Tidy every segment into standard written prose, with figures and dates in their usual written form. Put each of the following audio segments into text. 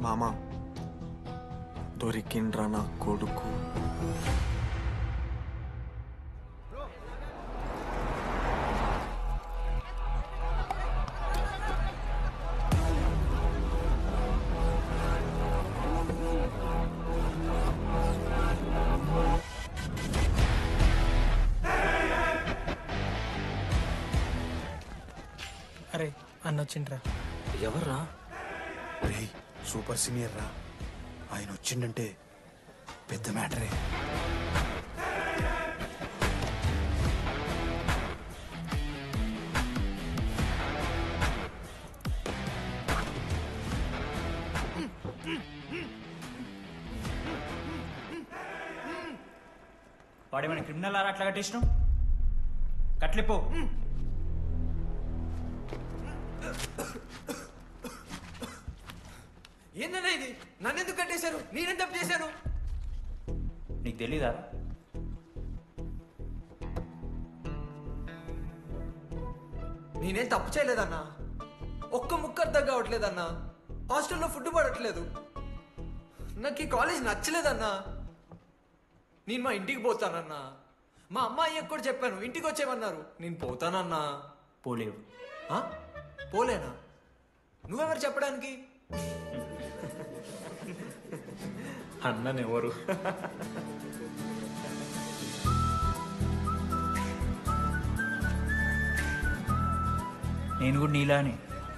మామ దొరికిండ్రా నా కొడుకు. అరే అన్న వచ్చిండ్రా. ఎవర్రా? రే సూపర్ సీనియర్ రా, ఆయన వచ్చిండంటే పెద్ద మ్యాటరే. వాడేమైనా క్రిమినల్ ఆరా అట్లా కట్టేసినావు? కట్లిపో. ఏందన్నా ఇది? నన్నెందుకు కట్టేశారు? నేనేం తప్పు చేశాను? నీకు తెలీదా? నేనేం తప్పు చేయలేదన్నా. ఒక్క ముక్క అర్థం కావట్లేదన్నా. హాస్టల్లో ఫుడ్ పడట్లేదు. నాకు ఈ కాలేజ్ నచ్చలేదన్నా. నేను మా ఇంటికి పోతానన్నా. మా అమ్మాయి కూడా చెప్పాను, ఇంటికి వచ్చేమన్నారు. నేను పోతానన్నా. పోలేవు. ఆ? పోలేనా? నువ్వెవరు చెప్పడానికి? అన్ననెవరు? నేను కూడా నీలానే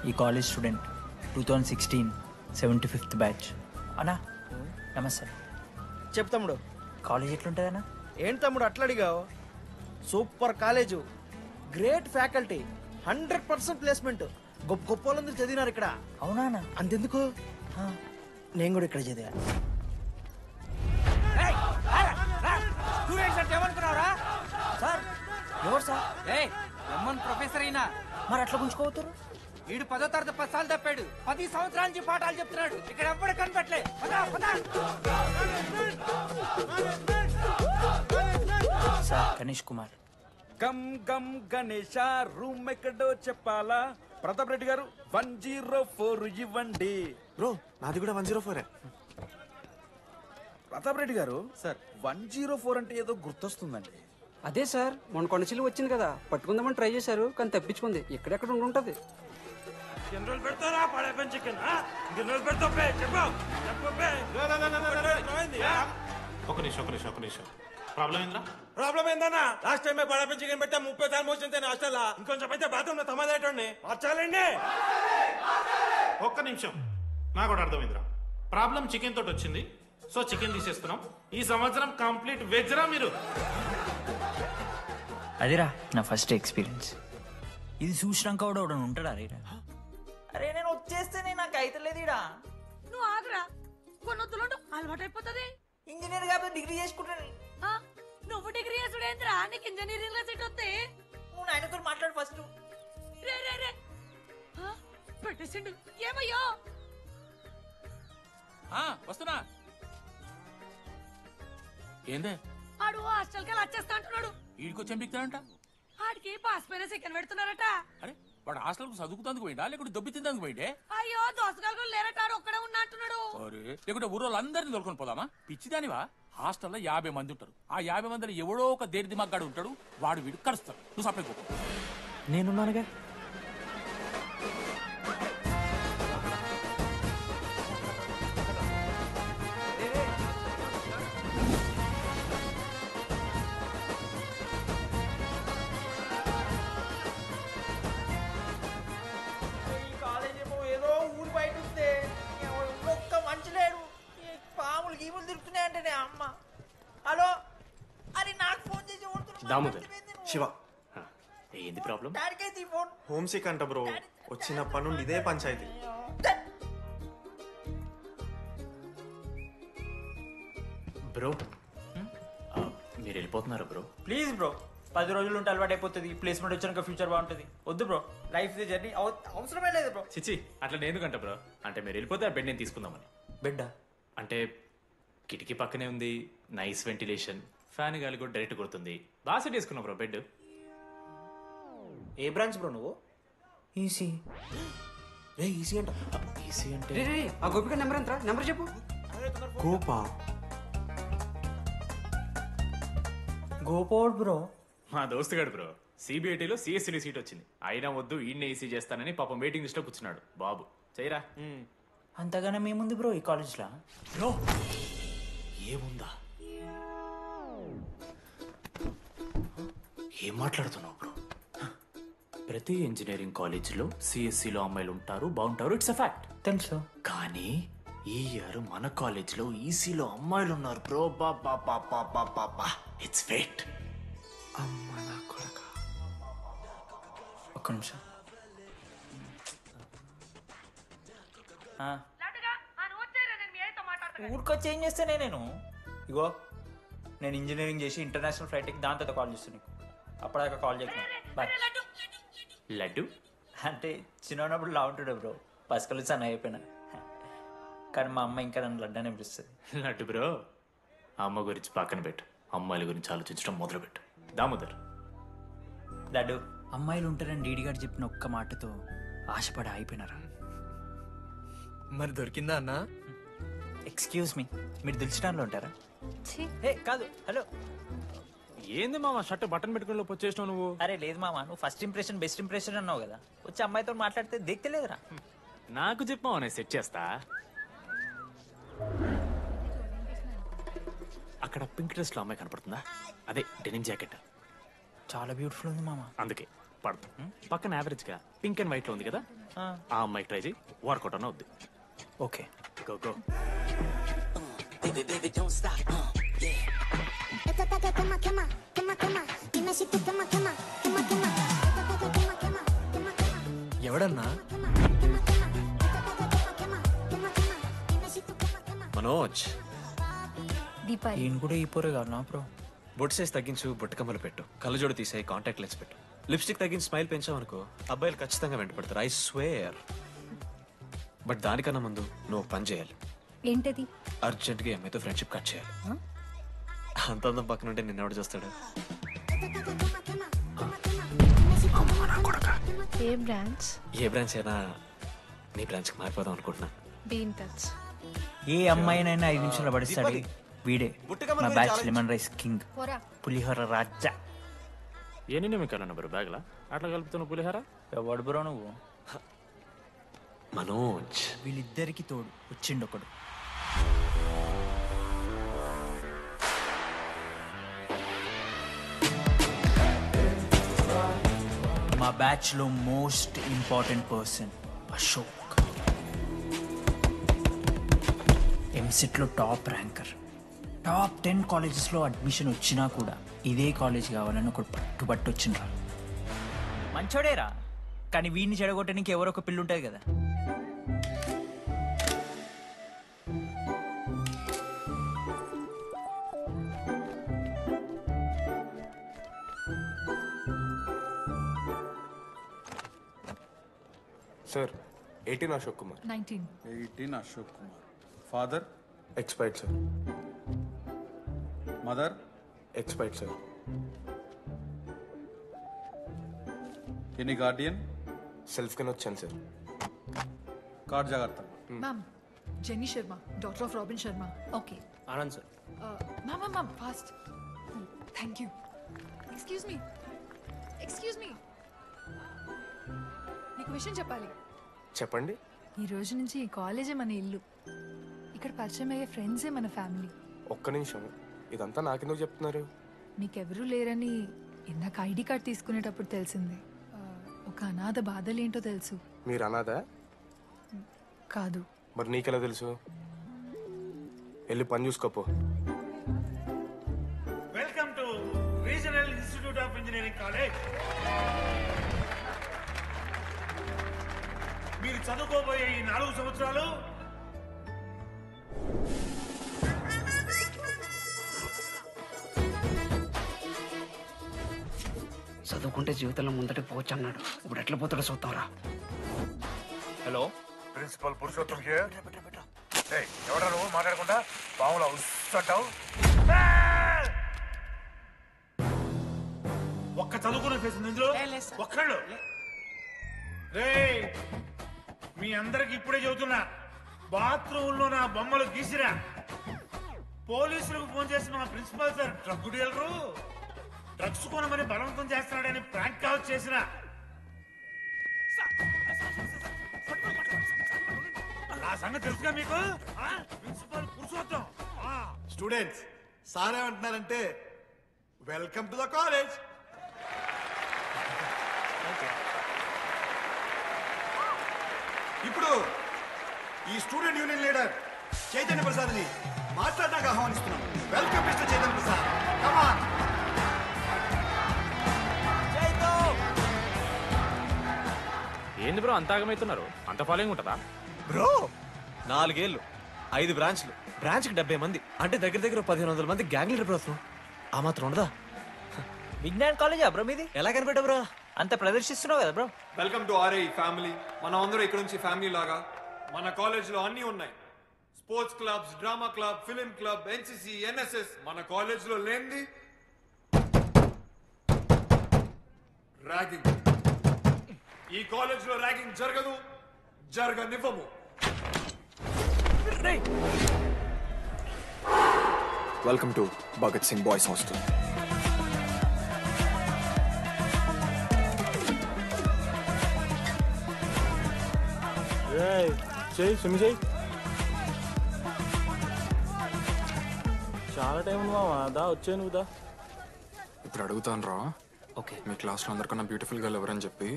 ఈ కాలేజ్ స్టూడెంట్, 2016 75th బ్యాచ్. అన్నా నమస్తే. చెప్పు తమ్ముడు. కాలేజ్ ఎట్లుంటుంది అన్న? ఏంటి తమ్ముడు అట్లా అడిగావు? Super college, great faculty, 100% placement. గొప్ప గొప్ప వాళ్ళందరూ చదివినారు ఇక్కడ. అవునా అన్న? అంతెందుకు, నేను కూడా ఇక్కడ చదివా. సార్ ఎవరు సార్? ప్రొఫెసర్ అయినా మరి అట్లా గుంజుకోవతారు? వీడు 10వ తరగతి 10 సార్లు తప్పాడు. 10 సంవత్సరాల నుంచి పాఠాలు చెప్తున్నాడు. ఇక్కడ ఎవ్వడు కనిపెట్టలే. సార్ గణేష్ కుమార్. గమ్ గమ్ గణేష రూమ్ ఎక్కడో చెప్పాలా? ప్రతాప్ రెడ్డి గారు 104 ఇవ్వండి. బ్రో నాది కూడా 104. ప్రతాప్ రెడ్డి గారు సార్ 104 అంటే ఏదో గుర్తొస్తుందండి. అదే సార్, మన కొండచిల్లు వచ్చింది కదా, పట్టుకుందామని ట్రై చేశారు కానీ తప్పించుకుంది. ఎక్కడెక్కడ ఉంటుంటది. ఒక నిమిషం ప్రాబ్లం ఏంద్రా? ప్రాబ్లం ఏందన్నా? లాస్ట్ టైం పడపం చికెన్ పెట్టా 30 సార్లు మోసింది హాస్టల్. ఇంకొంచెం అయితే బాత్రూమ్ లో తమాదేటండి మార్చాలండి. ఒక్క నిమిషం, నాకు కూడా అర్థమైందిరా. ప్రాబ్లం చికెన్ తోటి వచ్చింది, సో చికెన్ తీసేస్తున్నాం. ఈ సంవత్సరం కంప్లీట్ వెజ్ రా మీరు. అదేరా నా ఫస్ట్ ఎక్స్పీరియన్స్. ఇది చూసినాక కూడా ఉంటాడా రేరా? అరే నేను వచ్చేస్తేనే నాకు అయితలేదు ఇడా. నువ్వు ఆగరా, కొన్నొద్దులు అలవాటు అయిపోతుంది. ఇంజనీర్ కాబట్టి డిగ్రీ చేసుకుంటాను. నువ్వు డిగ్రీ చేసుడేంద్రా, నీకు ఇంజనీరింగ్ లో సీట్ వస్తే. నువ్వు నాయనతో మాట్లాడు ఫస్ట్. రే రే రే పెట్టేసిండు. ఏమయ్యో వస్తున్నా. ఏందే ఆడు హాస్టల్ కి వచ్చేస్తా అంటున్నాడు. వీడికొచ్చి ఎంపిక్తాడంట. ఆడికి పాస్ పైన సెకండ్ పెడుతున్నారట. అరే వాడు హాస్టల్ కు చదువుకుతానికి పోయిండా లేకుంటే దొబ్బి తిందానికి పోయిండే? అయ్యో దోసగాలు లేరట, ఆడు ఒక్కడే ఉన్నా అంటున్నాడు. అరే లేకుంటే ఊరోళ్ళందరినీ దొరుకుని పోదామా? పిచ్చిదానివా? హాస్టల్లో 50 మంది ఉంటారు. ఆ 50 మందిలో ఎవడో ఒక దేరి దిమాగ్గాడు ఉంటాడు. వాడు వీడు కలుస్తాడు. నువ్వు సపరేట్ పో. నేనున్నానుగా. దామోదర్ శివ, ఏంది ప్రాబ్లం? హోమ్ సిక్ అంట బ్రో. వచ్చినప్పటి నుండి ఇదే పంచాయతీ. బ్రో మీరు వెళ్ళిపోతున్నారా బ్రో? ప్లీజ్ బ్రో, 10 రోజులు ఉంటే అలవాటు అయిపోతుంది. ప్లేస్మెంట్ వచ్చాక ఫ్యూచర్ బాగుంటుంది. వద్దు బ్రో, లైఫ్ జర్నీ అవసరమే లేదు బ్రో. చిచ్చి అట్లా నేను కంట బ్రో. అంటే మీరు వెళ్ళిపోతే ఆ బెడ్ నేను తీసుకుందామని. బెడ్డా? అంటే కిటికీ పక్కనే ఉంది, నైస్ వెంటిలేషన్, ఫ్యాన్ గాలి కూడా డైరెక్ట్ కొడుతుంది. బాగా సెట్ చేసుకున్నా బ్రో బెడ్. ఏ బ్రాంచ్ బ్రో నువ్వు? ఈసీ. రే ఈసీ అంట. ఈసీ అంటే రే రే ఆ గోపిక నెంబర్ ఎంత నెంబర్ చెప్పు. గోపా. గోపోడ్ బ్రో. మా దోస్తుగాడు బ్రో సిబిఐటీలో సిఎస్సీలో సీట్ వచ్చింది. అయినా వద్దు ఈయన్నే ఈసీ చేస్తానని పాపం వెయిటింగ్ లిస్ట్ లో కూర్చున్నాడు. బాబు చేయరా. అంతగానే మేముంది బ్రో ఈ కాలేజ్లో. బ్రో ఏముందా? ఏం మాట్లాడుతున్నావు బ్రో? ప్రతి ఇంజనీరింగ్ కాలేజీలో సిఎస్సిలో అమ్మాయిలు ఉంటారు, బాగుంటారు. It's a fact. తెలుసు. కానీ ఈ ఇయర్ మన కాలేజీలో ఈసీలో అమ్మాయిలు ఉన్నారు బ్రో. Baba it's fate. అమ్మా నా కొడక. ఒక్క నిమిషం. ఊరికొచ్చి ఏం చేస్తానే నేను? ఇగో నేను ఇంజనీరింగ్ చేసి ఇంటర్నేషనల్ ఫ్లైట్కి దాని తర్వాత కాల్ చేస్తాను నీకు. అప్పటిదాకా కాల్ చేయకు. బాయ్. లడ్డు అంటే చిన్నప్పుడు లా ఉంటాడు బ్రో, పసుకలు సన్న అయిపోయినా. కానీ మా అమ్మ ఇంకా నన్ను లడ్డు అని పిలుస్తుంది. లడ్డు బ్రో అమ్మ గురించి పక్కన పెట్టు, అమ్మాయిల గురించి ఆలోచించడం మొదలుపెట్టు. దామోదర్ లడ్డు, అమ్మాయిలు ఉంటారని డీడీ గారు చెప్పిన ఒక్క మాటతో ఆశపడి అయిపోయినారా? మరి దొరికిందా అన్నా? ఎక్స్క్యూజ్ మీ, మీరు దిల్చడంలో ఉంటారా? ఏ కాదు, హలో. ఏంది మామ షర్ట్ బటన్ పెట్టుకుని లోపు వచ్చేసినావు నువ్వు? అరే లేదు మామ, నువ్వు ఫస్ట్ ఇంప్రెషన్ బెస్ట్ ఇంప్రెషన్ అన్నావు కదా, వచ్చి అమ్మాయితో మాట్లాడితే దిక్కలేదురా. నాకు చెప్పావు నేను సెట్ చేస్తా. అక్కడ పింక్ డ్రెస్ లో అమ్మాయి కనపడుతుందా? అదే డెనిమ్ జాకెట్. చాలా బ్యూటిఫుల్ ఉంది మామ. అందుకే పడదు. పక్కన యావరేజ్ గా పింక్ అండ్ వైట్ లో ఉంది కదా, ఆ అమ్మాయి ట్రై చేయి, వర్కౌట్ అన్న వద్దు. Okay go go. ఎవడన్నా? మనోజ్. ఈయన కూడా ఈ పోరే కాదు నా బ్రో. బొట్టు సైజ్ తగ్గించు, బొట్టు కమ్మలు పెట్టు, కళ్ళజోడు తీసేయి, కాంటాక్ట్ లెన్స్ పెట్టు, లిప్స్టిక్ తగ్గించి స్మైల్ పెంచావనుకో అబ్బాయిలు ఖచ్చితంగా వెంటపడతారు. I swear. బట్ దానికన్నా ముందు నువ్వు పని చేయాలి. ఏంటది? అర్జెంట్గా అమ్మాయితో ఫ్రెండ్షిప్ కట్ చేయాలి. అంత అందం పక్కన ఉంటే నిన్నెవడు చూస్తాడు? ఏ బ్రాంచ్? ఏ బ్రాంచ్ అయినా నీ బ్రాంచ్కి మారిపోదాం అనుకుంటున్నా. Be in touch. ఏ అమ్మాయినైనా 5 నిమిషాలు పడిస్తాడు వీడే. మా బ్యాచ్ లెమన్ రైస్ కింగ్, పోరా. పులిహోర రాజా. ఎన్ని నిమిషాలు బ్రో బ్యాగ్ లా అట్లా కలుపుతున్న పులిహార? ఎవడు బ్రో నువ్వు? మనోజ్. వీళ్ళిద్దరికి తోడు వచ్చిండు ఒకడు. మా బ్యాచ్ లో most important person Ashok. EAMCET లో టాప్ ర్యాంకర్. టాప్ 10 కాలేజెస్ లో అడ్మిషన్ వచ్చినా కూడా ఇదే కాలేజ్ కావాలని ఒకటి పట్టుబట్టు వచ్చిండ్రా. మంచోడేరా, కానీ వీడిని చెడగొట్టడానికి ఎవరో ఒక పిల్లు ఉంటుంది కదా. Sir 18 Ashok Kumar. 19 Ashok Kumar. Father? Expired sir. Mother? Expired sir. Any Guardian? Self కింద వచ్చాను సార్. కార్డ్ జాగ్రత్త. Ma'am, Jenny Sharma, daughter of Robin Sharma. Okay. Anand sir. Ma'am, fast. Thank you. Excuse me. నీకు విషయం చెప్పాలి. చెప్పండి. ఈ రోజు నుంచి ఈ కాలేజే మన ఇల్లు. ఇక్కడ పరిచయం అయ్యే ఫ్రెండ్సే మన ఫ్యామిలీ. ఒక్క నిమిషం, ఇదంతా నాకెందుకు చెప్తున్నారు? మీకెవరూ లేరని ఇందాక ఐడి కార్డ్ తీసుకునేటప్పుడు తెలిసింది. ఒక అనాథ బాధలేంటో తెలుసు. మీరు అనాదా? కాదు. మరి నీకెలా తెలుసు? వెళ్ళి పని చూసుకోపో. Welcome to regional institute of engineering college. మీరు చదువుకోబోయే ఈ 4 సంవత్సరాలు చదువుకుంటే జీవితంలో ముందటి పోవచ్చు అన్నాడు. ఇప్పుడు ఎట్లా పోతాడో చూద్దాంరా. Hello, principal Purushottam here. ఎవడా నువ్వు మాట్లాడకుండా పాములా ఉస్సంటావు? ఒక్క చదువుకునే ఫేస్ ఇందులో ఒక్కళ్ళు. రే మీ అందరికి ఇప్పుడే చెబుతున్నా, బాత్రూంలో నా బొమ్మలు గీసిరా. పోలీసులకు ఫోన్ చేసి మా principal sir drug dealer drugs కొనమని బలవంతం చేస్తున్నాడని ప్రాంక్ కాల్ చేసిన. ఆ సంగతి తెలుసుగా మీకు? ప్రిన్సిపల్ పురుషోత్తం. స్టూడెంట్స్, సార్ ఏమంటున్నారంటే వెల్కమ్ టు ద కాలేజ్. ఇప్పుడు ఈ స్టూడెంట్ యూనియన్ లీడర్ చైతన్య ప్రసాద్ని మాట్లాడడానికి ఆహ్వానిస్తున్నాం. Welcome mister Chaitanya Prasad. Come on. ఏంది బ్రో అంత ఆగమవుతున్నారు? అంత ఫాలోయింగ్ ఉంటుందా బ్రో? 4 ఏళ్ళు, 5 బ్రాంచ్లు, బ్రాంచ్కి 70 మంది, అంటే దగ్గర దగ్గర 1500 మంది గ్యాంగ్ లీడర్ బ్రో. ఆ మాత్రం ఉండదా? విజ్ఞాన్ కాలేజా బ్రో మీది? ఎలా కనిపెట్టా బ్రో? అంత ప్రదర్శిస్తున్నావు కదా bro. Welcome to RI family. మనం అందరూ ఇక్కడ నుంచి ఫ్యామిలీ లాగా. మన కాలేజ్లో అన్నీ ఉన్నాయి. Sports clubs, drama club, film club, NCC, NSS. మన కాలేజ్లో లేనిది ర్యాగింగ్. ఈ కాలేజ్లో ర్యాగింగ్ జరగదు, జరగనివ్వము. Welcome to Bhagat Singh boys hostel. చెయ్యి స్విమ్ చెయ్యి. చాలా టైం ఉంది మావా. దా వచ్చే నువ్వు దా. ఇప్పుడు అడుగుతాను రా. ఓకే. మీ క్లాస్లో అందరికన్నా బ్యూటిఫుల్ గర్ల్ ఎవరని చెప్పి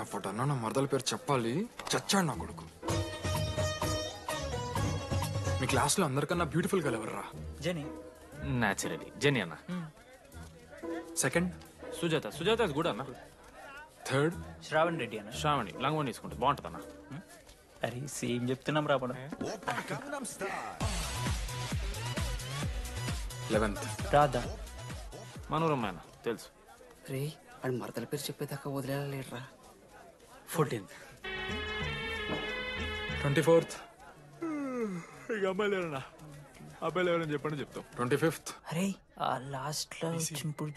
ఎవడన్నా నా మరదల పేరు చెప్పాలి. చచ్చాడు నా కొడుకు. మీ క్లాస్లో అందరికన్నా బ్యూటిఫుల్ గర్ల్ ఎవర్రా? జెనీ. న్యాచురలీ జెనీ అన్న. Second Sujatha. Sujatha is good అన్న. థర్డ్ శ్రావణ్ రెడ్డి అన్న. శ్రావణి లంగోని తీసుకుంటుంది, బాగుంటుంది అన్న. అరే సేమ్ చెప్తున్నాం రాపడం. 11th రాధా. మనోరమ్మ తెలుసు. రే అని మరదల పేరు చెప్పేదాకా వదిలేరా. 14th 24th ఇక అమ్మాయిలు ఎవరన్నా, అబ్బాయిలు ఎవరని చెప్పండి చెప్తాం. 25th అరే ఆ లాస్ట్ లో వచ్చినప్పుడు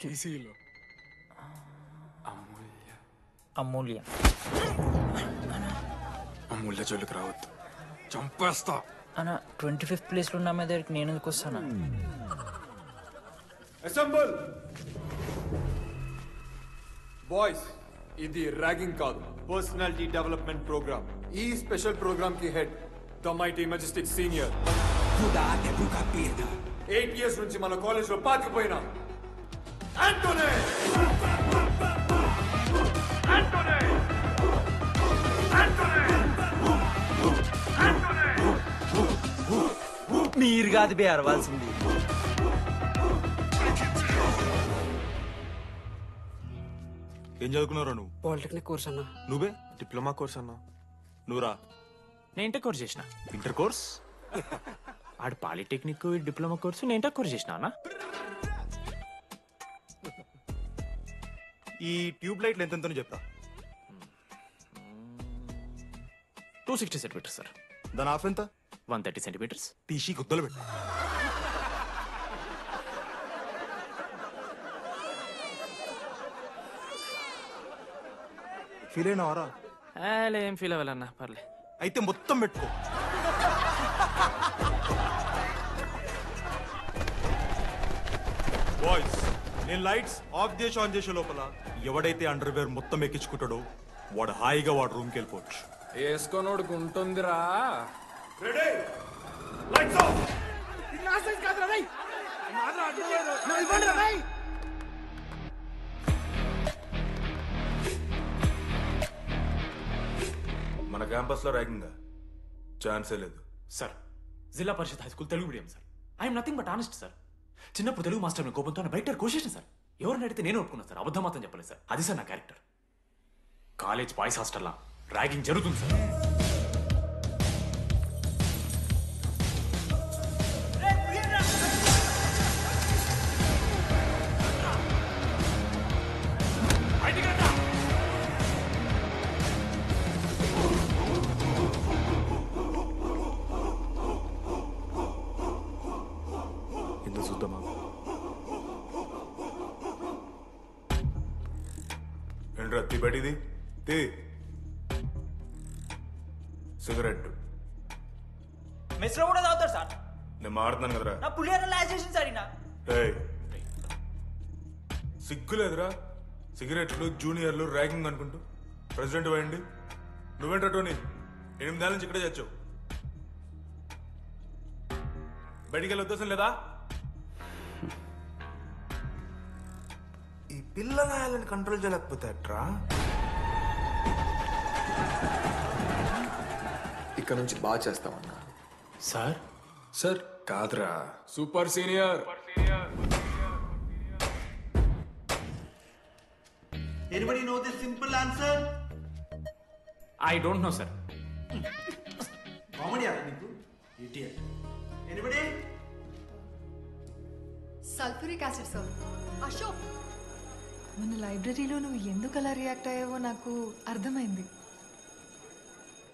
అమూల్య. అమూల్య జోలికి రావద్దు, చంపేస్తా. అన్న 25th ప్లేస్ లో ఉన్న అమ్మాయి దగ్గరికి నేను ఎందుకు వస్తాను? Assemble boys. ఇది ర్యాగింగ్ కాదు, పర్సనాలిటీ డెవలప్మెంట్ ప్రోగ్రామ్. ఈ స్పెషల్ ప్రోగ్రామ్ కి head the mighty Majestic senior. 8 years నుంచి మన కాలేజ్ లో పాతిపోయిన ఆంటోనీ. మీరు కాదు బే అరవాల్సింది. ఏం చదువుకున్నారా నువ్వు? పాలిటెక్నిక్ కోర్స్ అన్న. నువ్వే డిప్లొమా కోర్స్ అన్నా. నువ్వురా? నేను ఇంటర్ కోర్స్ చేసిన. Inter course? ఆడు పాలిటెక్నిక్ డిప్లొమా కోర్సు, నేను ఇంటర్ కోర్స్ చేసిన అన్న. ఈ ట్యూబ్ లైట్లు ఎంతెంతనో చెప్తా. 260 సెంటీమీటర్స్ సార్. దాని ఆఫ్ ఎంత? 130 సెంటీమీటర్స్. తీసి గుద్దలు పెట్టు. ఫీల్ అయినావారా? ఏం ఫీల్ అవ్వాలన్నా, పర్లే. అయితే మొత్తం పెట్టుకో. బాయ్స్, నేను లైట్స్ ఆఫ్ చేసి ఆన్ చేసే లోపల ఎవడైతే అండర్వేర్ మొత్తం ఎక్కించుకుంటాడో వాడు హాయిగా వాడు రూమ్కి వెళ్ళిపోవచ్చు. వేసుకోనోడుకు ఉంటుందిరా. Ready, lights off. మన క్యాంపస్ లో ర్యాగింగ్ ఛాన్సే లేదు sir. Zilla Parishad high school Telugu medium sir. I'm nothing but honest sir. చిన్నప్పుడు తెలుగు మాస్టర్ కోపంతో బయట కోసేసిన సార్. ఎవరిని అడిగితే నేను ఒప్పుకున్నాను సార్. అబద్ధం మాత్రం చెప్పలేదు సార్. అది సార్ నా క్యారెక్టర్. కాలేజ్ బాయ్స్ హాస్టల్లా ర్యాగింగ్ జరుగుతుంది సార్. ఎందుకు చూద్దామా? ఏంట్రా తీ బయటిది తీ. సిగరెట్ మెస్లో కూడా తాగుతారు సార్. నేను మాడుతున్నాను కదరా. నా పులిహోర లాస్ట్ చేసింది సార్ ఈయన. ఏయ్, సిగ్గులేదురా సిగరెట్లు జూనియర్లు ర్యాగింగ్ అనుకుంటూ ప్రెసిడెంట్ పోయండి. నువ్వేంటో టోనీ 8 నెలల నుంచి ఇక్కడే చచ్చావు. బయటికి వెళ్ళే ఉద్దేశం లేదా? ఈ పిల్లగాయలను కంట్రోల్ చేయలేకపోతే అట్రా. ఇక్కడ నుంచి బాగా చేస్తామన్నా. సార్ సార్ కాదురా, super senior. Anybody know the simple answer? I don't know, sir. Comedy నీకు idiot. Anybody? Sulphuric acid sir. Ashok, మన లైబ్రరీలో నువ్వు ఎందుకు అలా రియాక్ట్ అయ్యావో నాకు అర్థమైంది.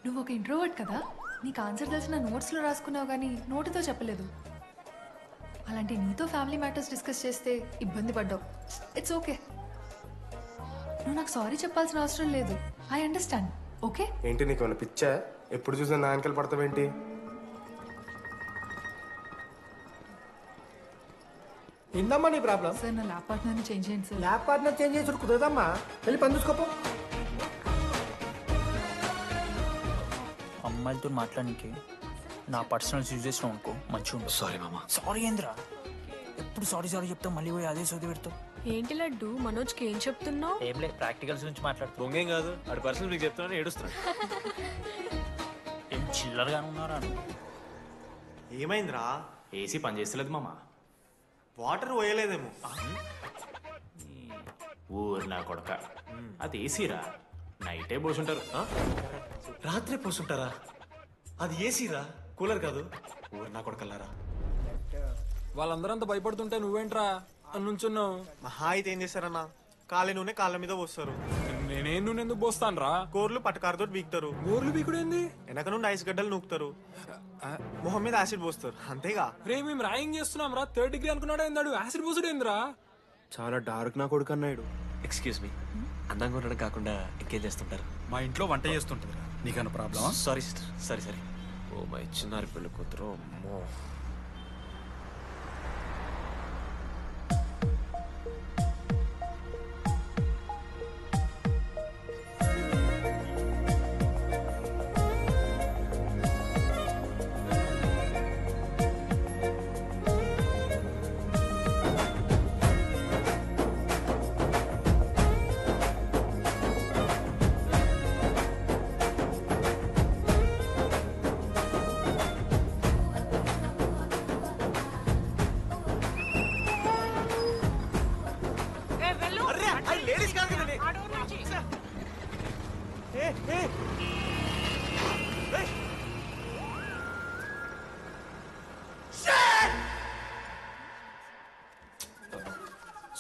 నువ్వు ఒక ఇంట్రోవర్ట్ కదా, నీకు ఆన్సర్ తెలిసిన నోట్స్లో రాసుకున్నావు కానీ నోటితో చెప్పలేదు. అలాంటి నీతో ఫ్యామిలీ మ్యాటర్స్ డిస్కస్ చేస్తే ఇబ్బంది పడ్డావు. ఇట్స్ ఓకే, నువ్వు నాకు సారీ చెప్పాల్సిన అవసరం లేదు. I understand. ఓకే? ఏంటి నీకు ఏమైనా పిచ్చా? ఎప్పుడు చూసినా నా వెనకాల పడతావేంటి? ఏందమ్మా నీ ప్రాబ్లం? సార్ నా ల్యాబ్ పార్ట్నర్ని చేంజ్ చేయండి సార్. ల్యాబ్ పార్ట్నర్ చేంజ్ చేసి కుదరదమ్మా. వెళ్ళి పని చూసుకోపో. అమ్మాయిలతో మాట్లాడడానికి నా పర్సనల్స్ యూజ్ చేసినావు అనుకో మంచిగా ఉంటుంది. సారీ మామా. సారీ ఏంద్రా, ఎప్పుడు సారీ సారీ చెప్తావు, మళ్ళీ పోయి అదే సోది పెడతావు. ఏంటి లడ్డు మనోజ్కి ఏం చెప్తున్నావు? ఏం లేదు, ప్రాక్టికల్స్ గురించి మాట్లాడుతావు. దొంగేం కాదు, ఆడు పర్సనల్ మీకు చెప్తున్నాను ఏడుస్తున్నాడు. ఏం చిల్లరగా ఉన్నారా? ఏమైందిరా? ఏసీ పని చేస్తలేదు మామా. వాటర్ పోయలేదేమో. ఊరు నా కొడక, అది ఏసీరా, నైటే పోసుంటారు. రాత్రి పోసుంటారా? అది ఏసీరా, కూలర్ కాదు. ఊరు నా కొడకల్లారా. వాళ్ళందరంతా భయపడుతుంటే నువ్వేంట్రా అని నుంచున్నావు? మహా అయితే ఏం చేస్తారన్నా, కాళ్ళ నూనె కాళ్ళ మీద పోస్తారు. నేనేం నూనె ఎందుకు పోస్తాను రా? కోర్లు పట్టకారుతో బీకుతారు. గోర్లు బీకుడేంది? వెనక నుండి ఐస్ గడ్డలు నూకుతారు. మొహం మీద యాసిడ్ పోస్తారు, అంతేగా. రే మేము ర్యాగింగ్ చేస్తున్నాం రా, 3rd డిగ్రీ అనుకున్నాడు ఏందాడు, యాసిడ్ పోసుడేంద్రా? చాలా డార్క్ నా కొడుకు అన్నాడు. ఎక్స్క్యూజ్ మీ, అందంగా ఉండడం కాకుండా ఇంకేం చేస్తుంటారు? మా ఇంట్లో వంట చేస్తుంటారు. నీకన్నా ప్రాబ్లమా? Sorry sister, sorry. Oh my చిన్నారి పెళ్ళి కూతురు, అమ్మో.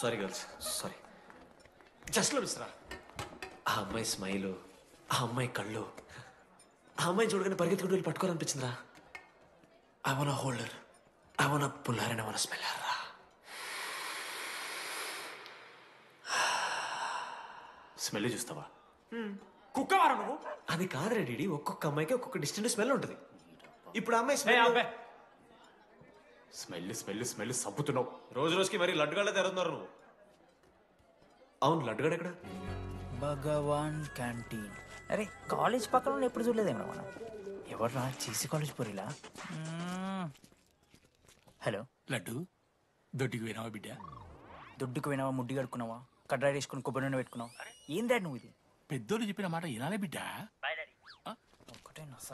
Sorry girls, sorry. జస్ట్ లో మిస్రా, ఆ అమ్మాయి స్మైలు, ఆ అమ్మాయి కళ్ళు, ఆ అమ్మాయిని చూడగానే పరిగెత్తుకుంటూ వెళ్ళి పట్టుకోవాలనిపించిందిరా. I want holder, I want puller and I want smell రా. స్మెల్ చూస్తావా? కుక్కవారా నువ్వు? అది కాదురా డీడీ, ఒక్కొక్క అమ్మాయికి ఒక్కొక్క డిస్టెంట్ స్మెల్ ఉంటుంది. ఇప్పుడు ఆ అమ్మాయి స్మెల్ స్మెల్ స్మెల్ స్మెల్ సబ్బుతున్నావు. రోజు రోజుకి మరి లడ్డుగాళ్ళ తెరుతున్నారు నువ్వు. అవును, లడ్డుగాడు ఎక్కడ? భగవాన్ క్యాంటీన్. అరే కాలేజ్ పక్కన ఎప్పుడు చూడలేదేమో మనం. ఎవర్రా చేసి కాలేజ్ పోరిలా? హలో లడ్డు, దొడ్డికి పోయినావా బిడ్డ? దొడ్డుకు పోయినావా, ముడ్డి కడుక్కున్నావా, కడ్రాయి వేసుకుని కొబ్బరి నూనె పెట్టుకున్నావా? ఏం డాడ్ నువ్వు ఇది? పెద్దోళ్ళు చెప్పిన మాట వినాలే బిడ్డ.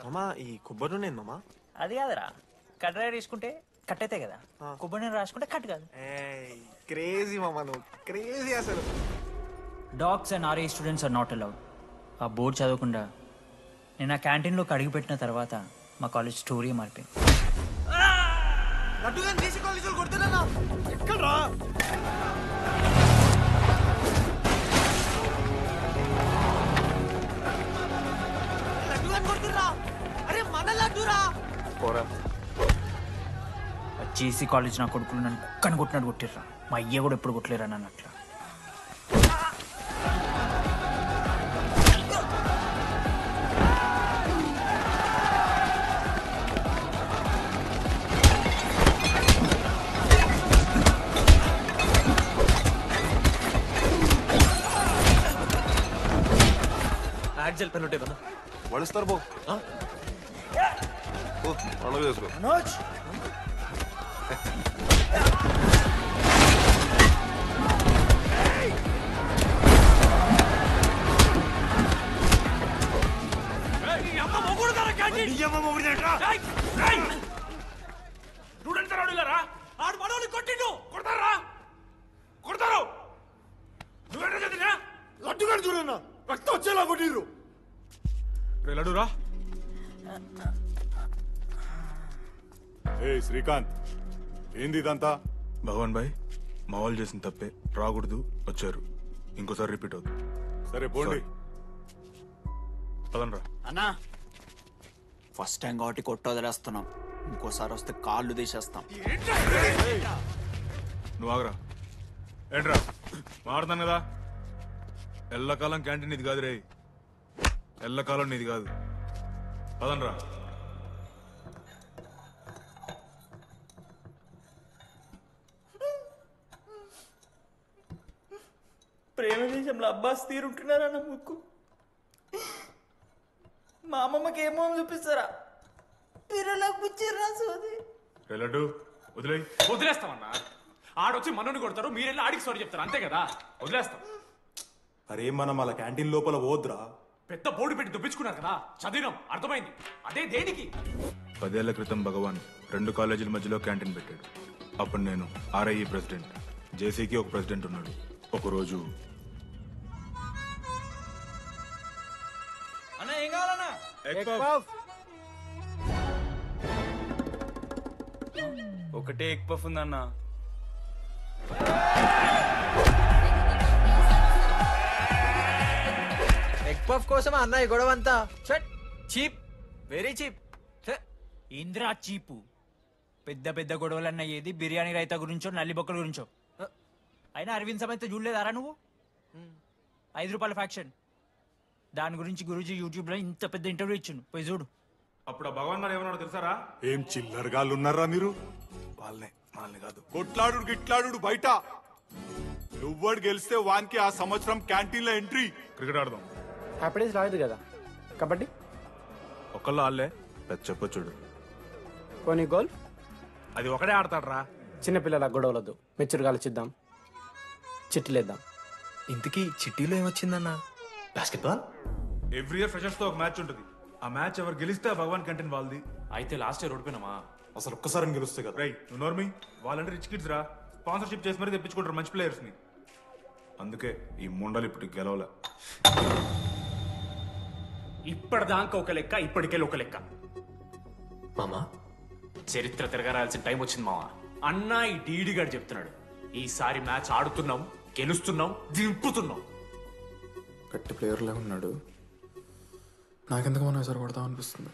మామా ఈ కొబ్బరి నూనె మామా? అది కాదురా, కడ్రాయి వేసుకుంటే కట్ అవుతాయి కదా, కొబ్బరి నూనె రాసుకుంటే కట్ కాదు. క్రేజీ మామా, నువ్వు క్రేజీ అసలు. Dogs and RA students are not allowed. ఆ బోర్డు చదవకుండా నేను ఆ క్యాంటీన్లోకి అడుగు పెట్టిన తర్వాత మా కాలేజ్ స్టోరీ మారిపోయింది. జేసీ కాలేజ్ నా కొడుకులు నన్ను కుక్కని కొట్టినట్టు కొట్టిర్రా. మా అయ్య కూడా ఎప్పుడు కొట్టలేరా నన్ను అట్లా. బ్లాక్ జెల్ పెన్ ఉంటే కదా వడిస్తారు బో పండుగ చేసుకో మనోజ్ స్టూడెంట్స్ రాడులారా ఆడు మనోని కొట్టిండు కొడతారా కొడతారు నువ్వేంటో చదివినా లడ్డుగా చూడన్నా రక్తం వచ్చేలా కొట్టిర్రు లడ్డురా ఏ శ్రీకాంత్ ఏంది ఇదంతా భగవాన్ భాయ్ మా వాళ్ళు చేసిన తప్పే రాకూడదు వచ్చారు ఇంకోసారి రిపీట్ అవుతుంది సరే పోండి పదనరా అన్నా ఫస్ట్ టైం కాబట్టి కొట్టు వదిలేస్తున్నాం ఇంకోసారి వస్తే కాళ్ళు తీసేస్తాం నువ్వు ఆగరా ఏంట్రా మారుతాను కదా ఎల్లకాలం క్యాంటీన్ ఇది కాదు రే ఎల్లకాలం నీది కాదు పదనరా ప్రేమ దేశంలో అబ్బాస్ తీరుంటున్నారా నా ముక్కు మా అమ్మమ్మకి ఏమో చూపిస్తారా పిల్లలకు పుచ్చిర్రా సోది లడ్డు వదిలే వదిలేస్తామన్నా ఆడొచ్చి మనోని కొడతారు మీరెళ్ళి ఆడికి సారీ చెప్తారు అంతే కదా వదిలేస్తాం అరే మనం అలా క్యాంటీన్ లోపల పోద్రా పెద్ద బోర్డు పెట్టి దుబ్బించుకున్నారు కదా చదివినాం అర్థమైంది అదే దేనికి 10 ఏళ్ల క్రితం భగవాన్ 2 కాలేజీల మధ్యలో క్యాంటీన్ పెట్టాడు అప్పుడు నేను ఆర్ఐఈ ప్రెసిడెంట్ జేసీకి ఒక ప్రెసిడెంట్ ఉన్నాడు ఒకరోజు అన్న ఏం కావాలన్నా ఒకటే ఎగ్ పఫ్ ఉందన్నా ఎగ్ పఫ్ కోసం అన్న ఈ గొడవ అంతా చీప్ వెరీ చీప్ ఇంద్రా చీపు పెద్ద పెద్ద గొడవలన్న ఏది బిర్యానీ రైతా గురించో నల్లి బొక్కల గురించో అయినా అరవింద్ సమేత చూడలేదారా నువ్వు 5 రూపాయల ఫ్యాక్షన్ దాని గురించి గురూజీ యూట్యూబ్ లో ఇంత పెద్ద ఇంటర్వ్యూ ఇచ్చిండు పోయి చూడు అప్పుడు ఆ భగవాన్ గారు ఏమన్నాడు తెలుసారా ఏం చిల్లరగాళ్ళు ఉన్నారా మీరు వాళ్ళని కాదు కొట్లాడు గిట్లాడు బయట నువ్వడు గెలిస్తే వానికి ఆ సంవత్సరం క్యాంటీన్ లో ఎంట్రీ క్రికెట్ ఆడదాం హ్యాపీడేస్ రాలేదు కదా కబడ్డీ ఒకళ్ళు ఆళ్ళే పెద్ద చెప్పొచ్చుడు పోనీ గోల్ అది ఒకడే ఆడతాడు రా చిన్నపిల్లల గొడవలొద్దు మెచ్యూర్గా ఆలోచిద్దాం చిట్టిలేద్దాం ఇంతకీ చిట్టీలో ఏమొచ్చిందన్నా బాస్కెట్బాల్ ఎవ్రీ ఇయర్ ఫ్రెషర్స్ తో ఒక మ్యాచ్ ఉంటుంది ఆ మ్యాచ్ ఎవరు గెలిస్తే ఆ భగవాన్ క్యాంటీన్ వాళ్ళది అయితే లాస్ట్ ఇయర్ ఓడిపోయినామా అసలు ఒక్కసారి గెలుస్తే కదా రై నువ్వు నోర్మి వాళ్ళంటే రిచ్ కిడ్స్ రా స్పాన్సర్షిప్ చేసి మరీ తెప్పించుకుంటారు మంచి ప్లేయర్స్ ని అందుకే ఈ ముండలు ఇప్పుడు గెలవలే ఇప్పటిదాకా ఒక లెక్క ఇప్పటికెళ్ళి ఒక లెక్క మామా చరిత్ర తిరగరాల్సిన టైం వచ్చింది మావా అన్నా ఈ డీడీ గారు చెప్తున్నాడు ఈసారి మ్యాచ్ ఆడుతున్నాం గెలుస్తున్నాం దింపుతున్నాం గట్టి ప్లేయర్లే ఉన్నాడు నాకెందుకు మనం ఎసరు కొడతాం అనిపిస్తుంది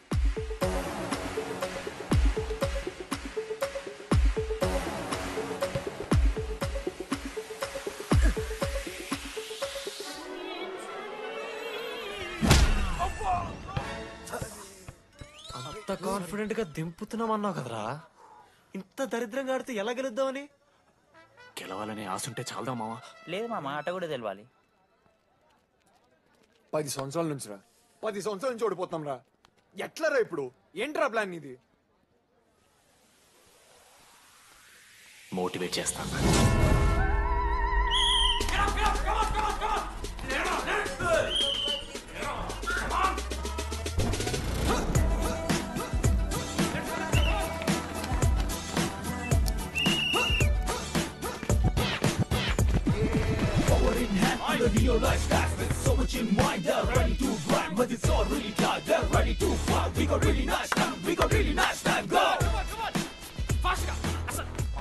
అంత కాన్ఫిడెంట్ గా దింపుతున్నాం అన్నావు కదరా ఇంత దరిద్రంగా ఆడితే ఎలా గెలుద్దామని గెలవాలనే ఆశ ఉంటే చాలదా మావా లేదు మామ ఆట కూడా తెలవాలి 10 సంవత్సరాల నుంచి రా 10 సంవత్సరాల నుంచి ఓడిపోతాం రా ఎట్లా రా ఇప్పుడు ఏంట్రా ప్లాన్ ఇది మోటివేట్ చేస్తాను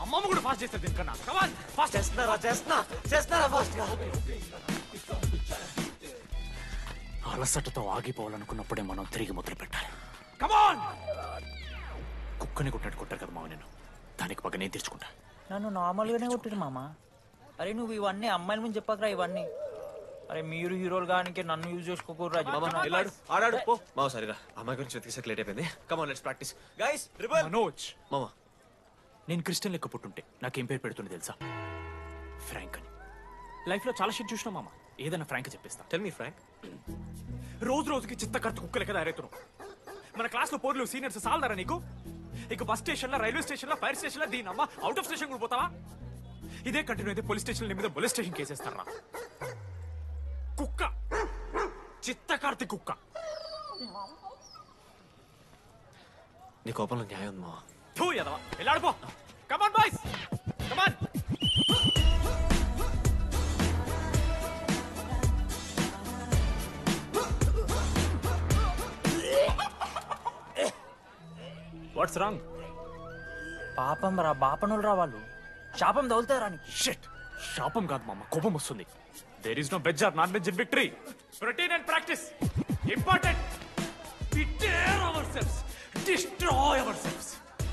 అమ్మమ్మ కూడా ఫాస్ట్ చేస్తారు దీనికన్నా ఫాస్ట్ చేస్తున్నారా ఫాస్ట్ గా అలసటతో ఆగిపోవాలనుకున్నప్పుడే మనం తిరిగి మొదలు పెట్టాలి కమాన్ కుక్కని కొట్టాడు కొట్టారు కదా మావ నేను దానికి పక్క నేను తెచ్చుకుంటా నన్ను నార్మల్గానే కొట్టిరు మామ అరే నువ్వు ఇవన్నీ అమ్మాయిల ముందు చెప్పకరా ఇవన్నీ అరే మీరు హీరోలు కానీ నన్ను యూజ్ చేసుకోకూడదు ఆడాడు పో మావ సరిరా అమ్మాయి గురించి వెతికేసాక లేట్ అయిపోయింది come on let's practice guys ribbon Manoj మామ నేను క్రిస్టియన్ లెక్క పుట్టుంటే నాకేం పేరు పెడుతుంది తెలుసా ఫ్రాంక్ అని లైఫ్లో చాలా షిట్ చూసినా మామ ఏదైనా ఫ్రాంక్ చెప్పేస్తా టెల్ మీ ఫ్రాంక్ రోజు రోజుకి చిత్తకర్త కుక్కలకి తయారవుతున్నావు. మన క్లాస్లో పోర్లు సీనియర్స్ సాలదారా నీకు? ఇక బస్ స్టేషన్లో, రైల్వే స్టేషన్లో, ఫైర్ స్టేషన్లో దీని అమ్మ అవుట్ ఆఫ్ స్టేషన్ కూడా పోతావా? ఇదే కంటిన్యూ అయితే పోలీస్ స్టేషన్ మీద పోలీస్ స్టేషన్ కేసేస్తారా? కుక్క, చిత్తకార్తి కుక్క. నీ కోపంలో న్యాయం ఉంది మావా. థూ ఎదవా, వెళ్ళాడిపో. Come on boys, come on. What's wrong? పాపం రా, బాపనులు రా వాళ్ళు. శాపం తగులుతారా నీకు? షిట్, శాపం కాదు మామ, కోపం వస్తుంది. There is no veg or non veg in victory. Protein and practice important. We dare ourselves, destroy ourselves.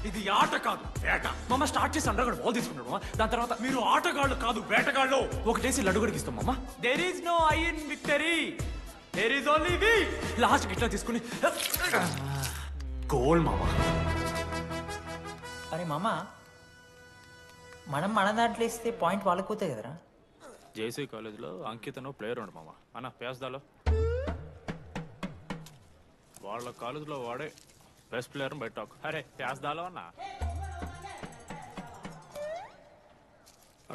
ఇది ఆట కాదు, వేట. మామ స్టార్ట్ చేసి అండర్గాడు బాల్ తీసుకున్నాడు. దాని తర్వాత మీరు ఆటగాళ్ళు కాదు, వేటగాళ్ళు. ఒకటేసి లడ్డు గడిగిస్తాం మామ. There is no I in victory, there is only we. Last ఇట్లా తీసుకుని గోల్ మామ. అరే మామ, మనం మన దాంట్లో ఇస్తే పాయింట్ వాళ్ళకి పోతాయి కదరా. జేసీ కాలేజ్లో అంకితను ప్లేయర్ ఉండు మామ. అన్న ప్యాస్దాలో వాళ్ళ కాలేజ్లో వాడే బెస్ట్ ప్లేయర్ బయట టాక్. అరే ప్యాస్దాలో అన్న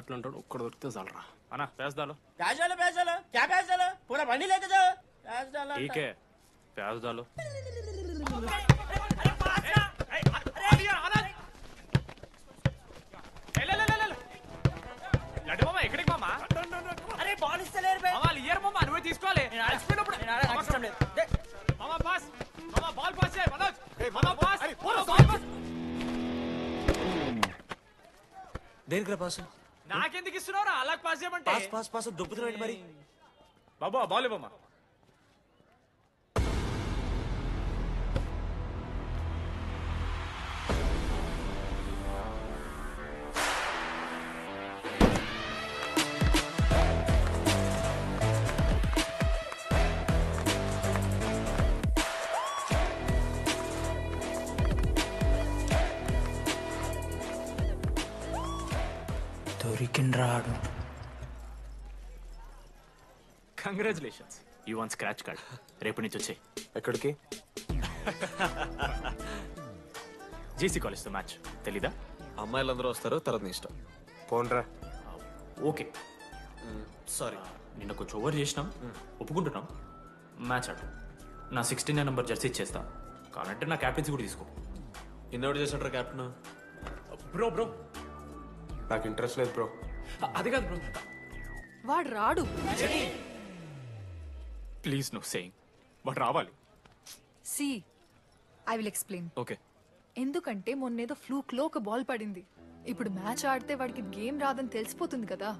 అట్లా అంటాడు. ఒక్కడ దొరికితే చాలరా అన్న. ప్యాస్దాలో పూరా బండి లేక జాओ. ఠీకే ప్యాస్దాలో. ఎక్కడికి మామా? అరే బాల్ ఇస్తలేరు వాళ్ళు ఇయర్ మామా, నువ్వే తీసుకోవాలి. అలసిపోయినప్పుడు మామా పాస్, మామా బాల్ పాస్ చేయి మనోజ్. మామా పాస్, బాల్ పాస్. దేనికి పాస్? నాకెందుకు ఇస్తున్నావురా? అలా పాస్ చేయమంటే. పాస్ పాస్ పాస్ దొబ్బుతున్నాడు మరి. బాబు ఆ బాల్ ఇవ్వమ్మా. దొరికిండ్రాడు. Congratulations, you won scratch card. రేపు నుంచి వచ్చాయి. ఎక్కడికి? జేసీ కాలేజ్తో మ్యాచ్ తెలీదా? అమ్మాయిలందరూ వస్తారు, తర్వాత నీ ఇష్టం. పోన్రా. ఓకే సారీ, నిన్న కొంచెం ఓవర్ చేసినాం, ఒప్పుకుంటున్నాం. మ్యాచ్ ఆడు. నా 69 నెంబర్ జెర్సీ ఇచ్చేస్తా. కానంటే నా క్యాప్టెన్సీ కూడా తీసుకో. ఇన్నోటి చేసినట్రా క్యాప్టెన్. బ్రో బ్రో నాకు ఇంట్రెస్ట్ లేదు బ్రో. అది కాదు బ్రో, వాడు రాడు. ప్లీజ్ నో సేయింగ్, బట్ రావాలి. See I will explain. Okay. ఎందుకంటే మొన్నేదో ఫ్లూక్ లో ఒక బాల్ పడింది. ఇప్పుడు మ్యాచ్ ఆడితే వాడికి గేమ్ రాదని తెలిసిపోతుంది కదా.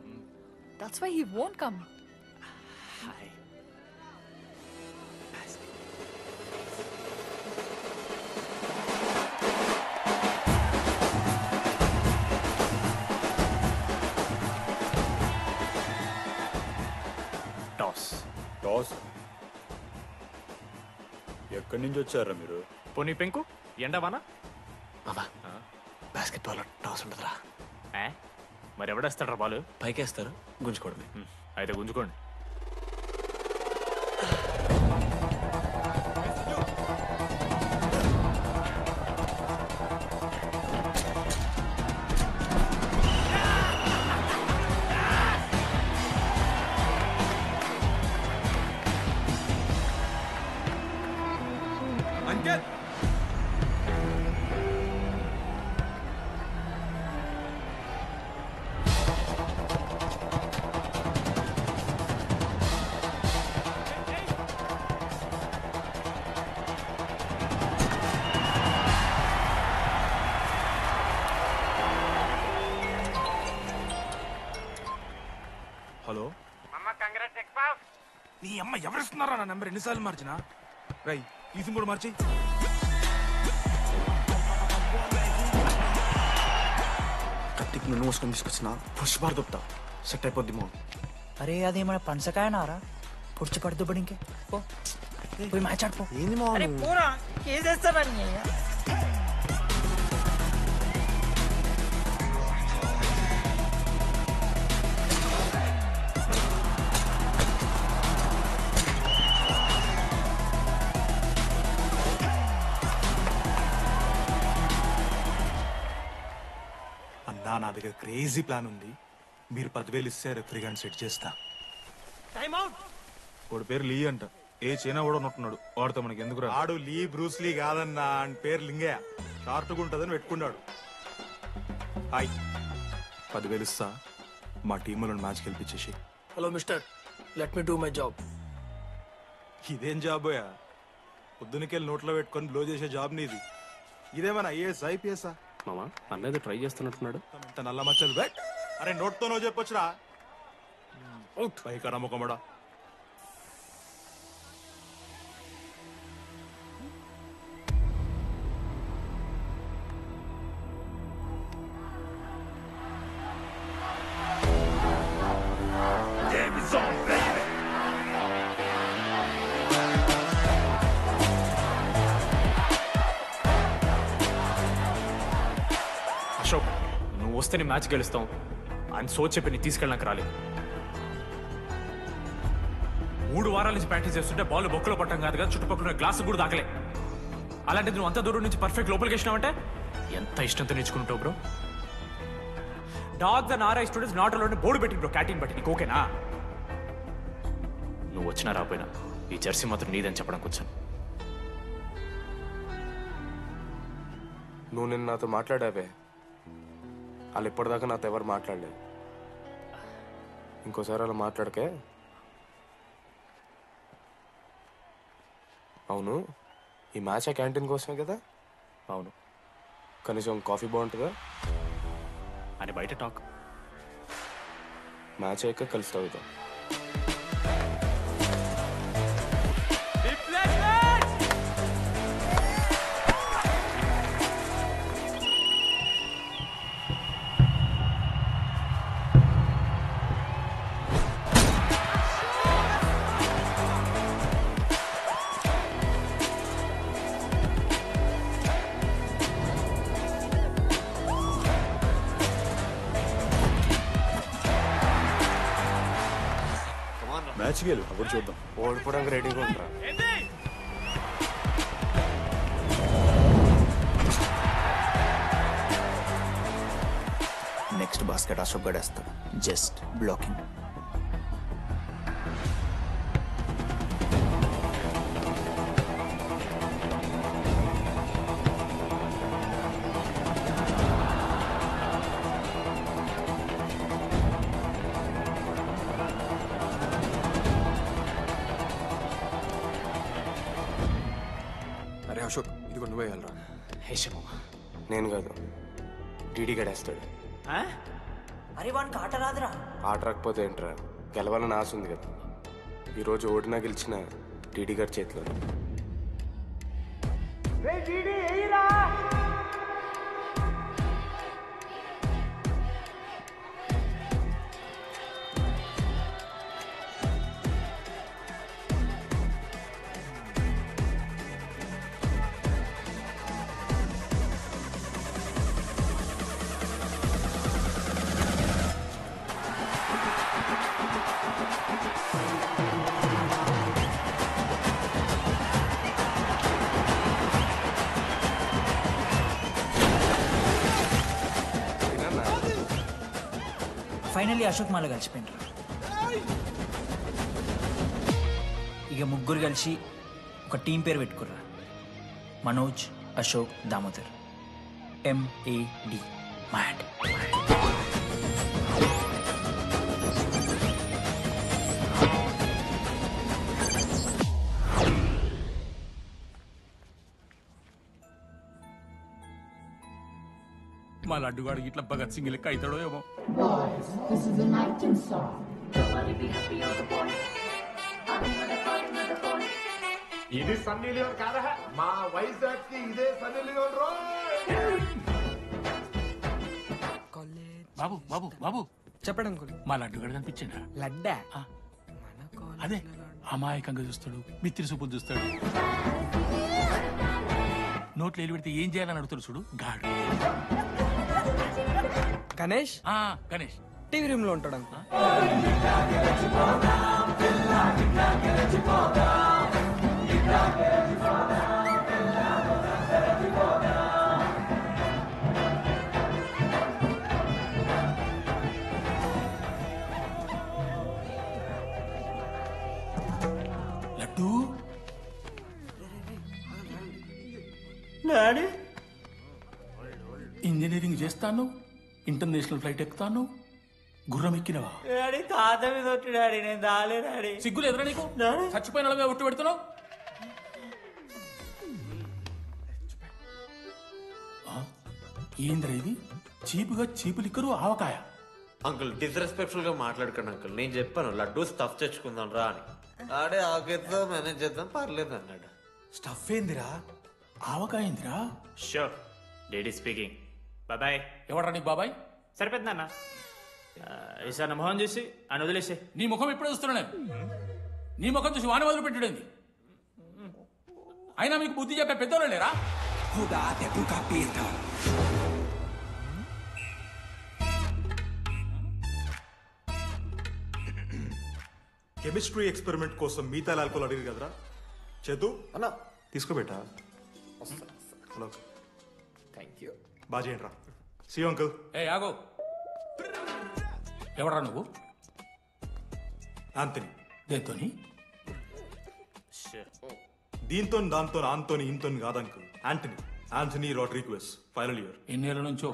That's why he won't come. Toss. Toss ఎక్కడి నుంచి వచ్చారా మీరు? పోనీ పెంకు ఎండవానా? బాబా బాస్కెట్ బాల్ టాస్ ఉంటుందిరా. మరి ఎవడేస్తాడ్రా బాల్? పైకేస్తారు, గుంజుకోవడమే. అయితే గుంజుకోండి. అంకిత్, హలో నీ అమ్మ ఎవరిస్తున్నారా నా నెంబర్? ఎన్నిసార్లు మార్చినా? రై ఈ సిమ్ కూడా మార్చి. కత్తికి నువ్వు మోసుకొని తీసుకొచ్చిన పుష్ బార్ దొప్తా సెట్ అయిపోద్ది మో. అరే అదేమైనా పనసకాయ నారా? పుడిచి పడుతు ఇంకే పోయి మ్యాచ్ ఆడిపో. ఏంది మా పూరా కేసేస్తారని. దగ్గర క్రేజీ ప్లాన్ ఉంది. మీరు 10,000 ఇస్తే రెఫరీ గారిని సెట్ చేస్తా. వాడి పేరు లీ అంట. ఏ చైనా కూడా ఉన్నట్టున్నాడు. వాడితో మనకి ఎందుకు రా? ఆడు లీ బ్రూస్ లీ కాదన్నా, అని పేరు లింగయ్య. షార్ట్గా ఉంటుందని పెట్టుకున్నాడు. హాయ్, 10,000 ఇస్తా. మా టీంలో మ్యాచ్ గెలిపించేసి. Hello mister, let me do my job. ఇదేం జాబోయా? పొద్దునకెళ్ళి నోట్లో పెట్టుకొని బ్లో చేసే జాబ్ నీది. ఇదేమన్నా ఐఏఎస్ ఐపీఎస్? మామా అన్నది ట్రై చేస్తున్నట్టున్నాడు. ఇంత నల్ల మచ్చలు బెట్. అరే నోట్తో నువ్వు చెప్పొచ్చురా. పైకరా ముఖమడా. అశోక్, నువ్వు వస్తే నీ మ్యాచ్ గెలుస్తాం అని సో చెప్పి నీ తీసుకెళ్ళడానికి రాలేదు. 3 వారాల నుంచి ప్రాక్టీస్ చేస్తుంటే బాల్ బొక్కలో పట్టం కాదు కదా, చుట్టుపక్కల గ్లాస్ కూడా దాకలే. అలాంటిది నువ్వు అంత దూరం నుంచి పర్ఫెక్ట్ లోపలికి వేసినావంటే ఎంత ఇష్టంతో నేర్చుకుంటావు bro. Dogs and RI students not allowed board పెట్టి బ్రో, క్యాటింగ్ బట్టి. నీకు ఓకేనా? నువ్వు వచ్చినా రాపోయినా ఈ జెర్సీ మాత్రం నీదని చెప్పడానికి వచ్చాను. నువ్వు నిన్న నాతో మాట్లాడావే, వాళ్ళు ఇప్పటిదాకా నాతో ఎవరు మాట్లాడలేదు. ఇంకోసారి అలా మాట్లాడకే. అవును, ఈ మ్యాచ్ ఆ క్యాంటీన్ కోసమే కదా? అవును. కనీసం కాఫీ బాగుంటుందా అని బయట టాక్. మ్యాచ్ అయ్యాక కలిసి తాగుతాం. మ్యాచ్ గెలు అప్పుడు చూద్దాం. ఓడిపోవడానికి రెడీగా ఉంటారా? నెక్స్ట్ బాస్కెట్ అశోక్ గడేస్తాడు. Just blocking. అరే అశోక్, ఇది కూడా నువ్వే వెళ్ళరా. హేషమో, నేను కాదు, టీడీ గడేస్తాడు. అరే వానికి ఆట రాదురా. ఆట రాకపోతే ఏంట్రా, గెలవాలని ఆశ ఉంది కదా. ఈరోజు ఓడినా గెలిచిన టీడీ గారి చేతిలో. ఫైనల్లీ అశోక్ మాల కలిసిపోయినరు. ఇక ముగ్గురు కలిసి ఒక టీం పేరు పెట్టుకుర్రా. మనోజ్, అశోక్, దామోదర్. MAD. మ్యాడ్. మా లడ్డుగాడు ఇట్లా భగత్ సింగ్ లెక్క అవుతాడో ఏమో. ఇది సన్నీ లియోన్ కాదా? మా వైజాగ్ కి ఇదే సన్నీ లియోన్ రో. బాబు బాబు బాబు చెప్పండి అంకుల్. మా లడ్డుగాడు కనిపించిందా? లడ్డా? అదే అమాయకంగా చూస్తాడు, మిత్రి చూపులు చూస్తాడు, నోట్లో ఎల్లు పెడితే ఏం చేయాలని అడుగుతాడు చూడు గాడు. గణేష్? గణేష్ టీవీ రూమ్ లో ఉంటాడు అంకుల్. డాడీ ఇంజనీరింగ్ చేస్తాను, ఇంటర్నేషనల్ ఫ్లైట్ ఎక్కుతాను, గుర్రం ఎక్కినవా? డాడీ తాత మీద ఒట్టు డాడీ, నేను దాలే డాడీ. సిగ్గులు ఎదురా నీకు? చచ్చిపోయిన వాళ్ళ మీద ఒట్టు పెడుతున్నావు. ఏంద్రా ఇది? చీపుగా చీపు లిక్కరు ఆవకాయ. అంకుల్ డిస్రెస్పెక్ట్ఫుల్ గా మాట్లాడకండి అంకుల్. నేను చెప్పాను లడ్డూ స్టఫ్ తెచ్చుకుందాం రా అని. ఆడే ఆకేతో మేనేజ్ చేద్దాం పర్లేదు అన్నాడు. స్టఫ్ ఏందిరా? ఆవకాయ ఏందిరా? Show daddy speaking. బాబాయ్. ఎవరా నీకు బాబాయ్? సరిపోతుంది అన్న. ఈసారి నా మొహం చూసి అని వదిలేసే. నీ ముఖం ఎప్పుడు చూస్తున్నా నేను? నీ ముఖం చూసి వాన వదిలి పెట్టడండి. అయినా మీకు బుద్ధి చెప్పే పెద్దోళ్ళు లేరా? కెమిస్ట్రీ ఎక్స్పెరిమెంట్ కోసం మిగతా ఆల్కోల్ అడిగారు కదరా చేతు అన్న తీసుకోబెట్టా. Hello thank you. బాగా చేయండి రా. See uncle. ఏ ఆగో, ఎవరా నువ్వు? ఆంథనీ. దేంతోని? దీంతో దాంతో ఆంతోని ఇంతో కాదు uncle. Anthony Rodrigues, final year. ఎన్నేళ్ళ నుంచో?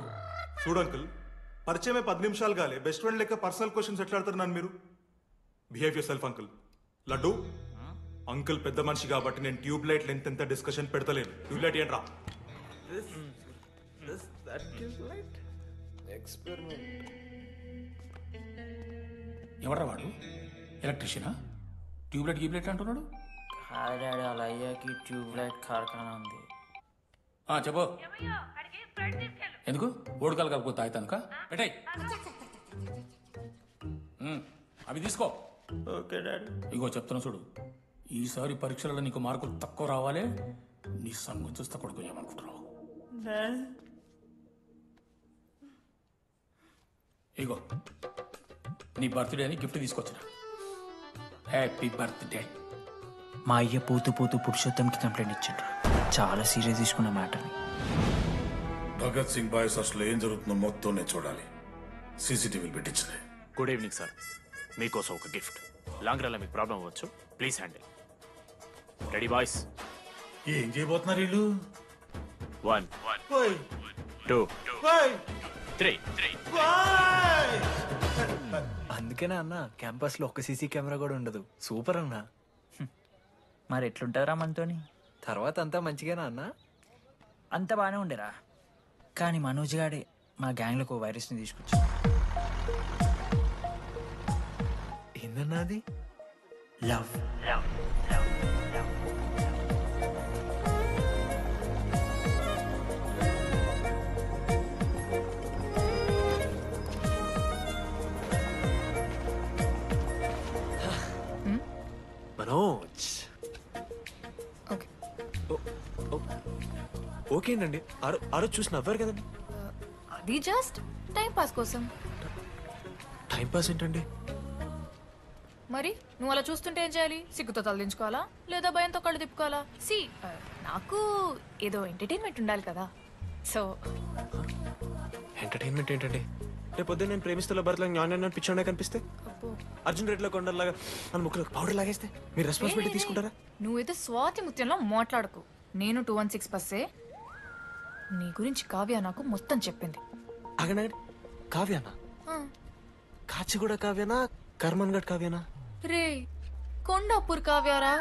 చూడు అంకుల్, పరిచయమే 10 నిమిషాలు కాలే బెస్ట్ ఫ్రెండ్ లెక్క పర్సనల్ క్వశ్చన్స్ ఎట్లా ఆడతారు నన్ను మీరు? Behave yourself uncle. Laddu uncle పెద్ద మనిషి కాబట్టి నేను ట్యూబ్ లైట్ లెంత్ ఎంత డిస్కషన్ పెడతలేను. ట్యూబ్ లైట్ ఏంట్రా? ఎవరా వాడు? ఎలక్ట్రీషియనా? ట్యూబ్లైట్ గీబ్లైట్ అంటున్నాడు. డాడీ అలా అయ్యాకి ట్యూబ్ లైట్ కార్ఖానా ఉంది. చెప్పు. ఎందుకు ఓడికాలు కలుపుతా అవుతానుక పెట్టాయి. అవి తీసుకో. Okay daddy. ఇగో చెప్తున్నా చూడు, ఈసారి పరీక్షలలో నీకు మార్కులు తక్కువ రావాలి. నీ సంగతి చూస్తా కొడుకు ఏమనుకుంటున్నావు? ఇగో నీ బర్త్డే అని గిఫ్ట్ తీసుకొచ్చిన. Happy birthday. మా అయ్య పోతూ పోతూ పురుషోత్తంకి కంప్లైంట్ ఇచ్చిండ్రు. చాలా సీరియస్ తీసుకున్న మ్యాటర్ని. భగత్ సింగ్ బాయ్స్ అసలు ఏం జరుగుతుందో మొత్తం నేను చూడాలి. సీసీటీవీలు పెట్టించలే. Good evening sir. మీకోసం ఒక గిఫ్ట్. లాంగ్ రన్లో మీకు ప్రాబ్లం అవ్వచ్చు, ప్లీజ్ హ్యాండిల్. Ready boys? ఏం చేయబోతున్నారు వీళ్ళు? 1 2 3. అందుకేనా అన్న క్యాంపస్ లో ఒక్క సీసీ కెమెరా కూడా ఉండదు. సూపర్ అన్న. మరి ఎట్లుంటారా మనతోని? తర్వాత అంతా మంచిగానా అన్న? అంత బాగానే ఉండేరా, కానీ మనోజ్ గాడే మా గ్యాంగ్లోకి ఓ వైరస్ని తీసుకొచ్చి. ఏందన్నా అది? లవ్. మనోజ్. ఓకేనండి. ఆ రోజు చూసి నవ్వారు కదండి. అది జస్ట్ టైం పాస్ కోసం. టైం పాస్ ఏంటండి? మరి నువ్వు అలా చూస్తుంటే ఏం చేయాలి? సిగ్గుతో తలదించుకోవాలా లేదా భయంతో కళ్ళు తిప్పుకోవాలా? నాకు ఏదో ఎంటర్టైన్మెంట్ ఉండాలి కదా. సో ఎంటర్టైన్మెంట్ ఏంటండి? రేపొద్దు నేను ప్రేమిస్తున్న భర్తలో జ్ఞానం పిచ్చోనే కనిపిస్తే, అర్జున్ రెడ్డిలో కొండలాగా మన ముక్కలు పౌడర్ లాగేస్తే మీరు రెస్పాన్సిబిలిటీ తీసుకుంటారా? నువ్వైతే స్వాతి ముత్యంలో మాట్లాడకు. నేను 216 బస్సే. నీ గురించి కావ్య నాకు మొత్తం చెప్పింది. అగండి, కావ్యానా? కాచిగూడ కావ్యానా? కర్మన్ గడ్ కావ్యానా? రే కొండాపూర్ కావ్యారా?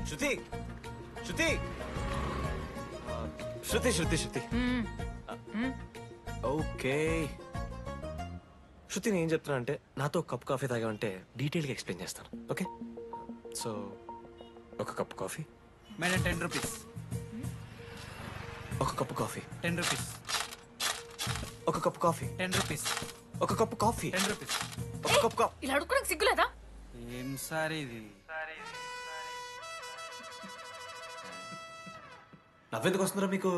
శృతి శృతి శృతి శృతి శృతి ఓకే. శృతి నేను ఏం చెప్తున్నా అంటే, నాతో కప్ కాఫీ తాగామంటే డీటెయిల్గా ఎక్స్ప్లెయిన్ చేస్తాను. ఓకే? సో ఒక కప్ కాఫీ. Madam 10 rupees. ఒక కప్పు కాఫీ. 10 రూపీస్. ఒక కప్పు కాఫీ. 10 రూపీస్. ఒక కప్పు కాఫీ. 10 రూపీస్. ఒక కప్పు కాఫీ. ఇలా అడుక్కోడానికి సిగ్గులేదా? ఏం సార్ ఇది? నవ్వెందుకు వస్తున్నారా మీకు?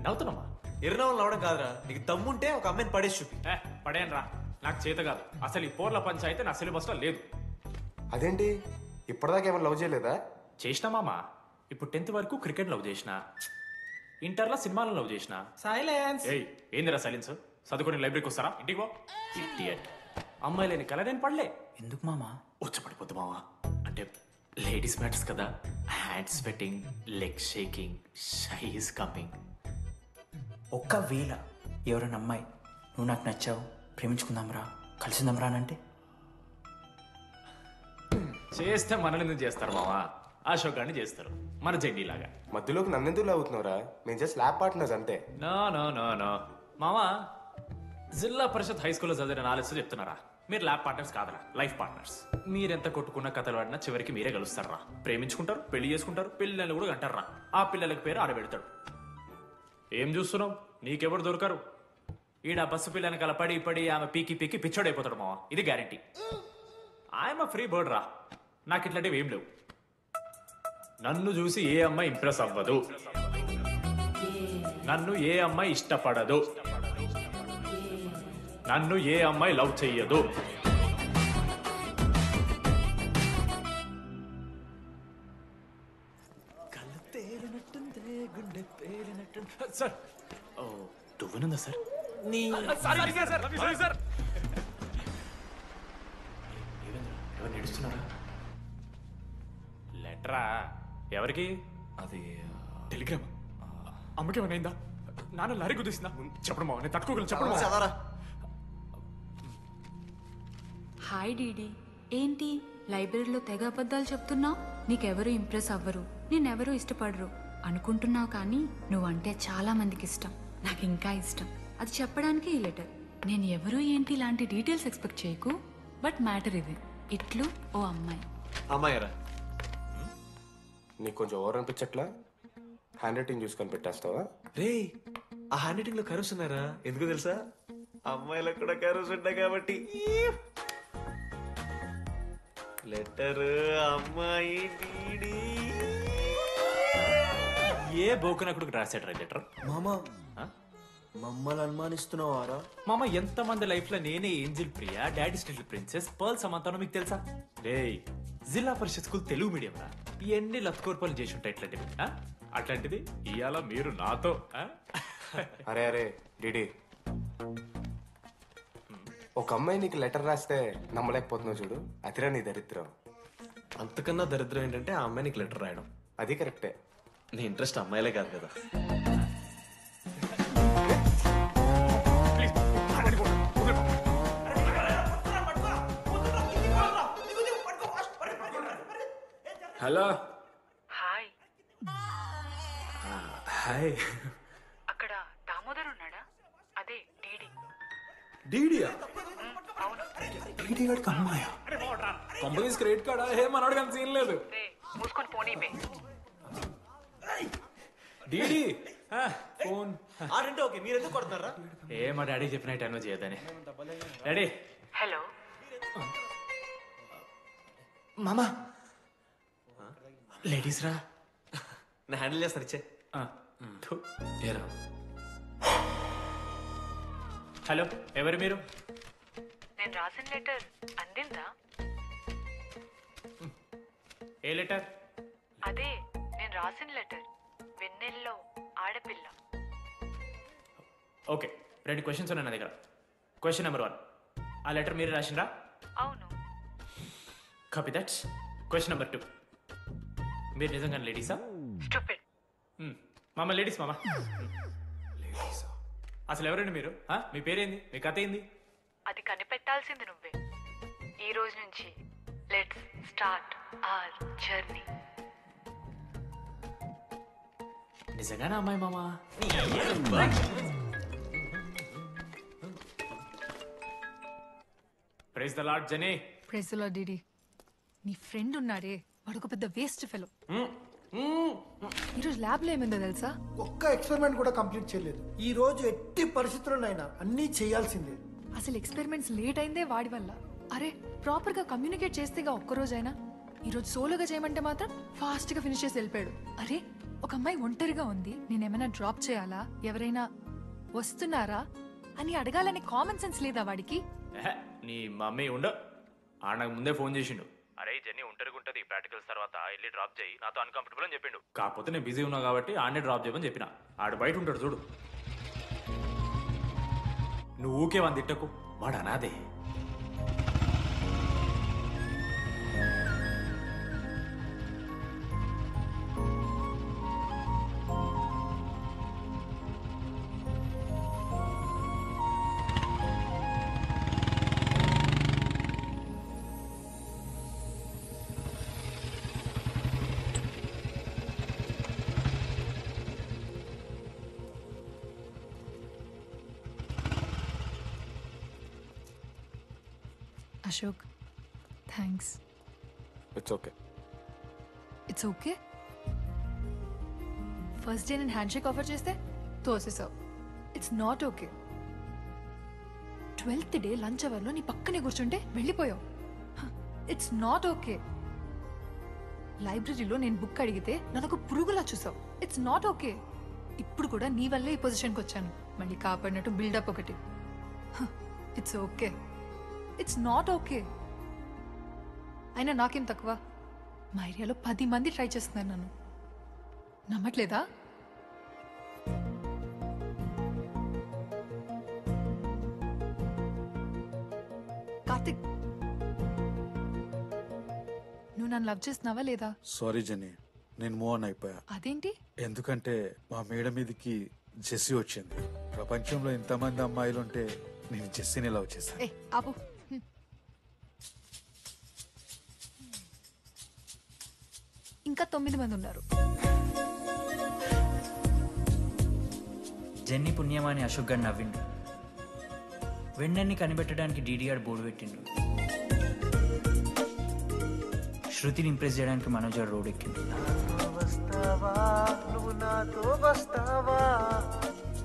నవ్వుతున్నామా? ఎర్రనవ్వులు నవ్వడం కాదురా, నీకు దమ్ముంటే ఒక అమ్మాయిని పడేసి చూపి. పడేయను రా, నాకు చేత కాదు. అసలు ఈ పోర్ల పంచాయితీ నా సిలబస్లో లేదు. అదేంటి ఇప్పటిదాకా ఏమైనా లవ్ చేయలేదా? చేసినా మామా. ఇప్పుడు 10th వరకు క్రికెట్ లవ్ చేసిన, ఇంటర్లో సినిమాలను లవ్ చేసిన. సైలెన్స్. ఏయ్ ఏందిరా సైలెన్స్? చదువుకొని లైబ్రరీకి వస్తారా? ఇంటికి పో. ఇడియట్. అమ్మాయి లేని కల నేను పడలే. ఎందుకు మామా? వచ్చపడిపోద్దు మావా. అంటే లేడీస్ మ్యాటర్స్ కదా, hand sweating, leg shaking, shy is coming. ఒక్కవేళ ఎవరైనా అమ్మాయి నువ్వు నాకు నచ్చావు, ప్రేమించుకుందాంరా, కలిసిందాంరా అని అంటే చేస్తే మనల్ని ఎందుకు చేస్తారు మావా? అశోక్ గారిని చేస్తారు, మన జెండీ లాగా. మధ్యలోకి నన్నెందుకు లాగుతున్నావురా? మేము జస్ట్ ల్యాబ్ పార్ట్నర్స్ అంతే. నో నో నో నో మావా, జిల్లా పరిషత్ హై స్కూల్లో చదివిన నాలెడ్జ్ చెప్తున్నారా? మీరు ల్యాబ్ పార్ట్నర్స్ కాదరా, లైఫ్ పార్ట్నర్స్. మీరెంత కొట్టుకున్న కథలు ఆడినా చివరికి మీరే కలుస్తారా, ప్రేమించుకుంటారు, పెళ్లి చేసుకుంటారు, పిల్లలు కూడా అంటారా. ఆ పిల్లలకి పేరు ఆడబెడతాడు. ఏం చూస్తున్నావు? నీకెవరు దొరకరు. ఈడ బస్సు పిల్లని కల పడి పడి ఆమె పీకి పీకి పిచ్చోడైపోతాడు మావా, ఇది గ్యారంటీ. ఆయమ ఫ్రీ బర్డ్ రా, నాకు ఇట్లాంటివి ఏం లేవు. నన్ను చూసి ఏ అమ్మాయి ఇంప్రెస్ అవ్వదు, నన్ను ఏ అమ్మాయి ఇష్టపడదు, నన్ను ఏ అమ్మాయి లవ్ చెయ్యదు. సార్ దువ్వనుందా సార్? ఎవరు నడుస్తున్నారా? లెటరా ఎవరికి? అది టెలిగ్రామ్. అమ్మకి ఏమైనా నాన్న లారీ కుదిస్తుందా? చెప్పడం మావా, నేను తట్టుకోగలను. చెప్పడం మావా. హాయ్ డీడీ, ఏంటి లైబ్రరీలో తెగ అబద్ధాలు చెప్తున్నావు? నీకెవరు ఇంప్రెస్ అవ్వరు, నేనెవరూ ఇష్టపడరు అనుకుంటున్నావు, కానీ నువ్వంటే చాలా మందికి ఇష్టం, నాకు ఇంకా ఇష్టం. అది చెప్పడానికి ఈ లెటర్. నేను ఎవరు ఏంటి ఇలాంటి డీటెయిల్స్ ఎక్స్పెక్ట్ చేయకు, బట్ మ్యాటర్ ఇది. ఇట్లు ఓ అమ్మాయి. అమ్మాయిరా, నీకు కొంచెం ఓవర్ అనిపించట్లా? హ్యాండ్ రైటింగ్ చూసుకొని పెట్టేస్తావా? రే, ఆ హ్యాండ్ రైటింగ్ లో కర్వ్స్ ఉన్నారా? ఎందుకు తెలుసా? అమ్మాయిలకు కూడా కర్వ్స్ ఉంటాయి కాబట్టి. లెటర్ అమ్మాయి డీడీ. ఏ బోకనకుడికి రాశాడు రా లెటర్? మామా మమ్మల్ని అనుమానిస్తున్నావారా? మామ, ఎంతమంది లైఫ్ లో నేనే angel Priya, daddy still princess, pearl సమంతానో మీకు తెలుసా? రే, జిల్లా పరిషత్ స్కూల్ తెలుగు మీడియం రా, ఎన్ని లత్కోర్పాలు చేసి ఉంటాయి ఇట్లాంటివి. అట్లాంటిది ఇవాళ మీరు నాతో. అరే అరే డిడి, ఒక అమ్మాయి నీకు లెటర్ రాస్తే నమ్మలేకపోతున్నావు చూడు, అతిరా నీ దరిద్రం. అంతకన్నా దరిద్రం ఏంటంటే ఆ అమ్మాయి నీకు లెటర్ రాయడం. అది కరెక్టే. నీ ఇంట్రెస్ట్ అమ్మాయిలే కాదు కదా. హలో. హాయ్. హాయ్. అక్కడ దామోదర్ ఉన్నాడా? అదే డీడీ. డీడీయా? అవును. డీడీ గడికి అమ్మాయా? Companies credit కార్డా? ఏ మనోడు కానీ సీన్ లేదు. మూసుకొని పోనీ బే. DD phone. ఓకే, మీరు ఎందుకు కొడుతున్నారా? ఏ మా డాడీ చెప్పినట్టు అనో చేయదని. డాడీ. హలో మామా, లేడీస్ రా. నా హ్యాండిల్ చేస్తారు, ఇచ్చే. ఏరా. హలో, ఎవరు మీరు? నేను రాసిన లెటర్ అందిందా? ఏ లెటర్? అదే నేను రాసిన లెటర్, వెన్నెల్లో ఆడపిల్ల. ఓకే, 2 క్వశ్చన్స్ ఉన్నాయి నా దగ్గర. క్వశ్చన్ నెంబర్ 1, ఆ లెటర్ మీరు రాసిండ్రా? అవును. Copy that. క్వశ్చన్ నెంబర్ 2, మీరు నిజంగానే లేడీసా? స్టూపిడ్. మామ లేడీస్ మామ. అసలు ఎవరండి మీరు? మీ పేరేంది? మీ కథ ఏంది? అది కనిపెట్టాల్సింది నువ్వే. ఈ రోజు నుంచి లెట్స్ స్టార్ట్ అవర్ జర్నీ. నిజంగానే అమ్మాయి మామా? Praise the lord Johnny. Praise the lord DD. నీ ఫ్రెండ్ ఉన్నాడే, వాడు ఒక పెద్ద వేస్ట్ ఫెలో. ఈరోజు ల్యాబ్లో ఏమైందో తెలుసా? ఒక్క ఎక్స్పెరిమెంట్ కూడా కంప్లీట్ చేయలేదు. ఈ రోజు ఎట్టి పరిస్థితుల్లోనైనా అన్నీ చేయాల్సిందే. అసలు ఎక్స్పెరిమెంట్స్ లేట్ అయిందే వాడి వల్ల. అరే, ప్రాపర్ గా కమ్యూనికేట్ చేస్తేగా ఒక్కరోజైనా. ఈరోజు సోలోగా చేయమంటే మాత్రం ఫాస్ట్ గా ఫినిష్ చేసి వెళ్ళిపోయాడు. అరే, ఒక అమ్మాయి ఒంటరిగా ఉంది, నేనేమైనా డ్రాప్ చేయాలా, ఎవరైనా వస్తున్నారా అని అడగాలనే కామన్ సెన్స్ లేదా వాడికి? నీ మమ్మీ ఉండ నాకు ముందే ఫోన్ చేసిండు. అరే జర్నీ ఒంటరిగా ఉంటుంది, ప్రాక్టికల్స్ తర్వాత వెళ్ళి డ్రాప్ చేయి, నాతో అన్కంఫర్టబుల్ అని చెప్పిండు. కాకపోతే నేను బిజీ ఉన్నా కాబట్టి ఆడనే డ్రాప్ చేయమని చెప్పిన. ఆడు బయట ఉంటాడు చూడు. నువ్వు ఊకే వాని తిట్టకు, వాడు అనాదే. Ashok thanks. It's okay. It's okay. First day నేను హ్యాండ్ షేక్ ఆఫర్ చేస్తే తోసేసావు. It's not okay. 12th day lunch అవర్లో నీ పక్కనే కూర్చుంటే వెళ్ళిపోయావు. It's not okay. లైబ్రరీలో నేను బుక్ అడిగితే నన్ను పురుగులా చూసావు. It's not okay. ఇప్పుడు కూడా నీ వల్లే ఈ పొజిషన్కి వచ్చాను. మళ్ళీ కాపాడినట్టు బిల్డప్ ఒకటి. It's okay. It's not okay. అయినా నాకేం తక్కువ? మా ఏరియాలో 10 మంది ట్రై చేస్తున్నారు నన్ను. నమ్మట్లేదా? కార్తిక్, నువ్వు నన్ను లవ్ చేస్తున్నావా లేదా? సారీ జెన్నీ, నేను మూవ్ ఆన్ అయిపోయా. అదేంటి? ఎందుకంటే మా మేడ మీదకి జెస్సీ వచ్చింది. ప్రపంచంలో ఇంతమంది అమ్మాయిలు ఉంటే నేను జెస్సీని లవ్ చేశాను. ఏ ఆపు. ఇంకా 9 మంది ఉన్నారు. జెన్నీ పుణ్యమాని అశోక్ గారు నవ్విండు. వెన్నెన్ని కనిపెట్టడానికి డీడీఆర్ బోర్డు పెట్టిండు. శృతిని ఇంప్రెస్ చేయడానికి మనోజ్ గారు రోడ్ ఎక్కిండు.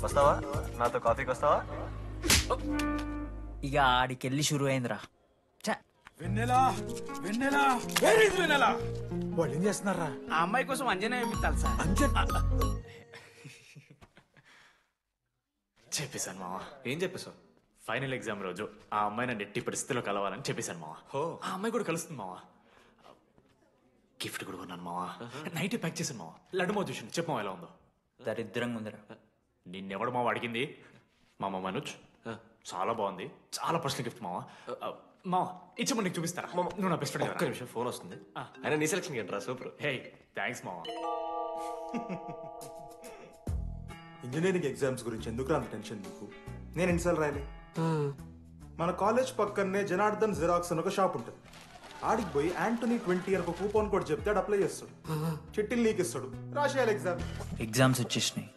వస్తావా నాతో కాఫీకి వస్తావా? ఇక ఆడికెళ్ళి షురు అయిందిరా. వెన్నెలా వెన్నెలా వెన్నెలా వాళ్ళు ఏం చేస్తున్నారా? ఆ అమ్మాయి కోసం అంజనా ఏమిట్టాలి సార్? చెప్పేశాను మావా. ఏం చెప్పేశావు? ఫైనల్ ఎగ్జామ్ రోజు ఆ అమ్మాయి నన్ను ఎట్టి పరిస్థితిలో కలవాలని చెప్పేశాను మావా. ఆ అమ్మాయి కూడా కలుస్తుంది మావా. గిఫ్ట్ కూడా కొన్నాను మావా. నైట్ ప్యాక్ చేశాను మావా. లడ్డు మావ చూసిండు. చెప్పు మావా ఎలా ఉందో. దరిద్రంగా ఉందిరా. నిన్నెవడు మావ అడిగింది? మామ మనోజ్. చాలా బాగుంది. చాలా పర్సనల్ గిఫ్ట్ మావా. మావా ఇచ్చమ్మ నీకు చూపిస్తారా? నువ్వు నా బెస్ట్ ఫ్రెండ్. ఒక్క నిమిషం ఫోన్ వస్తుంది. అయినా నీ సెలక్షన్ ఏంట్రా? సూపర్. హే థ్యాంక్స్ మావా. ఇంజనీరింగ్ ఎగ్జామ్స్ గురించి ఎందుకు అంత టెన్షన్ నీకు? నేను ఎన్నిసార్లు రాయలే. మన కాలేజ్ పక్కనే జనార్దన్ జిరాక్స్ అని ఒక షాప్ ఉంటుంది. ఆడికి పోయి యాంటోనీ 20 అని ఒక కూపన్ కోడ్ చెప్తే అప్లై చేస్తాడు. చిట్టిల్ నీకు ఇస్తాడు. రాసేయాలి ఎగ్జామ్. ఎగ్జామ్స్ వచ్చేసినాయి.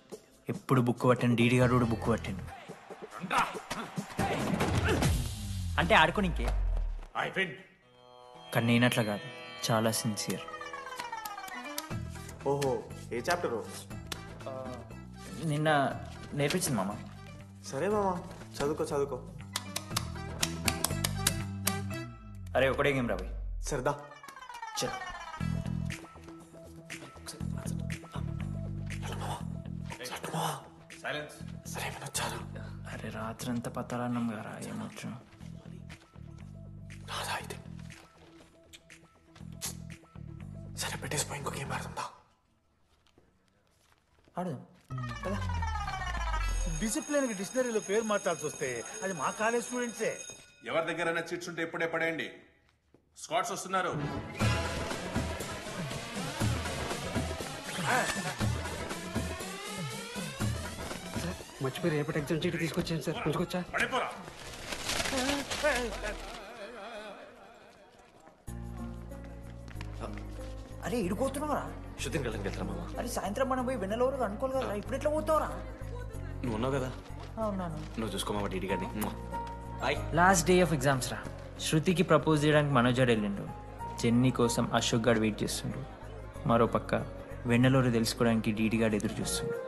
ఎప్పుడు బుక్ పట్టాను డీడీఆర్ కూడా బుక్ పట్టాను. అంటే ఆడుకోనికే. కానీ నేనట్లా కాదు, చాలా సిన్సియర్. ఓహో, ఏ చాప్టర్? నిన్న నేర్పించింది మామ. సరే మామ, చదువుకో చదువుకో. అరే ఒకటే గేమ్ రాబోయ్. సరదా చల్. అరే రాత్రంతా పత్తాలన్నాం కదా, ఏమొచ్చు. సరే పెట్టేసిపో, ఇంకో గేమ్ ఆడుతుందా? ఆడదాం. డిసిప్లిన్ డిక్షనరీలో పేరు మార్చాల్సి వస్తే అది మా కాలేజ్ స్టూడెంట్సే. ఎవరి దగ్గరైనా చిట్స్ ఉంటే ఇప్పుడే పడేయండి. స్క్వాడ్స్ వస్తున్నారు. మర్చిపోయి రేపటి ఎగ్జామ్ చీటి తీసుకొచ్చాను సార్. కొంచెం అరే ఇడిపోతున్నావురా? శృతిని కళ్ళకి వెళ్తారా మామ? అరే సాయంత్రం మనం పోయి వెన్నెలవరకు అనుకోవాలి కదా, ఇప్పుడు ఎట్లా పోతావురా? నువ్వు ఉన్నావు కదా, అవునాను. నువ్వు చూసుకోమా డీడీ గారిని. లాస్ట్ డే ఆఫ్ ఎగ్జామ్స్ రా. శృతికి ప్రపోజ్ చేయడానికి మనోజ్ గారు వెళ్ళిండు. జెన్నీ కోసం అశోక్ గారు వెయిట్ చేస్తుండు. మరో పక్క వెన్నెలూరు తెలుసుకోవడానికి డీడీ గారు ఎదురు చూస్తుండు.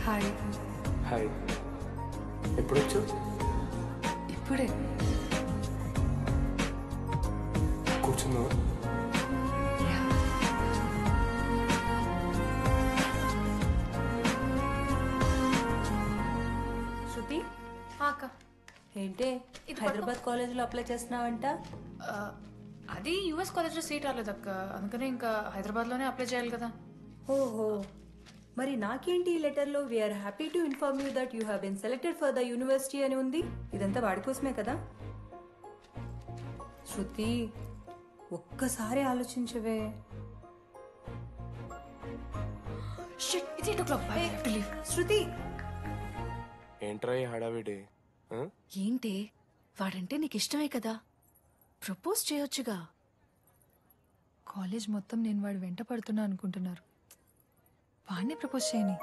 హాయ్. హాయ్. ఎప్పుడు వచ్చు? ఇప్పుడే. కూర్చున్నావా? శృతి అక్క ఏంటే హైదరాబాద్ కాలేజీలో అప్లై చేస్తున్నావంట? అది యుఎస్ కాలేజ్లో సీట్ రాలేదు అక్క, అందుకనే ఇంకా హైదరాబాద్లోనే అప్లై చేయాలి కదా. ఓహో, మరి నాకేంటి ఈ లెటర్లో we are happy to inform you that you have been selected for the university అని ఉంది. ఇదంతా వాడి కోసమే కదా? శృతి ఒక్కసారి ఆలోచించవే. Shit, It's 8 o'clock. I have to leave. Shruti ఏంట్రా ఈ హడావిడి ఆ? ఏంటి వాడంటే నీకు ఇష్టమే కదా ప్రపోజ్ చేయొచ్చుగా. కాలేజ్ మొత్తం నేను వాడు వెంట పడుతున్నా అనుకుంటున్నారు. వాడిని ప్రపోజ్ చేయని.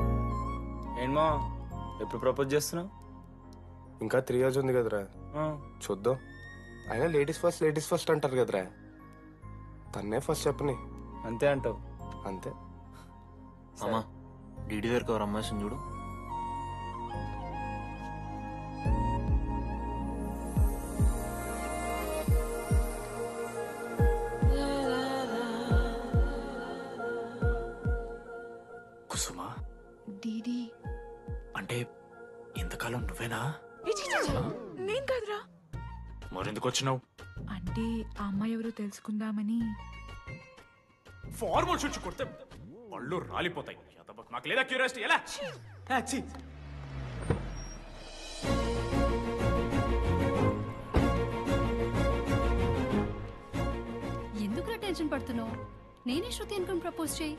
ఏంటమ్మా ఎప్పుడు ప్రపోజ్ చేస్తున్నావు? ఇంకా 3 years ఉంది కదరా, చూద్దాం. అయినా లేడీస్ ఫస్ట్ అంటారు కదరా, తన్నే ఫస్ట్ చెప్పని. అంతే అంటావు? అంతే. అమ్మా డీడీ దగ్గరకు ఎవరు అమ్మాయిని చూడు. కుసుమా డీడీ అంటే ఇంతకాలం నువ్వేనా? నేను కాదురా. మరెందుకు వచ్చినావు? అంటే ఆ అమ్మాయి ఎవరో తెలుసుకుందామని. ఫార్మల్ షూట్ కొడితే పళ్ళు రాలిపోతాయి. మాకు లేదా క్యూరియాసిటీ? ఎలా ఎందుకు టెన్షన్ పడుతున్నావు? నేనే శృతి అనుకుని ప్రపోజ్ చేయి.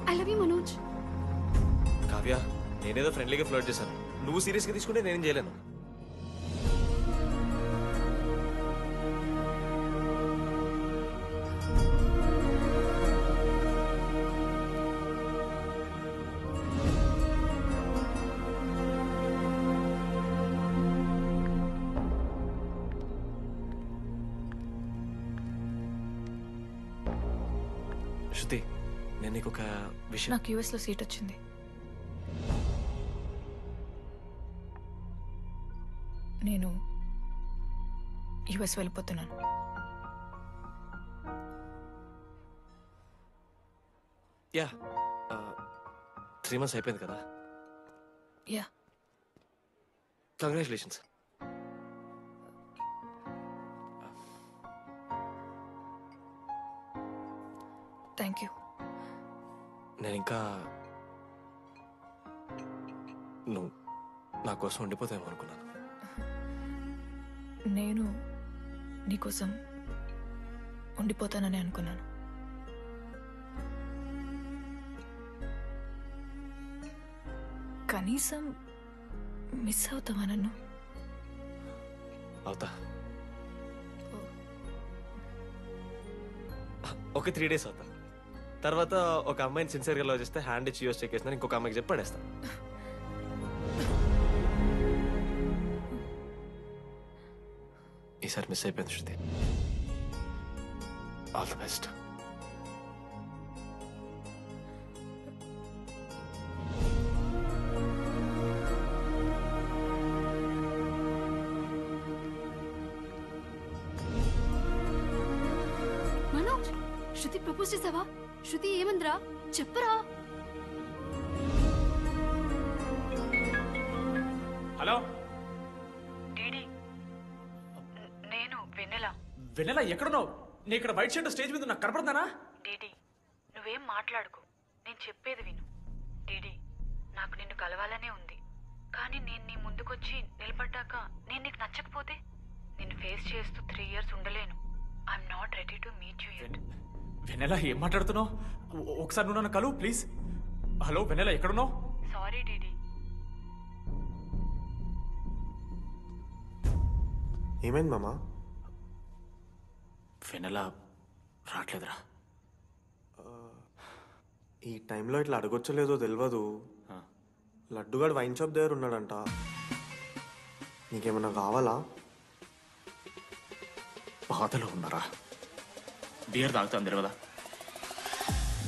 I love you Manoj. Kavya, నేనేదో ఫ్రెండ్లీగా ఫ్లర్ట్ చేశాను. నువ్వు సీరియస్గా తీసుకుంటే నేనేం చేయలేను. శృతి, నేను నీకు ఒక విషయం. నాకు యూఎస్ లో సీట్ వచ్చింది. నేను యుఎస్ వెళ్ళిపోతున్నాను. యా 3 months అయిపోయింది కదా. Yeah congratulations. Thank you. నేను ఇంకా నువ్వు నా కోసం ఉండిపోతాయేమో అనుకున్నాను. నేను నీకోసం ఉండిపోతానని అనుకున్నాను. కనీసం మిస్ అవుతావా నన్ను? అవుతా. ఒక 3 days అవుతా. తర్వాత ఒక అమ్మాయిని సిన్సియర్గా లవ్ చేస్తే హ్యాండ్ ఇచ్చి యూస్ చెక్ చేసిన ఇంకొక అమ్మాయికి చెప్పి పడేస్తా. ఈసారి మిస్ అయిపోయింది Shruti. All the best. Manoj, Shruti propose చేసావా? శృతి ఏమందిరా చెప్పరా? హలో నేను వెన్నెల. వెన్నెల ఎక్కడున్నావు? నీ ఇక్కడ వైట్ షర్ట్ స్టేజ్ మీద నాకు కనపడతానా? డీడీ నువ్వేం మాట్లాడుకో, నేను చెప్పేది విను. డీడీ నాకు నిన్ను కలవాలనే ఉంది, కానీ నేను నీ ముందుకొచ్చి నిలబడ్డాక నేను నీకు నచ్చకపోతే నిన్ను ఫేస్ చేస్తూ 3 years ఉండలేను. I'm not ready to meet you yet. Vennela ఏం మాట్లాడుతున్నావు? ఒకసారి నువ్వు నన్ను కలువు ప్లీజ్. హలో వెన్నెల ఎక్కడున్నావు? Sorry DD. ఏమైంది మామా? వెన్నెల రావట్లేదురా. ఈ టైంలో ఇట్లా అడగొచ్చో లేదో తెలియదు. లడ్డుగాడు వైన్ షాప్ దగ్గర ఉన్నాడంట. నీకేమన్నా కావాలా? బాధలో ఉన్నారా? బియర్ తాగుతాం తెలియదా?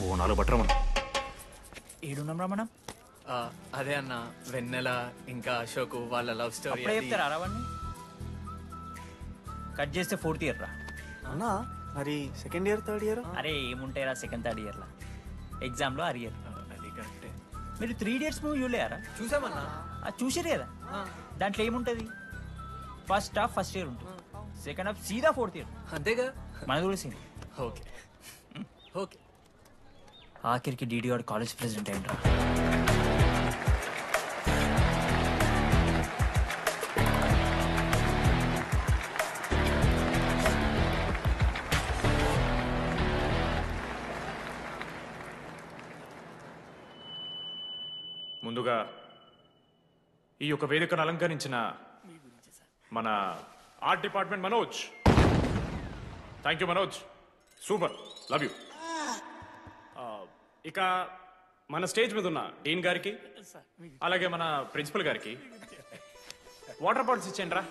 ఓ 4 బట్టరమను. ఏడున్నాం రా మనం? అదే అన్న, వెన్నెల ఇంకా అశోక్ వాళ్ళ లవ్ స్టోరీ. అప్పుడే చెప్తారా రావణ్ణి? కట్ చేస్తే 4th year రా. అన్నా మరి 2nd year 3rd year? అరే ఏముంటాయిరా 2nd 3rd year లా? ఎగ్జామ్లో అరియర్. మీరు 3 Idiots మూవీ చూడలేరా? చూసామన్నా. చూసారు కదా. దాంట్లో ఏముంటుంది? ఫస్ట్ హాఫ్ ఫస్ట్ ఇయర్ ఉంటుంది, సెకండ్ హాఫ్ సీదా 4th year. అంతేగా మనది కూడా సీన్. Okay okay. ఆఖరికి డీడీ వాడు కాలేజ్ ప్రెసిడెంట్ అయిండ్రా. ముందుగా ఈ యొక్క వేదికను అలంకరించిన మన art department Manoj, thank you Manoj, super, love you. ఇక మన స్టేజ్ మీద ఉన్న డీన్ గారికి అలాగే మన ప్రిన్సిపల్ గారికి వాటర్ బాటిల్స్ ఇచ్చేయండి రా,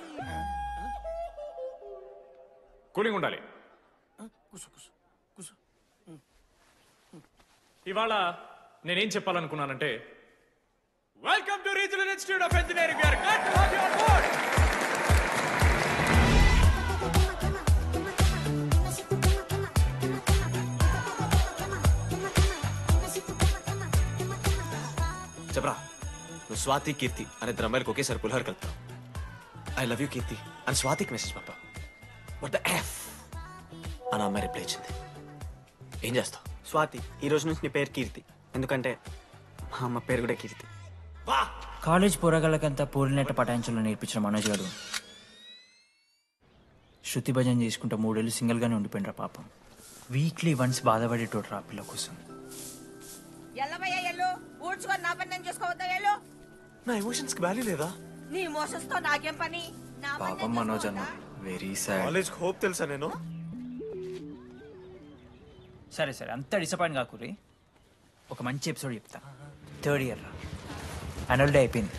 కూలింగ్ ఉండాలి. ఇవాళ నేనేం చెప్పాలనుకున్నానంటే, welcome to regional institute of engineering. We are glad to have you on board. చెప్పరా, నువ్వు స్వాతి కీర్తి అనే ఇద్దరు అమ్మాయిలకు ఒకేసారి పులిహోర కలుపుతావు. ఐ లవ్ యూ కీర్తి అని స్వాతికి మెసేజ్ పంపా. వాట్ ద ఎఫ్ అని అమ్మాయి రిప్లై ఇచ్చింది. ఏం చేస్తావు? స్వాతి, ఈ రోజు నుంచి నీ పేరు కీర్తి, ఎందుకంటే మా అమ్మ పేరు కూడా కీర్తి. కాలేజ్ పోరగాళ్ళకంతా పూరినట్ట పటాయించలో నేర్పించిన మనోజ్ గారు శృతి భజన చేసుకుంటూ 3 ఏళ్ళు సింగిల్గానే ఉండిపోయినరా పాపం. వీక్లీ వన్స్ బాధపడేటోడు రా పిల్ల కోసం. నా ఎమోషన్స్ కి వాల్యూ లేదా? నీ ఎమోషన్స్ తో నాకేం పని? పాపం మనోజ్ అన్న, వెరీ సాడ్. కాలేజ్ హోప్ తెలుసా నేను? సరే సరే, అంత డిసప్పాయింట్ కాకూరి. ఒక మంచి ఎపిసోడ్ చెప్తా. 3rd ఇయర్ రా, యాన్యువల్ డే అయిపోయింది.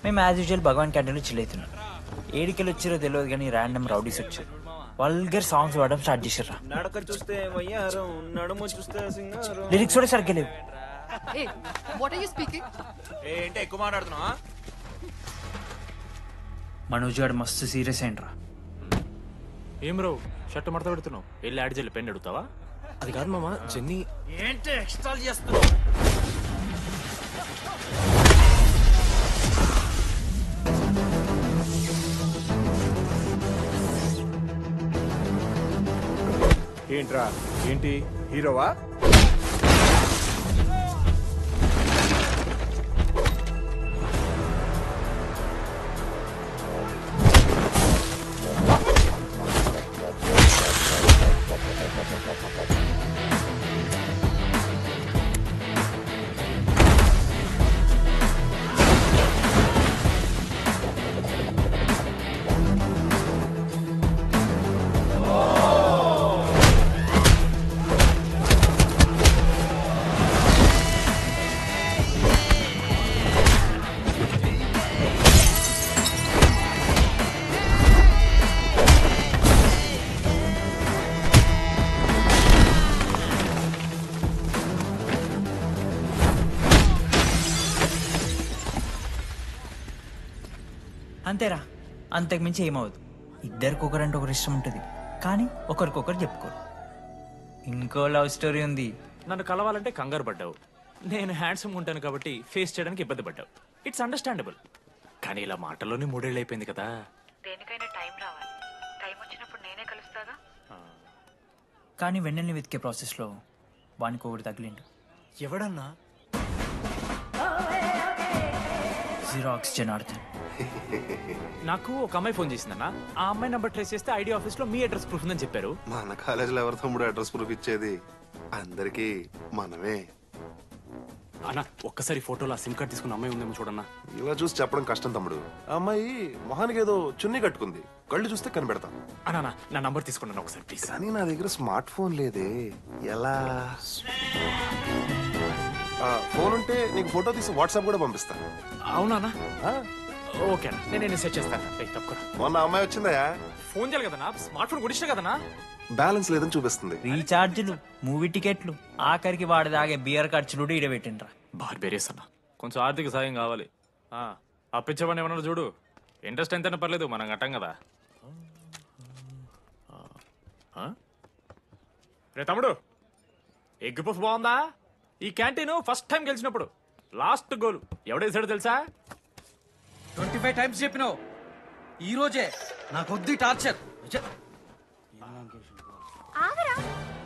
మేము యాజ్ యూజువల్ భగవాన్ క్యాంటీన్లో చిల్ అవుతున్నాం. ఏడికెళ్ళి వచ్చారో తెలియదు కానీ ర్యాండమ్ రౌడీస్ వచ్చారు. వల్గర్ సాంగ్స్ పాడడం స్టార్ట్ చేశారు. నడక చూస్తే వయ్యారం, నడుము చూస్తే సింగారం. లిరిక్స్ కూడా సరిగ్గా లేవు. ఏంటి ఎక్కువ మాట్లాడుతున్నావా? మనోజ్ గారు మస్తు సీరియస్ అయిండ్రా. ఏం రో షర్ట్ మడత పెడుతున్నావు? వెళ్ళి యాడ్ చేయాలి, పెన్ అడుగుతావా? అది కాదు మామ, జెన్నీ. ఏంటి ఎక్స్ట్రా చేస్తున్నావు? ఏంట్రా, ఏంటి హీరోవా? అంతేరా, అంతకుమించి ఏమవుదు. ఇద్దరికొకరంటే ఒకరు ఇష్టం ఉంటుంది, కానీ ఒకరికొకరు చెప్పుకోరు. ఇంకో లవ్ స్టోరీ ఉంది. నన్ను కలవాలంటే కంగారు పడ్డావు. నేను హ్యాండ్సమ్ ఉంటాను కాబట్టి ఫేస్ చేయడానికి ఇబ్బంది పడ్డావు. It's understandable. కానీ ఇలా మాటల్లోనే 3 ఏళ్ళు అయిపోయింది కదా. దేనికైనా టైం రావాలి. టైం వచ్చినప్పుడు నేనే కలుస్తాగా. కానీ వెన్నెల్ని వెతికే ప్రాసెస్లో వానికి ఒకటి తగిలిండు. ఎవడన్నా? జిరాక్స్ జనార్దన్. నాకు ఒక అమ్మాయి ఫోన్ చేసిందన్న. ఆ అమ్మాయి నంబర్ ట్రేస్ చేస్తే ఐడి ఆఫీస్ లో మీ అడ్రస్ ప్రూఫ్ ఉందని చెప్పారు. మన కాలేజీలో ఎవరి తమ్ముడు అడ్రస్ ప్రూఫ్ ఇచ్చేది? అందరికి మనమే. అన్న ఒక్కసారి ఫోటోలో ఆ సిమ్ కార్డ్ తీసుకున్న అమ్మాయి ఉందేమో చూడన్నా. ఇలా చూసి చెప్పడం కష్టం తమ్ముడు. ఆ అమ్మాయి మొహానికి ఏదో చున్నీ కట్టుకుంది, కళ్ళు చూస్తే కనిపెడతాం. అన్నా నా నంబర్ తీసుకున్నాను ఒకసారి ప్లీజ్. కానీ నా దగ్గర స్మార్ట్ ఫోన్ లేదే, ఎలా? ఫోన్ ఉంటే నీకు ఫోటో తీసి వాట్సాప్ కూడా పంపిస్తాను. అవునా? ఓకే అన్న, నేను సెట్ చేస్తాను. తప్పకుండా. మొన్న అమ్మాయి వచ్చిందా? ఫోన్ చేయాలి కదన్నా, స్మార్ట్ ఫోన్ కూడా కదన్నా. బ్యాలెన్స్ లేదని చూపిస్తుంది. రీఛార్జ్లు, మూవీ టికెట్లు, ఆఖరికి వాడి దాగే బియర్ ఖర్చులు ఈడబెట్టిండ్రా. బార్బేరియస్ అన్న, కొంచెం ఆర్థిక సాయం కావాలి. అప్పించమని ఏమన్నా చూడు. ఇంట్రెస్ట్ ఎంతైనా పర్లేదు, మనం కట్టాం కదా. రే తమ్ముడు, ఎగ్ పఫ్ బాగుందా? ఈ క్యాంటీన్ ఫస్ట్ టైం గెలిచినప్పుడు లాస్ట్ గోల్ ఎవడేసాడు తెలుసా? 25 టైమ్స్ చెప్పినావు. ఈ రోజే నాకు వద్దు టార్చర్.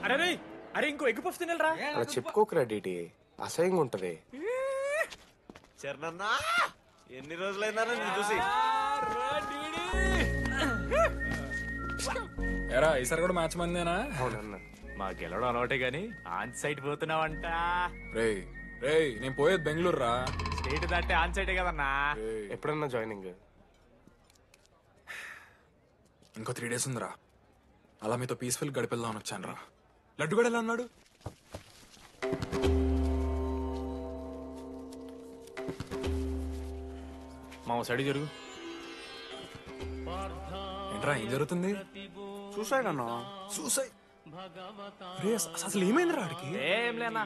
అరే అరే ఇంకో ఎగ్ పఫ్ తినరా? అలా చెప్పుకోకరా డీటీ, అసహ్యంగా ఉంటది. చరణన్నా, ఎన్ని రోజులైనా నేను చూసి. ఎరా ఈసారి కూడా మ్యాచ్ మందేనా? అవునన్నా. మా గెలవడం అలవాటే గానీ ఆన్ సైట్ పోతున్నావంట. రేయ్ రేయ్, నేను పోయేది బెంగళూరు రా. స్టేట్ దాటే ఆన్ సైడే కదన్నా. ఎప్పుడన్నా జాయినింగ్? ఇంకో 3 days ఉందిరా. అలా మీతో పీస్ఫుల్ గడిపెళ్దామని వచ్చాను రా. లడ్డు కూడా ఎలా అన్నాడు? మా సైడ్ జరుగు. ఏంట్రా ఏం జరుగుతుంది? సూసైడ్ అన్నా. సూసైడ్? అసలు ఏమైందిరా ఆడికి? ఏం లేనా,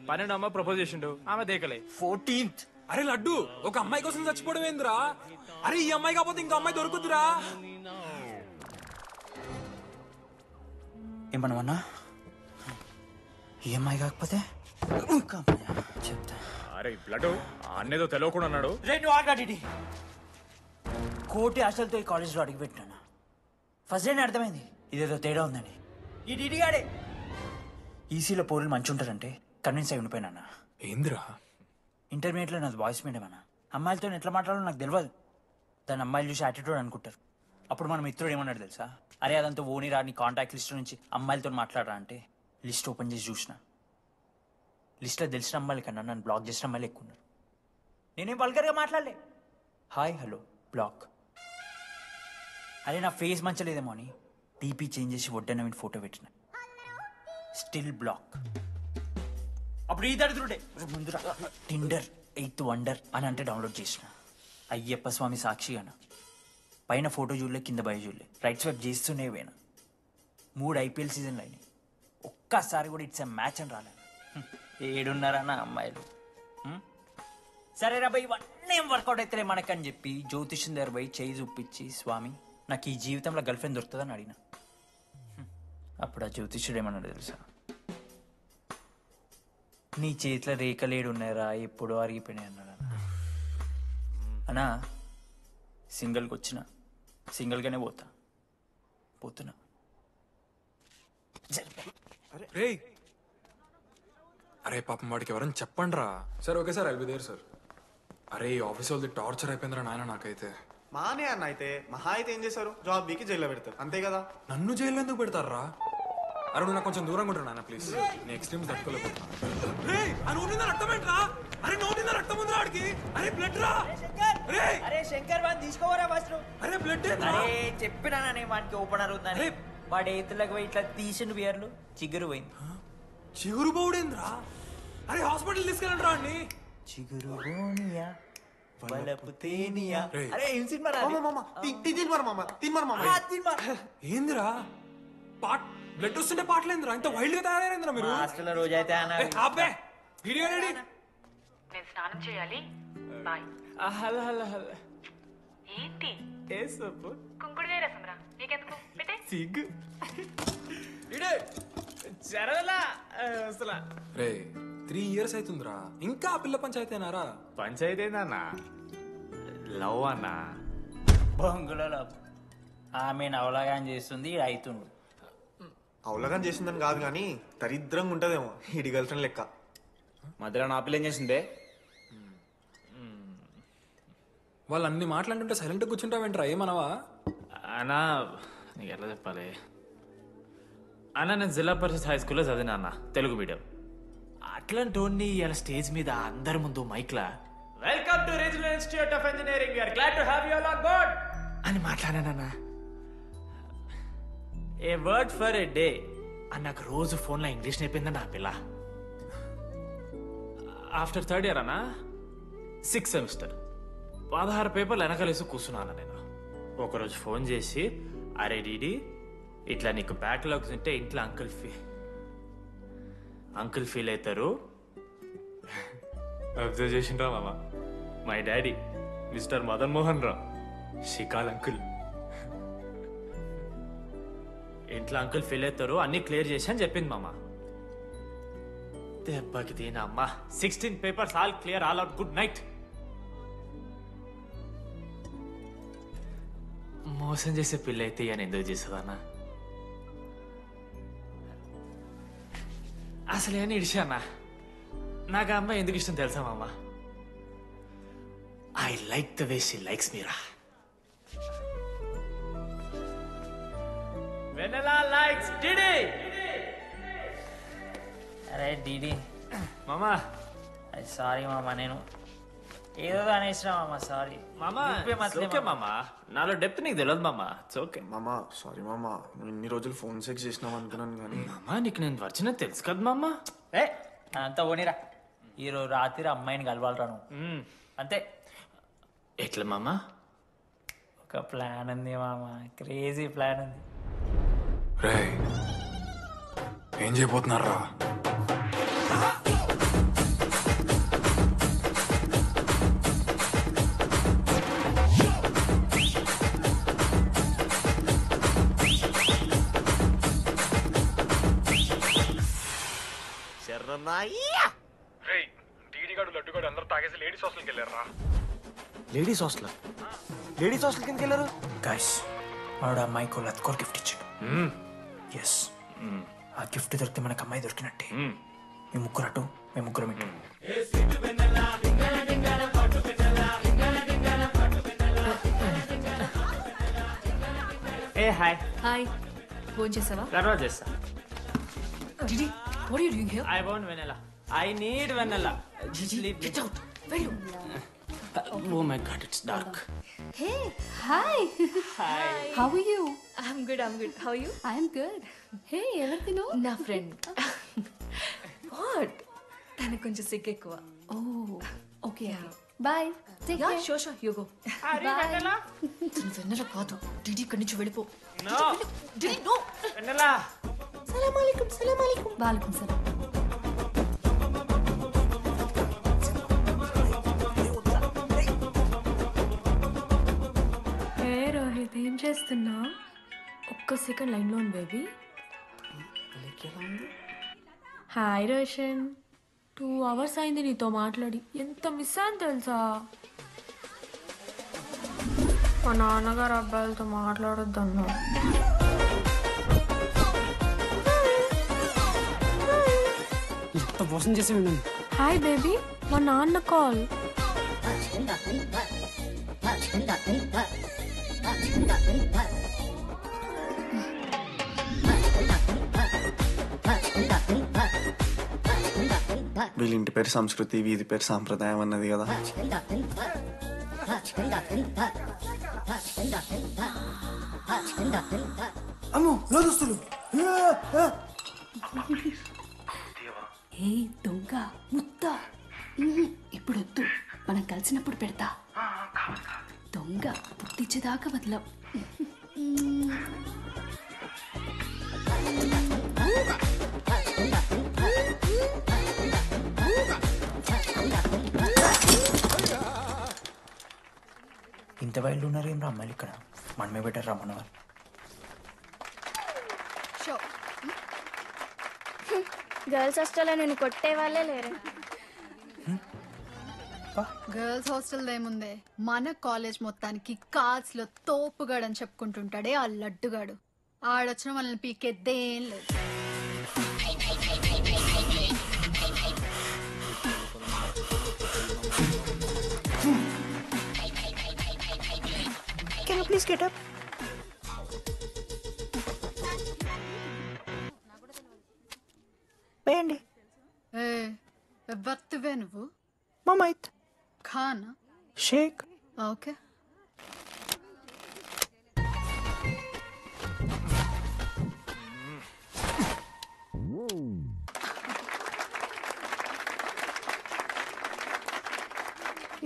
12 అమ్మ ప్రపోజ్ చేసిండు, ఆమె దేకలే. 14th. అరే లడ్డు, ఒక అమ్మాయి కోసం చచ్చిపోవడం ఏందిరా? అరే ఈ అమ్మాయి కాకపోతే ఇంకో అమ్మాయి దొరుకుతురా? ఏమన్నా ఈఎంఐ కాకపోతే చెప్తా. అరే బ్లడ్ అన్నేదో తెలియకుండా అన్నాడు. రెండు ఆగాడి కోటి ఆశలతో ఈ కాలేజ్లో అడుగుపెట్టాను. ఫస్ట్ డే అర్థమైంది ఇదేదో తేడా ఉందని. ఈ డిడిగాడే ఈసీలో పోరులు మంచి ఉంటారంటే కన్విన్స్ అయి ఉండిపోయినా. ఏందిరా? ఇంటర్మీడియట్లో నాది బాయ్స్ మీడియం అన్న. అమ్మాయిలతో ఎట్లా మాట్లాడాలో నాకు తెలియదు. దాని అమ్మాయిలు చూసి యాటిట్యూడ్ అనుకుంటారు. అప్పుడు మన మిత్రుడు ఏమన్నాడు తెలుసా? అరే అదంతా ఓని రా, నీ కాంటాక్ట్ లిస్ట్ నుంచి అమ్మాయిలతో మాట్లాడరా అంటే లిస్ట్ ఓపెన్ చేసి చూసిన. లిస్ట్లో తెలిసిన అమ్మాయిల కన్నా నన్ను బ్లాక్ చేసిన అమ్మాయిలు ఎక్కువ ఉన్నారు. నేనేం వల్గర్గా మాట్లాడలే. Hi hello block. అరే నా ఫేస్ మంచలేదేమో అని టీపీ చేంజ్ చేసి వడ్డన మీ ఫోటో పెట్టిన. Still block. అప్పుడు ఈ దరిద్రుడే ముందురా టిండర్ 8th వండర్ అని అంటే డౌన్లోడ్ చేసిన. అయ్యప్ప స్వామి సాక్షి అన్న. పైన ఫోటో చూడలే, కింద బయ చూడలే, రైట్ స్వైప్ చేస్తూనే పోయినా. 3 IPL సీజన్లు అయినాయి, ఒక్కసారి కూడా ఇట్స్ ఎ మ్యాచ్ అని రాలేదు. 7 అమ్మాయిలు. సరే రా భయ్, ఇవన్నీ ఏం వర్కౌట్ అవుతారే మనకని చెప్పి జ్యోతిష్యం దగ్గర పోయి చేయి చూపించి, స్వామి నాకు ఈ జీవితంలో గర్ల్ ఫ్రెండ్ దొరుకుతుందని అడిగిన. అప్పుడు ఆ జ్యోతిష్యుడు ఏమన్నాడు తెలుసా? నీ చేతిలో రేఖలేడు ఉన్నాయరా, ఎప్పుడో అరిగిపోయినాయి అన్నాడు. అన్నా సింగిల్కి వచ్చిన సింగిల్గానే పోతున్నా. అరే పాపం వాడికి ఎవరైనా చెప్పండి రా. Sir okay sir, I'll be there sir. అరే ఈ ఆఫీస్ వాళ్ళది టార్చర్ అయిపోయిందిరా నాయన నాకైతే. మానే అన్న అయితే మహా అయితే ఏం చేశారు? జాబ్ బీకి జైల్లో పెడతారు అంతే కదా. నన్ను జైల్లో ఎందుకు పెడతారా? అరే నువ్వు నాకు కొంచెం దూరంగా ఉంటాను నాన్న ప్లీజ్. నేను ఎక్స్ట్రీమ్స్ తట్టుకోలేకపోతున్నా. అరే శంకర్ వాడిని తీసుకోవరా ఫస్ట్. అరే బ్లడ్ అరే చెప్పినా వాడికి ఓపెనర్ ఉందని. వాడు ఎత్తులకు పోయి ఇట్లా తీసిన బియర్లు చిగురు పోయింది. చిగురు బౌడేంద్రా? అరే హాస్పిటల్ తీసుకెళ్ళండి రా అండి. చిగురు బోనియా వలపు తేనియా. అరే ఏం సినిమా ఏందిరా బ్లడ్ వస్తుంటే పాటలేందిరా? ఇంత వైల్డ్ గా తయారైందిరా మీరు. హాస్టల్ రోజైతే అబ్బే వీడియో రెడీ. నేను స్నానం చేయాలి, బాయ్. Hello hello hello. ఏంటి ఏ సోపు? కుంకుడుకాయ రసం రా, నీకెందుకు పెట్టే. సిగ్గు జరగలా అసలు. రే 3 years అవుతుందిరా, ఇంకా ఆ పిల్ల పంచాయతీనారా? పంచాయతీ ఏందన్నా? లవ్ అన్నా. బొంగులో లవ్. ఆమె అవలాగాని చేస్తుంది, అవుతుండు. అవలగం చేసిందని కాదు కానీ దరిద్రంగా ఉంటదేమో ఇడి గర్ల్ ఫ్రెండ్ లెక్క. మధ్యలో నా పిల్ల ఏం చేసిందే? వాళ్ళు అన్ని మాట్లాడుతుంటే సైలెంట్గా కూర్చుంటావేంట్రా? ఏమనవా? అన్నా నీకు ఎట్లా చెప్పాలి అన్న, నేను జిల్లా పరిషత్ హై స్కూల్లో చదివినా అన్న, తెలుగు మీడియం. అట్లాంటి వాడిని ఇలా స్టేజ్ మీద అందరి ముందు మైక్లా welcome to regional institute of engineering, we are glad to have you all on board అని మాట్లాడానన్నా. A word for a day అని నాకు రోజు ఫోన్లో ఇంగ్లీష్ నేర్పిందన్న ఆ పిల్ల. ఆఫ్టర్ 3rd year అన్నా, 6th semester 16 పేపర్లు వెనకలేసి కూర్చున్నాను నేను. ఒకరోజు ఫోన్ చేసి, అరే డీడీ ఇట్లా నీకు బ్యాక్లాగ్స్ ఉంటే ఇంట్లో అంకుల్ ఫీల్ అవుతారు. అబ్జర్వ్ చేసిండ్రా మామ, my daddy mister Madan Mohan Rao, షికాల్ అంకుల్. ఇంట్లో అంకుల్ ఫీల్ అవుతారు, అన్ని క్లియర్ చేసి అని చెప్పింది మామ. దెబ్బకి దీనమ్మ 16 papers all clear, all out, good night. మోసం చేసే పిల్ల అయితే అని ఎందుకు చేసేదన్నా? అసలు ఏమని ఇడిచానా? నాకు ఆ అమ్మాయి ఎందుకు ఇష్టం తెలుసా మామ? I like the way she likes Meera. Vanilla likes DD. అరే డిడి మామా, సారీ మామ, నేను ఏదో అనేసినా మామ సారీ మామా ఓకే మామా నాలో డెప్త్ నీకు తెలియదు మామా ఇట్స్ ఓకే మామా సారీ మామా నువ్వు ఇన్ని రోజులు ఫోన్ సెక్స్ చేసినావు అనుకున్నాను కానీ మామా నీకు నేను వచ్చిన తెలుసు కదా మామా ఏ అంతా ఓనిరా ఈరోజు రాత్రి అమ్మాయిని కలవాలరా నువ్వు అంతే ఎట్లా మామా ఒక ప్లాన్ ఉంది మామ క్రేజీ ప్లాన్ ఉంది రే ఏం చేయబోతున్నారా లడ్డుగాడు అందరూ తాగేసి లేడీస్ హాస్టల్కి వెళ్ళారా లేడీస్ హాస్టల్ లేడీస్ హాస్టల్ కిందకి వెళ్ళారు గైస్ వాడు అమ్మాయికి లత్కోర్ గిఫ్ట్ ఇచ్చాడు ఎస్ ఆ గిఫ్ట్ దొరికితే మనకు అమ్మాయి దొరికినట్టే మీ ముగ్గురు అటు మేము ముగ్గురం ఇటు ఏ హాయ్ హాయ్ ఫోన్ చేసావా తర్వాత చేస్తా didi what are you doing here I want Vennela I need Vennela get out వెళ్ళు oh my god it's dark hey hi hi how are you I'm good. How are you? I'm good hey ఎవరిది నువ్వు నా friend what తనకు కొంచెం సిగ్గు ఎక్కువ oh okay bye take ya care sure you go bye Vennela కాదు డిడి ఇక్కడి నుంచి వెళ్ళిపో నో డిడి నో వెనెలా సలాం అలైకుం వాలేకుం సలాం ఏ రోహిత్ ఏం చేస్తున్నా ఒక్క సెకండ్ లైన్లో ఉంది బేబీ హాయ్ రోషన్ 2 hours అయింది నీతో మాట్లాడి ఎంత మిస్ అని తెలుసా మా నాన్నగారు అబ్బాయిలతో మాట్లాడొద్దన్నా ఎంత మోసం చేసి విన్నాను హాయ్ బేబీ మా నాన్న కాల్ వీళ్ళ ఇంటి పేరు సంస్కృతి వీధి పేరు సాంప్రదాయం అన్నది కదా అమ్మో లోదుస్తులు ఏ దొంగ ముత్త ఇప్పుడు వద్దు మనం కలిసినప్పుడు పెడతా దొంగ పుట్టించేదాకా వదలం ఇంత వైల్డ్ ఉన్నారు ఏం రా అమ్మాయిలు ఇక్కడ మనమే బెటర్ రా మనవాళ్ళు గర్ల్స్ హాస్టల్లో నేను కొట్టే వాళ్ళే లేరు గర్ల్స్ హాస్టల్ ఏముందే మన కాలేజ్ మొత్తానికి కార్స్ లో తోపుగాడని చెప్పుకుంటుంటాడే ఆ లడ్డుగాడు ఆడొచ్చిన మనల్ని పీకెద్దేం లేదు Can you please get up? వేయండి ఏ ఎవత్తువే నువ్వు మమైత్ ఖానా షేక్ ఓకే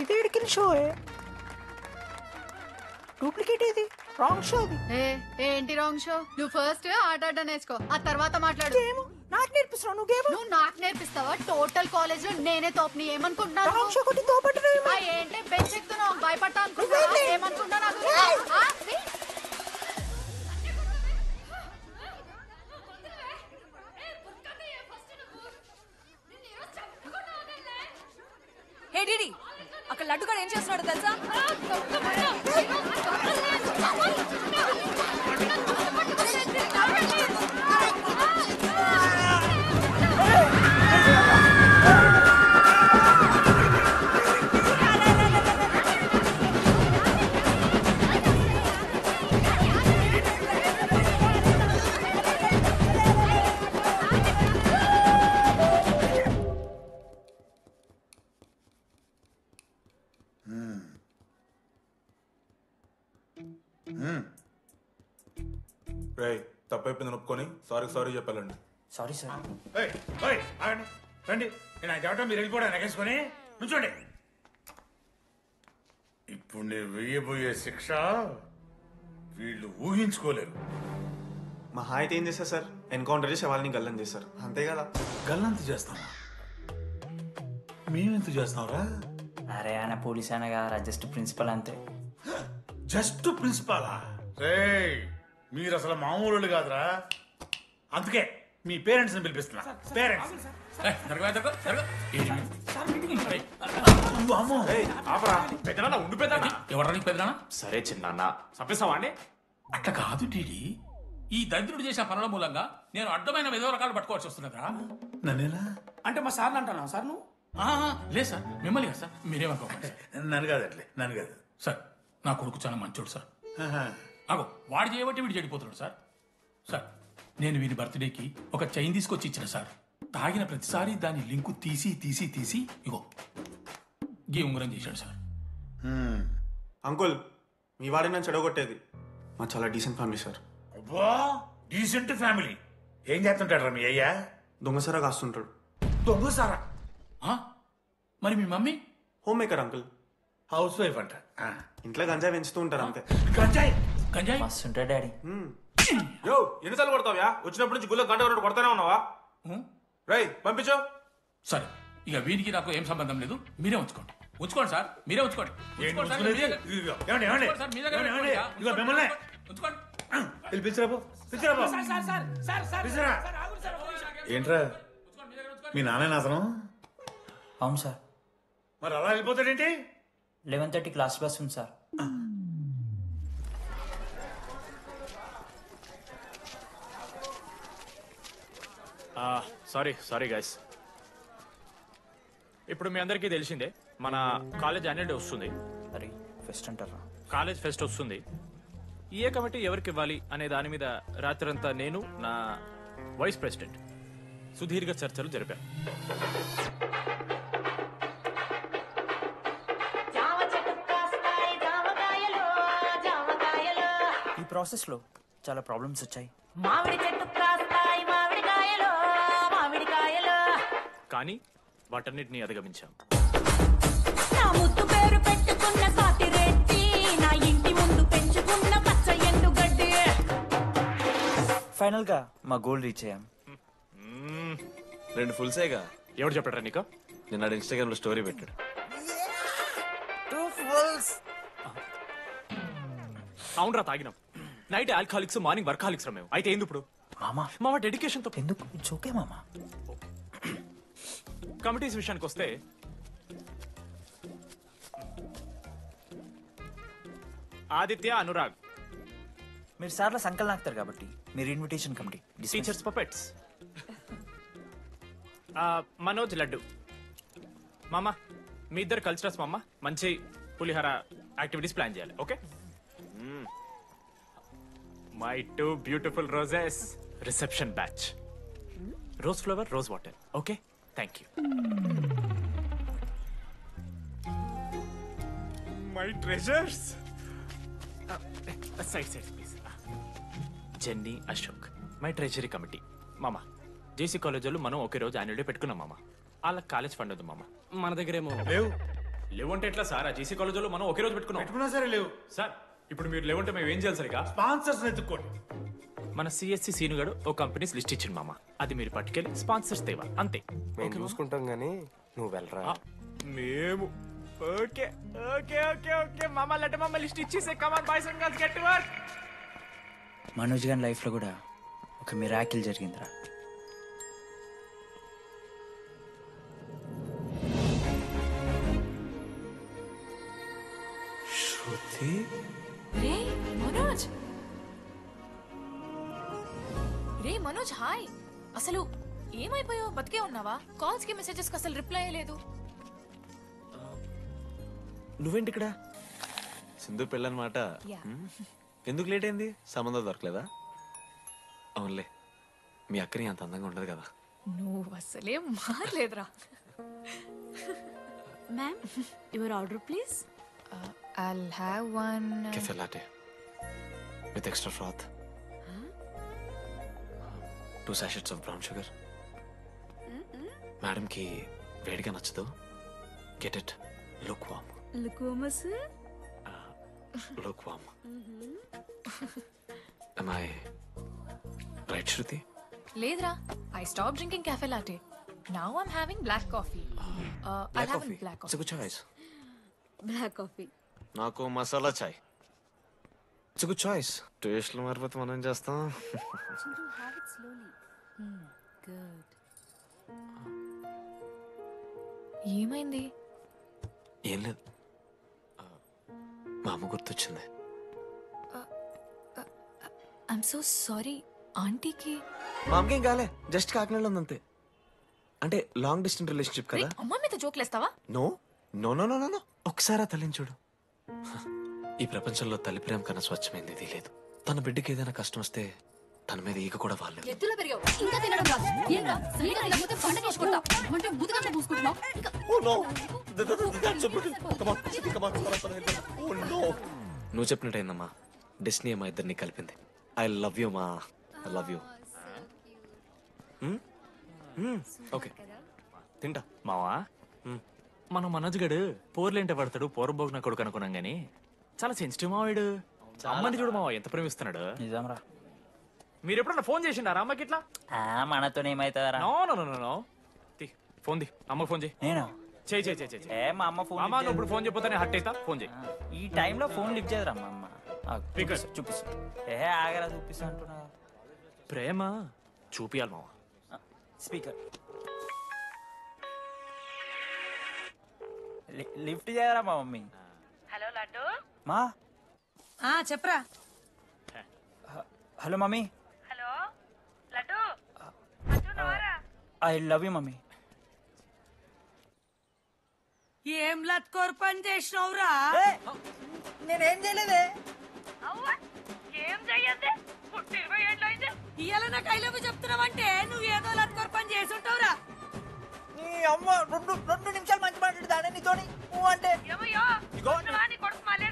ఇది ఎడికిన షో డూప్లికేట్ ఇది రాంగ్ షో అది ఏంటి రాంగ్ షో నువ్వు ఫస్ట్ ఆట ఆట నేర్చుకో ఆ తర్వాత మాట్లాడు నాకు నేర్పిస్తావు నువ్వు గేమ్ నువ్వు నాకు నేర్పిస్తావా టోటల్ కాలేజ్ లో నేనే తోపుని ఏమనుకుంటున్నాను రాంగ్ షో కొట్టి తోపట్టున్నావు ఏంటి బెంచ్ ఎక్కుతున్నావు భయపడతా అనుకుంటున్నా ఏమనుకుంటా నాకు హే డిడి అక్కడ లడ్డుగాడు ఏం చేస్తున్నాడు తెలుసా రే తప్పైపోయింది ఒప్పుకొని సారీ చెప్పాలండి. Sorry sir. ఆగండి రండి. నేను ఆయన చెప్పడం మీరు వెళ్ళిపోవడం ఎగేసుకొని నుంచోండి. ఇప్పుడు నేను వేయబోయే శిక్ష వీళ్ళు ఊహించుకోలేరు. మా అయితే ఏం చేస్తారు సార్? ఎన్కౌంటర్ చేసి వాళ్ళని గల్లం చేస్తారు అంతే కదా. గల్లంత చేస్తావా? మేమెంత చేస్తావరా? అరే ఆయన పోలీస్ అయినా కదా, జస్ట్ ప్రిన్సిపల్ అంతే. జస్ట్ ప్రిన్సిపాలా? రే మీరు అసలు మామూలు కాదురా. అందుకే మీ పేరెంట్స్ ని పిలిపిస్తున్నా. పేరెంట్స్ ఎవరానికి పెద్దనా? సరే చిన్న చంపేస్తావా అండి? అట్లా కాదు టీడీ. ఈ దరిద్రుడు చేసిన పనుల మూలంగా నేను అడ్డమైన విధవ రకాలు పట్టుకోవాల్సి వస్తున్నదా? నన్నేనా అంటే మా సార్ని అంటున్నా సార్ నువ్వు? లేదు సార్, మిమ్మల్ని కదా సార్. మీరేమనుకోకండి. నన్ను కాదు అట్లే, నన్ను కాదు సార్. నా కొడుకు చాలా మంచోడు సార్. అగో వాడు చేయబట్టి వీడు చెడిపోతున్నాడు సార్. సార్ నేను వీరి బర్త్డేకి ఒక చైన్ తీసుకొచ్చి ఇచ్చిన సార్. తాగిన ప్రతిసారి దాని లింకు తీసి ఇగో గీ ఉంగరం చేశాడు సార్. అంకుల్ మీ వాడిని నన్ను చెడగొట్టేది. మా చాలా డీసెంట్ ఫ్యామిలీ సార్. అబ్బా డీసెంట్ ఫ్యామిలీ. ఏం చేస్తుంటాడు మీ అయ్యా? దొంగసారా కాస్తుంటాడు. దొంగసారా? మరి మీ mummy? Homemaker uncle. Housewife అంట. ఇంట్లో గంజాయి పెంచుతూ ఉంటారు అంతే. గంజాయి మస్తు ఉంటాడు డాడీ. యో ఎన్నిసార్లు కొడతావ్యా? వచ్చినప్పటి నుంచి గుళ్ళ గంట కొట్టు కొడతానే ఉన్నావా? రై పంపించు. సరే ఇక వీరికి నాకు ఏం సంబంధం లేదు. మీరే ఉంచుకోండి సార్. మీరే ఉంచుకోండి. ఏంట్రా మీ నాన్న అతను? అవును సార్. మరి అలా వెళ్ళిపోతాడేంటి? 11:30 క్లాస్ బస్ ఉంది సార్. Sorry guys. ఇప్పుడు మీ అందరికీ తెలిసిందే మన కాలేజ్ యాన్యువల్ డే వస్తుంది. అరే ఫెస్ట్ అంటారా? కాలేజ్ ఫెస్ట్ వస్తుంది. ఏ కమిటీ ఎవరికి ఇవ్వాలి అనే దాని మీద రాత్రంతా నేను నా వైస్ ప్రెసిడెంట్ సుదీర్ఘ చర్చలు జరిపాను. ఈ ప్రాసెస్లో చాలా ప్రాబ్లమ్స్ వచ్చాయి. మామిడి చెట్టు కాస్తాయి మామిడికాయలు మామిడికాయలు. కానీ వాటన్నిటిని అధిగమించాం. నా ముద్దు పేరు పెట్టుకున్న సాతిరెడ్డి, నా ఇంటి ముందు పెంచుకున్న పచ్చ ఎండుగడ్డి. ఫైనల్ గా మా గోల్ రీచ్ అయ్యాం. 2 ఫుల్సేగా. ఎవరు చెప్పారా నీకు? నిన్న ఇన్స్టాగ్రామ్ లో స్టోరీ పెట్టాడు. 2 ఫుల్స్. అవునరా తాగినాం. నైట్ ఆల్కహాలిక్స్, మార్నింగ్ వర్కాలిక్స్ రా మేము. అయితే ఏంది ఇప్పుడు? మా డెడికేషన్ తో ఎందుకు ఓకే మామా. కమిటీస్ విషయానికి వస్తే ఆదిత్య, అనురాగ్ మీరు సార్ల సంకల్ నాకుతారు కాబట్టి మీరు invitation committee. Teachers puppets. Manoj, laddu. మామ మీ ఇద్దరు కల్చరల్స్ మామ. మంచి పులిహార యాక్టివిటీస్ ప్లాన్ చేయాలి. Okay? My 2 beautiful roses. Reception batch. Rose flower, rose water. Okay, thank you. My treasures. Side please. Jenny, Ashok my treasury committee. మామ జేసీ కాలేజ్ వాళ్ళు మనం ఒకే రోజు యాన్యువల్ డే పెట్టుకున్నాం మామ. వాళ్ళకి కాలేజ్ ఫండ్ ఉంది మామ. మన దగ్గర ఏమో లేవు అంటే ఎట్లా సార్? ఆ జేసీ కాలేజ్ వాళ్ళు మనం ఒకే రోజు పెట్టుకున్నా సరే లేవు సార్. ఇప్పుడు మీరు లేవంటే మేము ఏం చేయాలి సరిగా? స్పాన్సర్స్ ఎత్తుక్కోండి. మన సిఎస్సి సీనుగాడు ఓ కంపెనీస్ లిస్ట్ ఇచ్చింది మామ. అది మీరు పట్టుకెళ్ళి స్పాన్సర్స్ తేవాలి అంతే. మేము చూసుకుంటాం గానీ నువ్వు వెళ్ళరా. మేము ఓకే ఓకే ఓకే ఓకే మామ. లెట్ మామ లిస్ట్ ఇచ్చేసే. Come on boys and girls, get to work. Manoj గారి లైఫ్ లో కూడా ఒక మిరాకిల్ జరిగిందిరా. శృతి. రే మనోజ్. రే మనోజ్, హాయ్. అసలు ఏమైపోయావు? బతికే ఉన్నావా? కాల్స్ కి మెసేజెస్ కి అసలు రిప్లై అయ్యలేదు. నువ్వేంటి ఇక్కడ? సింధు పెళ్ళనమాట. ఎందుకు లేట్ అయింది? సంబంధం దొరకలేదా? అవునులే, మీ అక్కని అంత అందంగా ఉండదు కదా. నువ్వు అసలే మారలేదురా. Ma'am, your order please. I'll have one. Cafe latte with extra froth. 2 sachets of brown sugar. మేడంకి వేడిగా నచ్చదు. Get it look warm. Look warm. Am I right, Shruti? లేదురా, I stopped drinking cafe latte. Now I'm having black coffee. I'll have a black It's a coffee. good choice. Black coffee. నాకు మసాలా చాయ్. It's a good choice. టేస్ట్లు మారిపోతే మనం ఏం చేస్తాం? ఏమైంది? ఏం లేదు, మా అమ్మ గుర్తొచ్చింది. I'm so sorry. ఆంటీకి మా అమ్మకి ఏం కాలే, జస్ట్ కాకినాడలో ఉంది అంతే. అంటే లాంగ్ డిస్టెన్స్ రిలేషన్షిప్ కదా. అమ్మ మీద జోక్లేస్తావా? No no no no no no ఒకసారి ఆ తల్లిని చూడు. ఈ ప్రపంచంలో తల్లి ప్రేమ కన్నా స్వచ్ఛమైంది ఇది లేదు. తన బిడ్డకి ఏదైనా కష్టం వస్తే తన మీద ఈగ కూడా వాళ్ళు. ఎత్తులో పెరిగావు ఇంకా తినడం రాదు. ఏంరా సరిగా తినకపోతే పంట చేసుకుంటా అంటే ముదుగంటే పూసుకుంటున్నావు. నువ్వు చెప్పినట్టయిందమ్మా, డెస్నీ మా ఇద్దరిని కలిపింది. ఐ లవ్ యూ మా, ఐ లవ్ యూ. ఓకే తింటా. మావా మన మనోజ్ గడు పోర్లేంటే పడతాడు, పోరబోగు నా కొడుకు అనుకున్నాం గానీ చాలా సెన్సిటివ్ మావాడు. అమ్మని చూడు మావా ఎంత ప్రేమిస్తున్నాడు. నిజంరా. మీరు ఎప్పుడన్నా ఫోన్ చేసిండారా అమ్మకి ఇట్లా? మనతో ఏమైతుందరా? No no no no phone ది, అమ్మకి ఫోన్ చేయి. నేను చేయి చేయి చేయి చేయి. ఏ మా అమ్మ ఫోన్ అమ్మ నువ్వు ఇప్పుడు ఫోన్ చెప్పితే హట్ అవుతా. ఫోన్ చేయి. ఈ టైంలో ఫోన్ లిఫ్ట్ చేయదురా మా అమ్మ. చూపిస్తా. ఏ ఆగరా చూపిస్తా అంటున్నా. ప్రేమ చూపియాలి మావా. స్పీకర్ లిఫ్ట్ చేయరా మా మమ్మీ. హలో లడ్డు. మా చెప్పరా. Hello mummy. Hello laddu. I love you mummy. ఏం లత్కోర్ పని చేసినవురా? నేనేం చేయలేదే. ఏం చెయ్యద్దే, పుట్టి 20 ఏళ్ళు అయితే ఇవాళ నాకు ఐ లవ్ యూ చెప్తున్నావంటే నువ్వు ఏదో లత్కోర్ పని చేసి ఉంటావురా. నీ అమ్మ రెండు నిమిషాలు మంచి మాట్లాడుతానే నీతోని. నువ్వు అంటే ఏమయ్యో నీ కొడుకు మళ్ళీ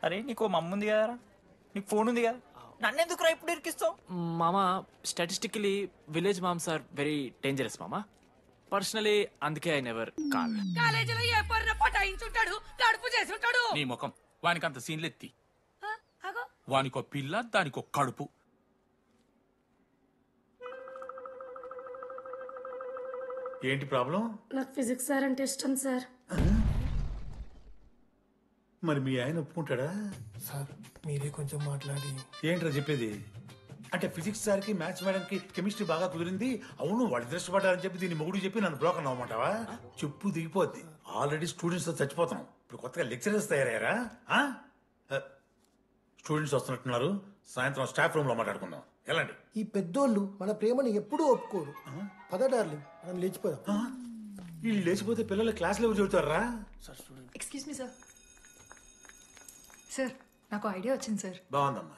అరే నీకు మమ్మ ఉంది కదరా, నీకు ఫోన్ ఉంది కదా, నన్నెందుకు రా ఇప్పుడు ఇరికిస్తావు? మామా statistically village moms are very dangerous మామా. పర్సనలీ అందుకే ఐ నెవర్ కాల్. కాలేజీలో ఏ పొరిన పటాయించుంటాడు, కడుపు చేసి ఉంటాడు. నీ ముఖం వానికి అంత సీన్లెత్తి. వానికో పిల్ల దానికో కడుపు. ఏంటి ప్రాబ్లం? నాకు ఫిజిక్స్ సార్ అంటే ఇష్టం సార్. మరి మీ ఆయన ఒప్పుకుంటాడా? సార్ మీరే కొంచెం మాట్లాడి. ఏంట్రా చెప్పేది? అంటే ఫిజిక్స్ సార్కి మ్యాథ్స్ మేడంకి కెమిస్ట్రీ బాగా కుదిరింది, అవును వాళ్ళు ఇష్టపడ్డారని చెప్పి దీన్ని మొగుడు చెప్పి నన్ను బ్రోకర్ అవ్వమంటావా? చెప్పు దిగిపోద్ది. ఆల్రెడీ స్టూడెంట్స్తో చచ్చిపోతాం, ఇప్పుడు కొత్తగా లెక్చరర్స్ తయారయ్యారా? స్టూడెంట్స్ వస్తున్నట్టున్నారు, సాయంత్రం స్టాఫ్ రూమ్ లో మాట్లాడుకుందాం. ఎలాంటి ఈ పెద్దోళ్ళు మన ప్రేమని ఎప్పుడూ ఒప్పుకోరు. పద డార్లింగ్ మనం లేచిపోదాం. వీళ్ళు లేచిపోతే పిల్లలు క్లాస్లో ఎవరు చెబుతారా? Excuse me sir. సార్ నాకు ఐడియా వచ్చింది సార్. బాగుందమ్మా.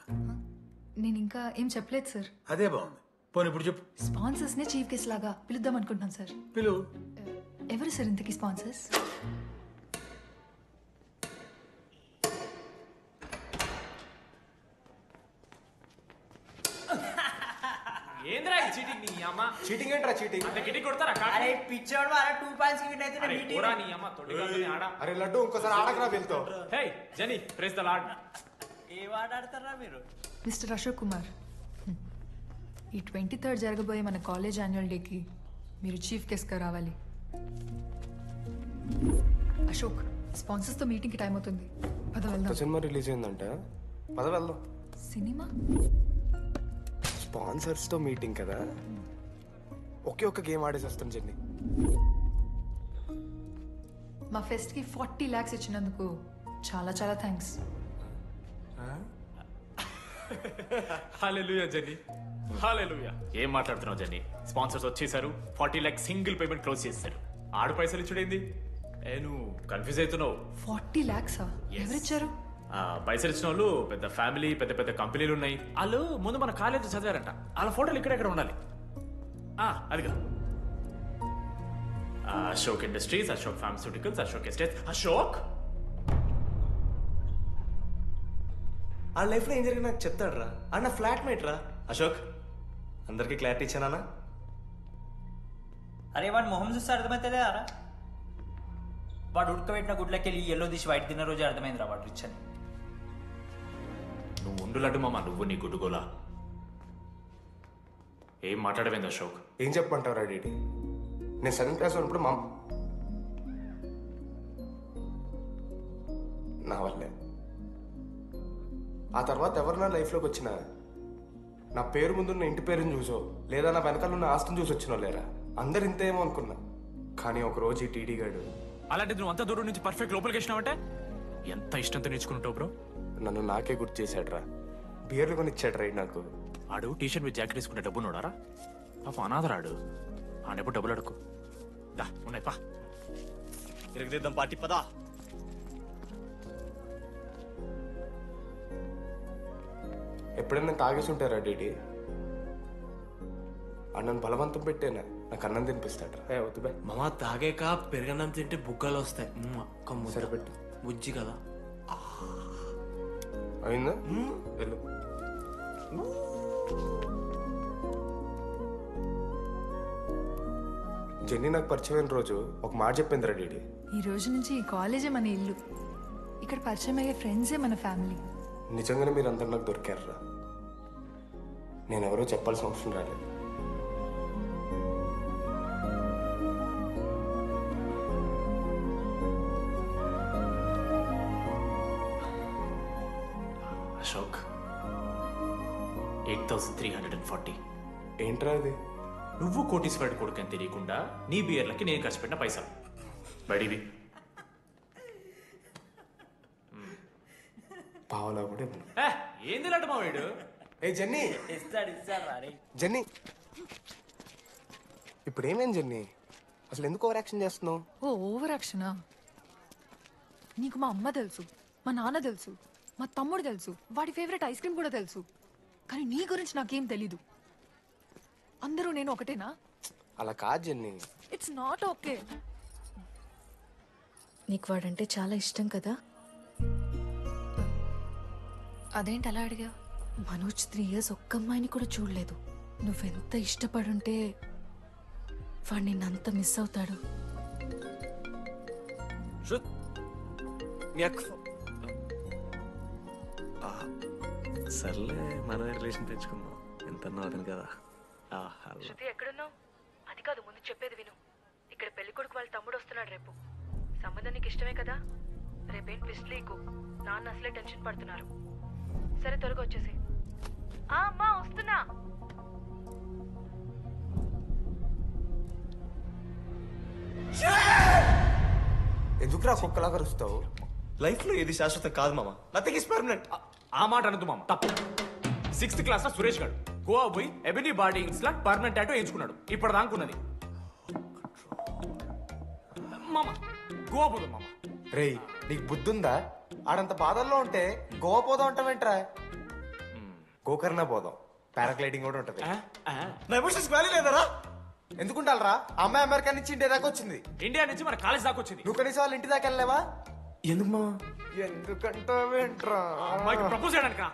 నేను ఇంకా ఏం చెప్పలేదు సార్. అదే బాగుంది. పోనీ ఇప్పుడు చెప్పు. స్పాన్సర్స్ నే చీఫ్ గెస్ట్ లాగా పిలుద్దాం అనుకుంటున్నాను సార్. పిలువు. ఎవరు సార్ ఇంతకీ స్పాన్సర్స్? ఏంద్రా ఈ చీటింగ్ నీ అమ్మ? చీటింగ్ ఏంట్రా చీటింగ్? అంత గిటి కొడతారా? అరే పిచ్చోడు వారా 2 పాయింట్స్ కి అయితే అరే పోరా నీ అమ్మ తొడిగాని ఆడ. అరే లడ్డు ఇంకోసారి ఆడకరా వెళ్తో. హే జెనీ ప్రెస్ ద లార్డ్. ఏ వాడ ఆడతారా మీరు? మిస్టర్ అశోక్ కుమార్, ఈ 23rd జరగబోయే మన కాలేజ్ యాన్యువల్ డేకి మీరు చీఫ్ గెస్ట్గా రావాలి. అశోక్, స్పాన్సర్స్తో మీటింగ్కి టైం అవుతుంది, పద వెళ్దాం. సినిమా రిలీజ్ అయిందంట, పద వెళ్దాం. సినిమా? స్పాన్సర్స్తో మీటింగ్ కదా, ఒకే ఒక్క గేమ్ ఆడేసి వస్తాం జెన్నీ. మా ఫెస్ట్కి 40 lakhs ఇచ్చినందుకు చాలా చాలా థ్యాంక్స్. హల్లెలూయా జెన్నీ, హల్లెలూయా. ఏం మాట్లాడుతున్నావు జెన్నీ? స్పాన్సర్స్ వచ్చేసారు, 40 lakhs సింగిల్ పేమెంట్ క్లోజ్ చేస్తారు. ఆడు పైసలు ఇచ్చుడేంది? నువ్వు కన్ఫ్యూజ్ అవుతున్నావు. 40 lakhs ఎవరిచ్చారు? పైసలు ఇచ్చిన వాళ్ళు పెద్ద ఫ్యామిలీ, పెద్ద పెద్ద కంపెనీలు ఉన్నాయి. వాళ్ళు ముందు మన కాలేజ్ చదివారంట, వాళ్ళ ఫోటోలు ఇక్కడెక్కడ ఉండాలి. అదిగా Ashok industries, Ashok pharmaceuticals, Ashok estates. Ashok ఆ లైఫ్లో ఏం జరిగింది నాకు చెప్తాడు రా. అన్న ఫ్లాట్ మేట్ రా అశోక్. అందరికీ క్లారిటీ ఇచ్చానా? అరే వాడు మొహం చూస్తే అర్థమవుతుందే అరా. వాడు ఉడకబెట్టిన గుడ్లకి వెళ్ళి ఎల్లో తీసి వైట్ తిన్న రోజే అర్థమైందిరా వాడు రిచ్ అని. నువ్వు ఉండులడ్డు మామ, నువ్వు నీ గుడ్డుగోలా. ఏం మాట్లాడవేంది అశోక్? ఏం చెప్పమంటారా డీడీ? నేను 7th క్లాస్ ఉన్నప్పుడు మా నా వల్లే. ఆ తర్వాత ఎవరు నా లైఫ్లోకి వచ్చినా నా పేరు ముందున్న ఇంటి పేరుని చూసో లేదా నా వెనకాల ఉన్న ఆస్తిని చూసి వచ్చినో లేరా, అందరు ఇంతేమో అనుకున్నా. కానీ ఒకరోజు ఈ టీడీ గాడు అలాంటిది నువ్వు అంత దూరం నుంచి పర్ఫెక్ట్ లోపలికి వచ్చినావంటే ఎంత ఇష్టంతో నేర్చుకుంటావు బ్రో. నన్ను నాకే గుర్తు చేశాడు రా. బియర్లు కొని ఇచ్చాడు రా నాకు. ఆడు టీషర్ట్ మీద జాకెట్ వేసుకుంటే డబ్బు నోడారా? పాప అనాథరాడు. ఆడెప్పుడు డబ్బులు అడుకు. దా ఉన్నాయి పా. తిరగదిద్దాం పార్టీ పదా. ఎప్పుడైనా తాగేసి ఉంటారా డీడీ? అన్నను బలవంతం పెట్టేనా నాకు అన్నం తినిపిస్తాడు రా. వద్దు బే మామ, తాగాక పెరగన్నం తింటే బుగ్గలు వస్తాయి. సరిపెట్టు. బుజ్జి కదా. అయిందా? వెళ్ళు. జెన్నీ నాకు పరిచయమైన రోజు ఒక మాట చెప్పింది రా డీడీ. ఈ రోజు నుంచి ఈ కాలేజే మన ఇల్లు. ఇక్కడ పరిచయం అయ్యే ఫ్రెండ్సే మన ఫ్యామిలీ. నిజంగానే మీరు అందరు నాకు దొరికారురా. నేను ఎవరో చెప్పాల్సిన అవసరం రాలేదు. అశోక్ 8,340. ఏంట్రా అది? నువ్వు కోటీశ్వరుడి కొడుకు అని తెలియకుండా నీ బియర్లకి నేను ఖర్చు పెట్టిన పైసలు బడివి. పావలా కూడా ఏంది లాంటి మా వీడు? ఏ జెన్నీ, ఇస్తాడు జెన్నీ ఇప్పుడు ఏమేం జెన్నీ? అసలు ఎందుకు ఓవర్ యాక్షన్ చేస్తున్నావు? ఓ ఓవర్ యాక్షనా? నీకు మా అమ్మ తెలుసు, మా నాన్న తెలుసు, మా తమ్ముడు తెలుసు, వాడి ఫేవరెట్ ఐస్ క్రీమ్ కూడా తెలుసు. కానీ నీ గురించి నాకేం తెలీదు. అందరూ నేను ఒకటేనా? అలా కాదు జెన్నీ. It's not okay. నీకు వాడంటే చాలా ఇష్టం కదా? అదేంటి అలా అడిగా? మనోజ్ 3 years ఒక్క అమ్మాయిని కూడా చూడలేదు. నువ్వెంత ఇష్టపడుంటే వాడు నిన్నంత మిస్ అవుతాడు. సర్లే, మనమే రిలేషన్ పెంచుకుందాం. ఎంత అతను కదా. శృతి ఎక్కడున్నావు? అది కాదు, ముందు చెప్పేది విను. ఇక్కడ పెళ్లి కొడుకు వాళ్ళ తమ్ముడు వస్తున్నాడు రేపు. సంబంధం నీకు ఇష్టమే కదా? రేపేం ట్విస్ట్ లీకు. నాన్న అసలే టెన్షన్ పడుతున్నారు. సరే త్వరగా వచ్చేసి. అమ్మా వస్తున్నా. ఎందుకురా కుక్కలా కరుస్తావు? లైఫ్ లో ఏది శాశ్వతం కాదు మామ. Nothing is permanent. ఆ మాట అనదు మామ, తప్పు. 6th క్లాస్ లో సురేష్ గారు గోవా పోయి ఎబినీ బార్డింగ్స్ లా పర్మనెంట్ టాటూ ఎంచుకున్నాడు. ఇప్పుడు దానుకున్నది మామ. గోవా పోదాం మామ. రేయ్, నీకు బుద్ధుందా? ఆడంత బాధల్లో ఉంటే గోవా పోదాం అంటావేంట్రా? గోకర్ణ పోదాం, పారాగ్లైడింగ్ కూడా ఉంటది. నా ఎమోషన్స్ వాల్యూ లేదరా? ఎందుకుంటారా? అమ్మాయి అమెరికా నుంచి ఇండియా దాకా వచ్చింది. ఇండియా నుంచి మన కాలేజ్ దాకా వచ్చింది. నువ్వు కనీసం వాళ్ళ ఇంటి దాకా వెళ్ళలేవా? ఎందుకు మా? ఎందుకంటావేంట్రా? అమ్మాయికి ప్రపోజ్ చేయడానికి.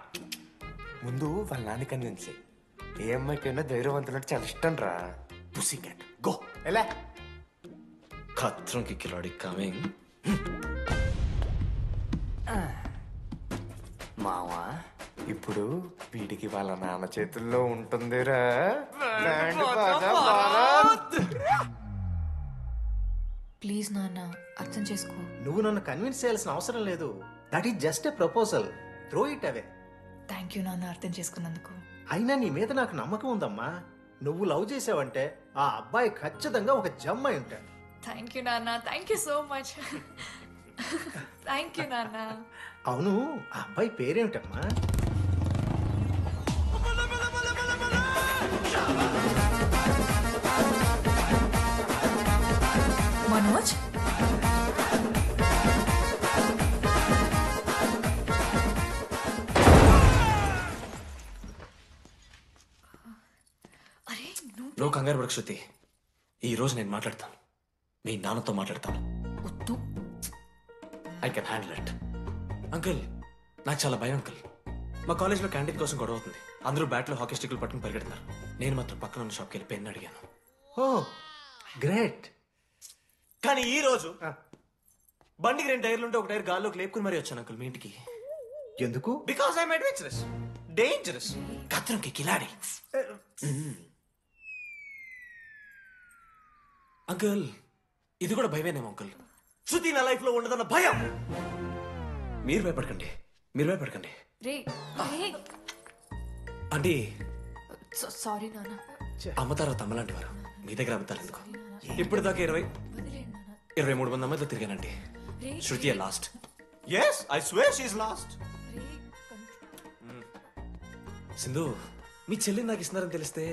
ముందు వాళ్ళ నాన్న కన్విన్స్. ఏ అమ్మాయికైనా ధైర్యవంతులంటే చాలా ఇష్టం రా. పుస్సీ క్యాట్ గో. ఎలా? ఖత్రం కి కిలాడి కమింగ్. మావా, ఇప్పుడు వీడికి వాళ్ళ నాన్న చేతుల్లో ఉంటుందిరా. ప్లీజ్ నాన్న, అర్థం చేసుకో. నువ్వు నన్ను కన్విన్స్ చేయాల్సిన అవసరం లేదు. That is just a proposal. Throw it away. Thank you నాన్న, అర్థం చేసుకున్నందుకు. అయినా నీ మీద నాకు నమ్మకం ఉందమ్మా. నువ్వు లవ్ చేసావంటే ఆ అబ్బాయి ఖచ్చితంగా ఒక జమ్ అయి ఉంటాడు. థ్యాంక్ యూ నాన్న, thank you so much. Thank you నాన్న. అవును, ఆ అబ్బాయి పేరేమిటమ్మా? మనోజ్. నువ్వు కంగారు పడకు శృతి. ఈ రోజు నేను మాట్లాడతాను. మీ నాన్నతో మాట్లాడతాను. వద్దు. I can handle it. Uncle నాకు చాలా భయం అంకుల్. మా కాలేజ్లో క్యాంటీన్ కోసం గొడవ అవుతుంది. అందరూ బ్యాట్లో హాకీ స్టిక్లు పట్టుకుని పరిగెడుతున్నారు. నేను మాత్రం పక్కన ఉన్న షాప్కి వెళ్ళి పెన్ అడిగాను. ఓ గ్రేట్. కానీ ఈ రోజు బండికి 2 టైర్లు ఉంటే ఒక టైర్ గాల్లోకి లేపుకుని మరీ వచ్చాను అంకుల్ మీ ఇంటికి. ఎందుకు? బికాస్ ఐఎమ్ అడ్వెంచరస్, డేంజరస్, కత్రంకి కిలాడి. అంకుల్ ఇది కూడా భయమేనేమో అంకుల్. శృతి నా లైఫ్ లో ఉండదన్న భయం. మీరు భయపడకండి, మీరు భయపడకండి. రే అంటే సారీ నాన్న. అమ్మ తర్వాత అమ్మలాంటి వారు మీ దగ్గర అమ్ముతారు ఎందుకు? ఇప్పుడు దాకా 23 మంది అమ్మాయితో తిరిగానండి. Shruti last. Yes I swear she is last. Sindhu మీ చెల్లిని నాకు ఇస్తున్నారని తెలిస్తే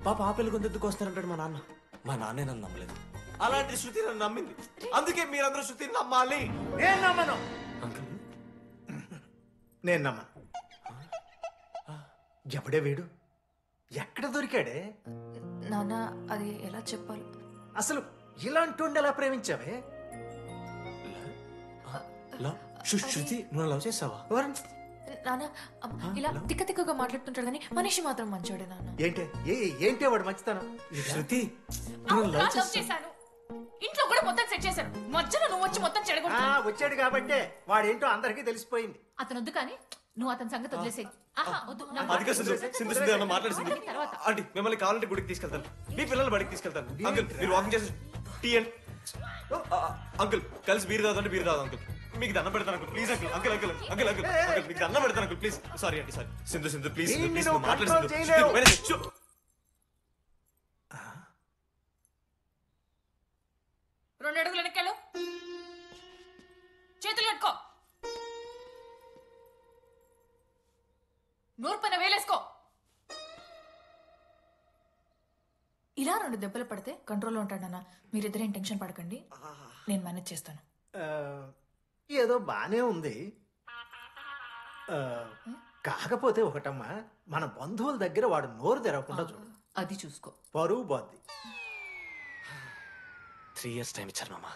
పాప ఆ పెళ్లి కొందెందుకు వస్తున్నారంటాడు మా నాన్న. మా నాన్నే నన్ను నమ్మలేదు. అలాంటి శృతి నన్ను నమ్మింది. అందుకే మీరందరూ శృతిని నమ్మాలి. నేను నమ్మను. అంకుల్ నేను నమ్మను. ఎవడే వీడు? ఎక్కడ దొరికాడే? నాన్న అది ఎలా చెప్పాలి? అసలు ఇలాంటి ఎలా ప్రేమించావే? శృతి నువ్వు లవ్ చేసావా? నాన్న ఇలా తిక్కగా మాట్లాడుతుంటాడు కానీ మనిషి మాత్రం మంచోడే నాన్న. ఏంటే వాడు మంచితనం? శృతి లవ్ చేశాను. ఇంట్లో కూడా మొత్తం సెట్ చేశాను. మధ్యలో నువ్వు వచ్చి మొత్తం చెడగొట్టావు. వచ్చాడు కాబట్టే వాడేంటో అందరికీ తెలిసిపోయింది. అతను వద్దు కానీ నువ్వు అతని సంగతి వదిలేసేయి. ఆంటీ మిమ్మల్ని కావాలంటే గుడికి తీసుకెళ్తాను. మీ పిల్లలు బడికి తీసుకెళ్తాను. అంకుల్ మీరు వాకింగ్ చేసి టీ అండ్ అంకుల్ కలిసి బీరు తాగుతుంటే బీరు తాగు అంకుల్. మీకు దండం పెడతాను uncle please uncle. Uncle uncle uncle uncle uncle మీకు దండం పెడతాను అంకుల్ ప్లీజ్. సారీ అండి సారీ. సింధు ప్లీజ్ ప్లీజ్ మాట్లాడు. 2 అడుగులు వెనక్కాలు. చేతులు కట్టుకో. నోరు పైన వేలేసుకో. ఇలా 2 దెబ్బలు పడితే కంట్రోల్లో ఉంటాడు నాన్న. మీరిద్దరేం టెన్షన్ పడకండి, నేను మేనేజ్ చేస్తాను. ఏదో బానే ఉంది. కాకపోతే ఒకటమ్మా, మన బంధువుల దగ్గర వాడు నోరు తెరవకుండా చూడు. అది చూసుకో. పరువు బాద్ది. 3 years టైం ఇచ్చారు మామ.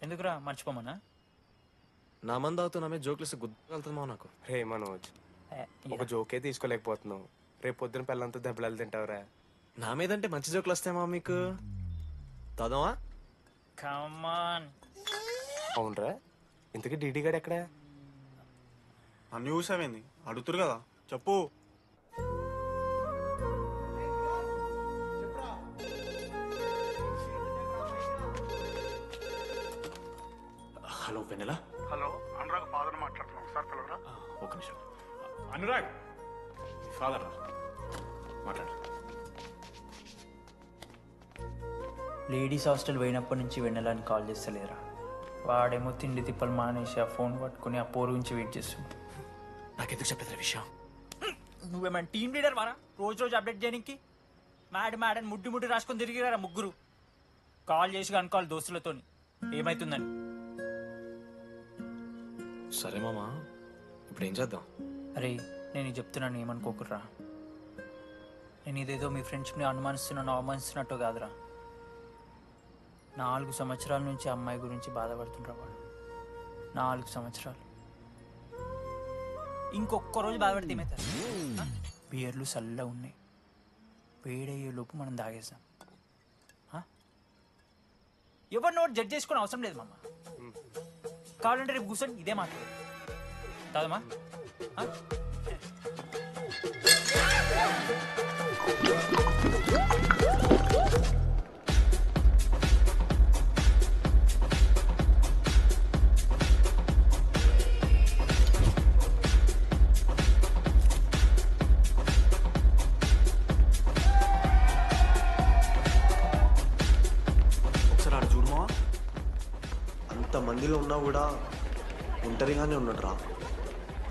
ఎందుకురా మర్చిపోమన్నా? నా మంది అవుతూ నా మీద జోక్లు గుర్తుకెళ్తుంది మామ నాకు. రే మనోజ్, ఒక జోకే తీసుకోలేకపోతున్నావు. రేపు పొద్దున పిల్లలంతా దెబ్బలు తింటావురా. నా మీదంటే మంచి జోకులు వస్తాయమా మీకు? తాదామా? కమాన్. అవునరా, ఇంతకీ డీడీ గారు ఎక్కడా? అన్ని చూసామేంది అడుగుతురు కదా చెప్పు. హలో వెన్నెలా. హలో అనురాగ్ ఫాదర్ మాట్లాడుతున్నాం సార్. పిల్లరా ఒక నిమిషం. అనురాగ్ ఫాదర్ మాట్లాడు. లేడీస్ హాస్టల్ పోయినప్పటి నుంచి వెన్నెలని కాల్ చేస్తలేరా? వాడేమో తిండి తిప్పలు మానేసి ఆ ఫోన్ పట్టుకుని ఆ పోరు గురించి వెయిట్ చేస్తుంది. నాకెందుకు చెప్పేది విషయం? నువ్వేమైనా టీమ్ లీడర్ వారా రోజు అప్డేట్ చేయడానికి? మ్యాడని ముడ్డి రాసుకొని తిరిగిరారా ముగ్గురు. కాల్ చేసి అనుకోవాలి దోస్తులతోని ఏమైతుందని. సరే మామా, ఇప్పుడు ఏం చేద్దాం? అరే నేను చెప్తున్నాను ఏమనుకోకుర్రా. నేను ఇదేదో మీ ఫ్రెండ్షిప్ని అవమానిస్తున్నట్టు కాదురా. 4 సంవత్సరాల నుంచి అమ్మాయి గురించి బాధపడుతుండ్రా వాడు. 4 సంవత్సరాలు. ఇంకొక్క రోజు బాధపడితే ఏమవుతారు? బియర్లు చల్లగా ఉన్నాయి, వేడయ్యే లోపు మనం తాగేసాం. ఎవరు నోట్ జడ్జ్ చేసుకుని అవసరం లేదు మామ. కావాలంటే రేపు కూర్చొని ఇదే మాట్లాడు కాదమ్మా. ఒకసారి ఆడ చూడమా. అంతమందిలో ఉన్నా కూడా ఒంటరిగానే ఉన్నాడు రా.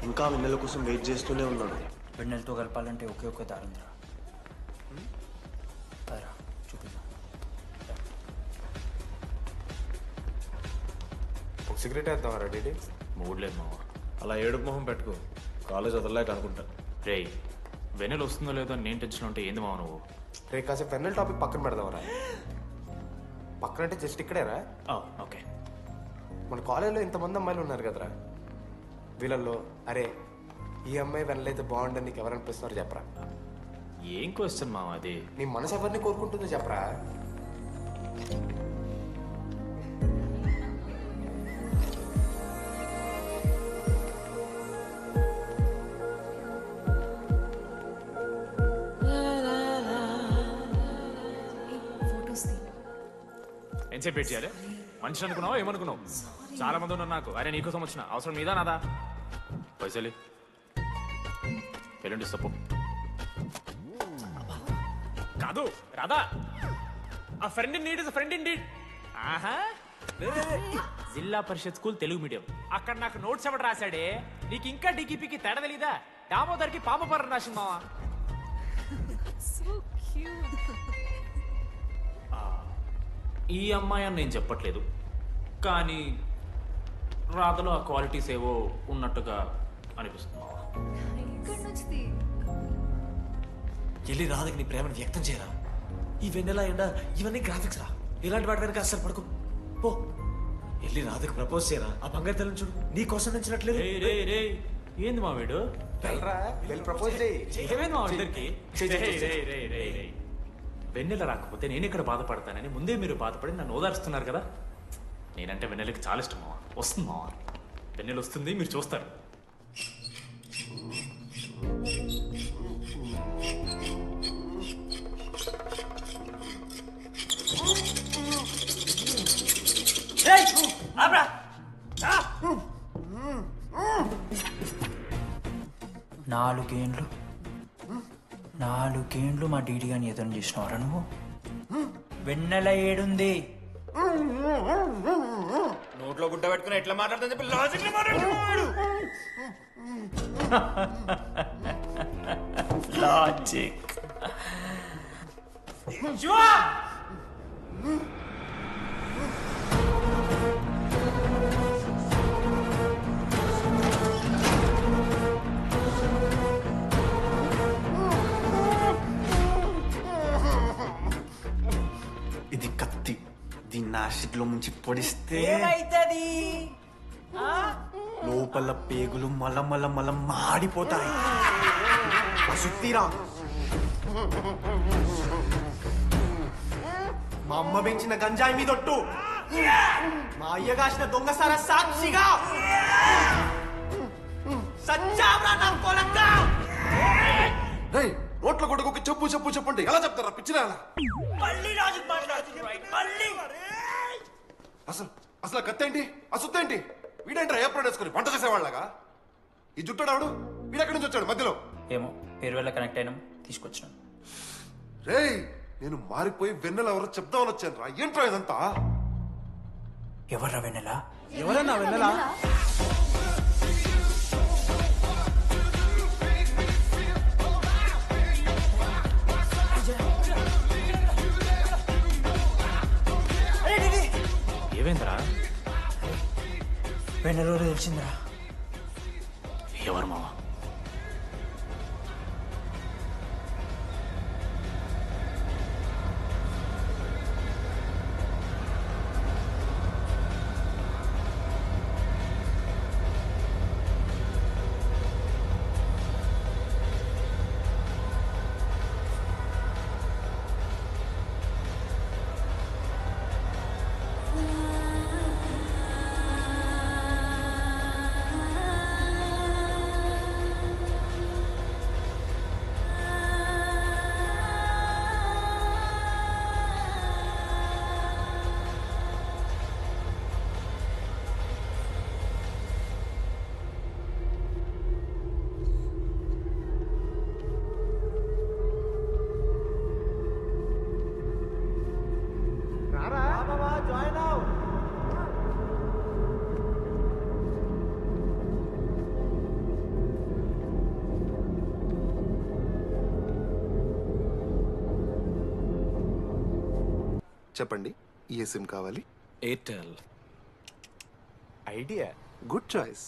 ఇంకా వెన్నెల కోసం వెయిట్ చేస్తూనే ఉన్నాడు. వెన్నెలతో కలపాలంటే ఒకే ఒక్క దారుందిరా. చూపిద్దాం. ఒక సిగరెట్ వేద్దాం రా డీడీ. మూడ్ లేదు మామ. అలా ఏడుపు మొహం పెట్టుకో, కాలేజ్ వదలలేక అనుకుంటా. రే వెన్నెల వస్తుందో లేదో నేను టెన్షన్ ఉంటే ఏంది మావ నువ్వు? రే కాసేపు వెన్నెల టాపిక్ పక్కన పెడదాం రా. పక్కనంటే జస్ట్ ఇక్కడేరా. ఓకే. మన కాలేజీలో ఇంతమంది అమ్మాయిలు ఉన్నారు కదరా, వీళ్ళల్లో అరే ఈ అమ్మాయి వెనలైతే బాగుండని నీకు ఎవరు అనిపిస్తున్నారు చెప్పరా? ఏం క్వశ్చన్ మామ అది? నీ మనసు ఎవరిని కోరుకుంటుందో చెప్పరా? ఎంతసేపు వెయిట్ చేయాలి? మనిషి అనుకున్నావు ఏమనుకున్నావు? చాలా మంది ఉన్నారు నాకు. అరే నీకోసం వచ్చిన అవసరం మీదా నాదా? పైసలి ఎల్లుండి సప్పు కాదు రాదా? ఆ friend in need is friend in need. ఆహా, జిల్లా పరిషత్ స్కూల్ తెలుగు మీడియం. అక్కడ నాకు నోట్స్ ఎవడు రాశాడే? నీకు ఇంకా డికిపికి తేడా తెలీదా? దామోదర్కి పాపపర్ర రాసింది మావా. ఈ అమ్మాయి అని నేను చెప్పట్లేదు, కానీ రాధలో ఆ క్వాలిటీస్ ఏవో ఉన్నట్టుగా అనిపిస్తుంది. వెళ్ళి రాధకి నీ ప్రేమను వ్యక్తం చేయరా. ఈ వెన్నెల ఎండ ఇవన్నీ గ్రాఫిక్స్ రా. ఇలాంటి వాటి వెనక అస్సలు పడుకో. పో వెళ్ళి రాధకి ప్రపోజ్ చేయరా. ఆ బంగారు తల్లిని చూడు, నీ కోసం నచ్చినట్లేదు. ఏంది మా వీడు? ప్రపోజ్ చేయి. ఏమైంది మా ఇద్దరికి? వెన్నెల రాకపోతే నేను ఇక్కడ బాధపడతానని ముందే మీరు బాధపడి నన్ను ఓదారుస్తున్నారు కదా. నేనంటే వెన్నెలకి చాలా ఇష్టం మావా. వస్తుంది మావా, వెన్నెల వస్తుంది, మీరు చూస్తారు. నాలుగేండ్లు మా డీడీ గాని ఎదురు చేసినవరా నువ్వు? వెన్నెల ఏడుంది? నోట్లో గుడ్డ పెట్టుకుని ఎట్లా మాట్లాడుతుంది చెప్పి లాజిక్ మాట్లాడుతున్నాడు. లాజిక్ ఇది కత్తి, దీన్ని యాసిడ్ లో ముంచి పొడిస్తే ఏమైతది? లోపల పేగులు మల మాడిపోతాయి. సుత్తిరా, మా అమ్మ పెంచిన గంజాయి మీదొట్టు, మా అయ్య కాసిన దొంగసార సాక్షిగా సచ్చావ్రా నా కొలంగా. నోట్ల కొడుకు చెప్పు చెప్పు చెప్పండి ఎలా చెప్తారా పిచ్చిరా? అసలు అసలు కత్తేంటి అసుత్తేంటి? వీడేంట్రా ఏప్రిల్ వేసుకుని వంట చేసేవాళ్ళగా? ఈ జుట్టాడు వీడెక్కడి నుంచి వచ్చాడు మధ్యలో? ఏమో పేరు వల్ల కనెక్ట్ అయినాం, తీసుకొచ్చినాం. రేయ్ నేను మారిపోయి వెన్నెల ఎవరో చెప్దామని వచ్చాను రా. ఏంట్రా ఇదంతా? ఎవర్రా వెన్నెల? ఎవరన్నా వెన్నెల? ఏమైందిరా? వెన్నెల తెలిసిందిరా. ఎవరు మావా? చెప్పండి, ఏ సిమ్ కావాలి? Airtel. Idea, good choice.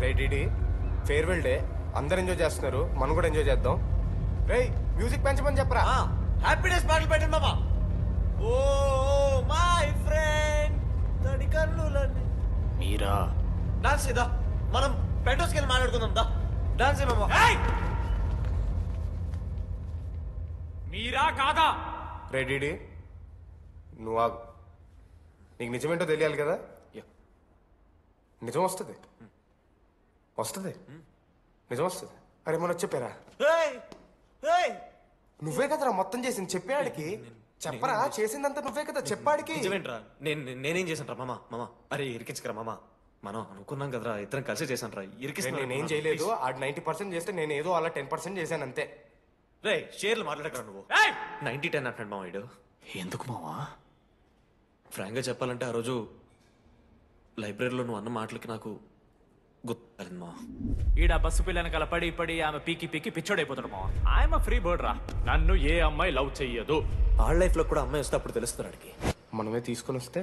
Right farewell day అందరు ఎంజాయ్ చేస్తున్నారు, మనం కూడా ఎంజాయ్ చేద్దాం. రేయ్ మ్యూజిక్ పెంచమని చెప్పరా. హ్యాపీనెస్ పాటలు పెట్టండి మామా. ఓ మై ఫ్రెండ్ తడి కన్నులన్నీ మీరా డాన్స్ చేద్దాం. మనం పెట్రోస్కి వెళ్ళి మాట్లాడుకుందాం. దా డాన్స్ మామా. మీరా కాదా? రెడీ నువ్వు ఆగు. నీకు నిజమేంటో తెలియాలి కదా. నిజం వస్తుంది నిజం వస్తుంది. అరే మొన్న చెప్పారా? నువ్వే కదరా మొత్తం చేసింది, చెప్పాడికి చెప్పరా. చేసిందంతా నువ్వే కదా, చెప్పాడికి. నిజమేంట్రా? నేనేం చేశాను రా మామా? మామా అరే ఇరికించకరా మామా. మనం అనుకున్నాం కదరా, ఇద్దరం కలిసి చేశాను రా. నేనేం చేయలేదు. ఆడు 90% చేస్తే నేను ఏదో అలా 10% చేశాను అంతే. రే షేర్లు మాట్లాడకరా నువ్వు. 90-10 అంటాడు మామ వీడు. ఎందుకు మావా? ఫ్రాంక్గా చెప్పాలంటే ఆ రోజు లైబ్రరీలో నువ్వు అన్న మాటలకి నాకు గుర్తులేదు మా. ఈడ బస్సు పిల్లని కలపడి పడి ఆమె పీకి పిచ్చోడైపోతాడు మావా. ఆయమ ఫ్రీ బర్డ్ రా. నన్ను ఏ అమ్మాయి లవ్ చెయ్యదు. ఆళ్ళ లైఫ్ లో కూడా అమ్మాయి వస్తే అప్పుడు తెలుస్తుంది వాడికి. మనమే తీసుకొని వస్తే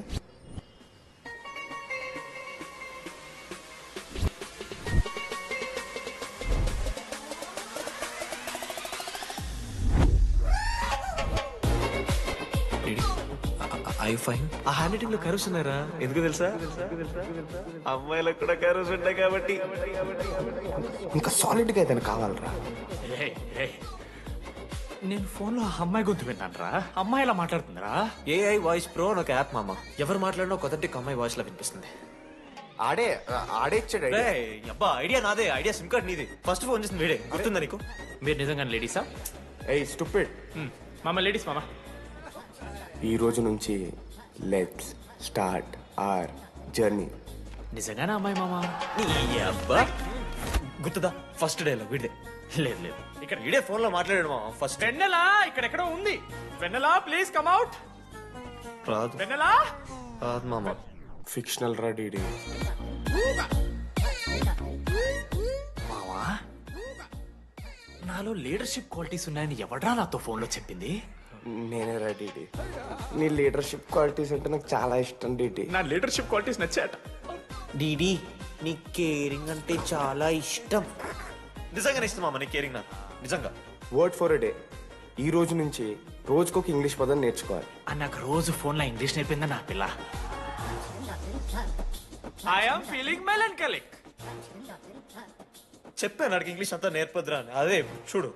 ఐ ఫైన్. ఆ హ్యాండ్ రైటింగ్ లో కరోస్ ఉన్నారా? ఎందుకు తెలుసా? అమ్మాయిలకు కూడా కరోస్ ఉంటాయి కాబట్టి. ఇంకా సాలిడ్ గా ఏదైనా కావాలరా. నేను ఫోన్ లో అమ్మాయి గొంతు విన్నాను రా. అమ్మాయి ఎలా మాట్లాడుతుందిరా? ఏఐ వాయిస్ ప్రో అని ఒక యాప్ మామ. ఎవరు మాట్లాడినా ఒక అథెంటిక్ అమ్మాయి వాయిస్ లా వినిపిస్తుంది. ఆడే ఇచ్చాడు అబ్బా. ఐడియా నాదే. ఐడియా సిమ్ కార్డ్ నీది. ఫస్ట్ ఫోన్ చేసింది వీడే. గుర్తుందా నీకు? మీరు నిజంగా లేడీసా? స్టూపిడ్. మామ లేడీస్ మామ. ఈ రోజు నుంచి లెట్స్ స్టార్ట్ అవర్ జర్నీ. నిజంగానే అమ్మాయి మామ? అబ్బా గుర్తుదా? First day వీడిదే. లేదు ఇక్కడ వీడే ఫోన్ లో మాట్లాడాడు మా. ఫస్ట్ వెన్నెలా ఇక్కడెక్కడో ఉంది. వెన్నెలా ప్లీజ్ కమ్ అవుట్. రాదు. వెన్నెలా రాదు మామ. ఫిక్షనల్ రా డీడీ. మావా నాలో లీడర్షిప్ క్వాలిటీస్ ఉన్నాయని ఎవడ్రా నాతో ఫోన్ లో చెప్పింది? నేనే రా డీడీ. నీ లీడర్షిప్ క్వాలిటీస్ అంటే నాకు చాలా ఇష్టం డీడీ. నా లీడర్షిప్ క్వాలిటీస్ నచ్చాట. డీడీ నీ కేరింగ్ అంటే చాలా ఇష్టం. నిజంగానే ఇష్టం మామ నీ కేరింగ్ నాకు. నిజంగా. Word for a day. ఈ రోజు నుంచి రోజుకొక ఇంగ్లీష్ పదం నేర్చుకోవాలి. నాకు రోజు ఫోన్ లో ఇంగ్లీష్ నేర్పిందా నా పిల్ల. I am feeling melancholic. చెప్పాను నాకు ఇంగ్లీష్ అంతా నేర్పొద్దురా అని. అదే చూడు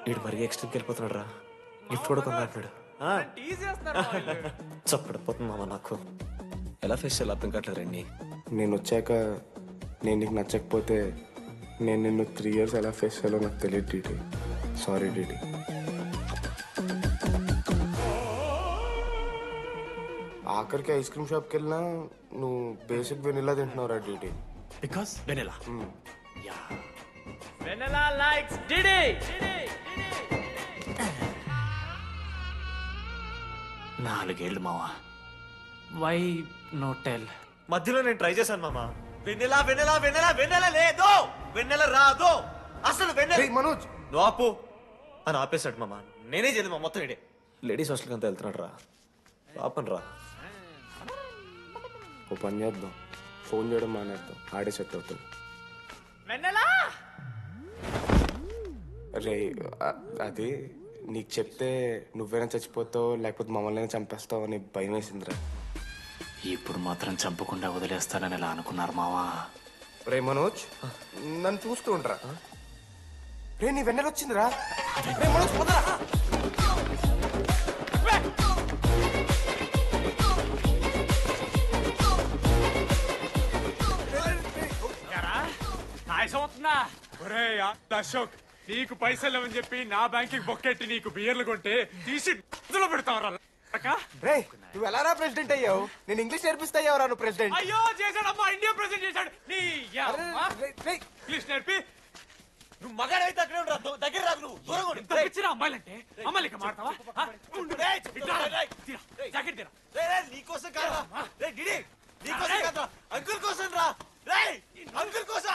వీడు మరీ ఎక్స్ట్రీమ్కి వెళ్ళిపోతున్నాడు రా. గిఫ్ట్ కూడా కొన్నాడు. చప్పడిపోతుంది మామ నాకు. ఎలా ఫేస్ చేయాలి అర్థం కావట్లేదు రండి. నేను వచ్చాక నేను నీకు నచ్చకపోతే నేను నిన్ను 3 years ఎలా ఫేస్ చేయాలో నాకు తెలియదు డీడీ. Sorry DD. ఆఖరికి ఐస్ క్రీమ్ షాప్కి వెళ్ళినా నువ్వు బేసిక్ వెనిలా తింటున్నావు రా DD. Because vanilla. Vanilla likes DD. 4 ఏళ్ళు మావా. Why no tell? మధ్యలో నేను ట్రై చేశాను మామ. వెన్నెలా వెన్నెలా వెన్నెలా వెన్నెల లేదు, వెన్నెల రాదు అసలు. వెన్నెల మనోజ్ నువ్వు ఆపు అని ఆపేశాడు మామ. నేనే చేయలేదు మా మొత్తం ఇడే. లేడీస్ హాస్టల్కి అంతా వెళ్తున్నాడు రా. ఆపను రా. ఓ పని చేద్దాం, ఫోన్ చేయడం మానేద్దాం. ఆడే సెట్ అవుతుంది. రే అది నీకు చెప్తే నువ్వైనా చచ్చిపోతావు లేకపోతే మమ్మల్ని చంపేస్తావు అని భయం వేసిందిరా. ఇప్పుడు మాత్రం చంపకుండా వదిలేస్తానని ఎలా అనుకున్నారు మావా? రే మనోజ్ నన్ను చూస్తూ ఉంటారా? రే నీ వెన్నెల వచ్చిందిరా. రే మనోజ్ పోదరా. అశోక్ నీకు పైసలు అని చెప్పి నా బ్యాంకింగ్ బొక్కెట్టి నీకు బియర్లు కొంటే తీసి పెడతావరా? నువ్వు ఎలా రా ప్రెసిడెంట్ అయ్యావు? నేను ఇంగ్లీష్ నేర్పిస్తాయ్యావరా నువ్వు ప్రెసిడెంట్? అయ్యో చేశాడమ్మా, ఇండియా ప్రెసిడెంట్ చేశాడు. ఇంగ్లీష్ నేర్పి నువ్వు మగాడైతే అక్కడే ఉండరా. దగ్గర రాదు నువ్వు. దూరంగా ఉండు. తెచ్చినా అమ్మాయిలంటే అమ్మాయిలకి మాడతావా? జాకెట్ తీరా. నీకోసం కాదురా. నీకోసం కాదురా. అంకుల్ కోసం రా. అంకుల్ కోసం.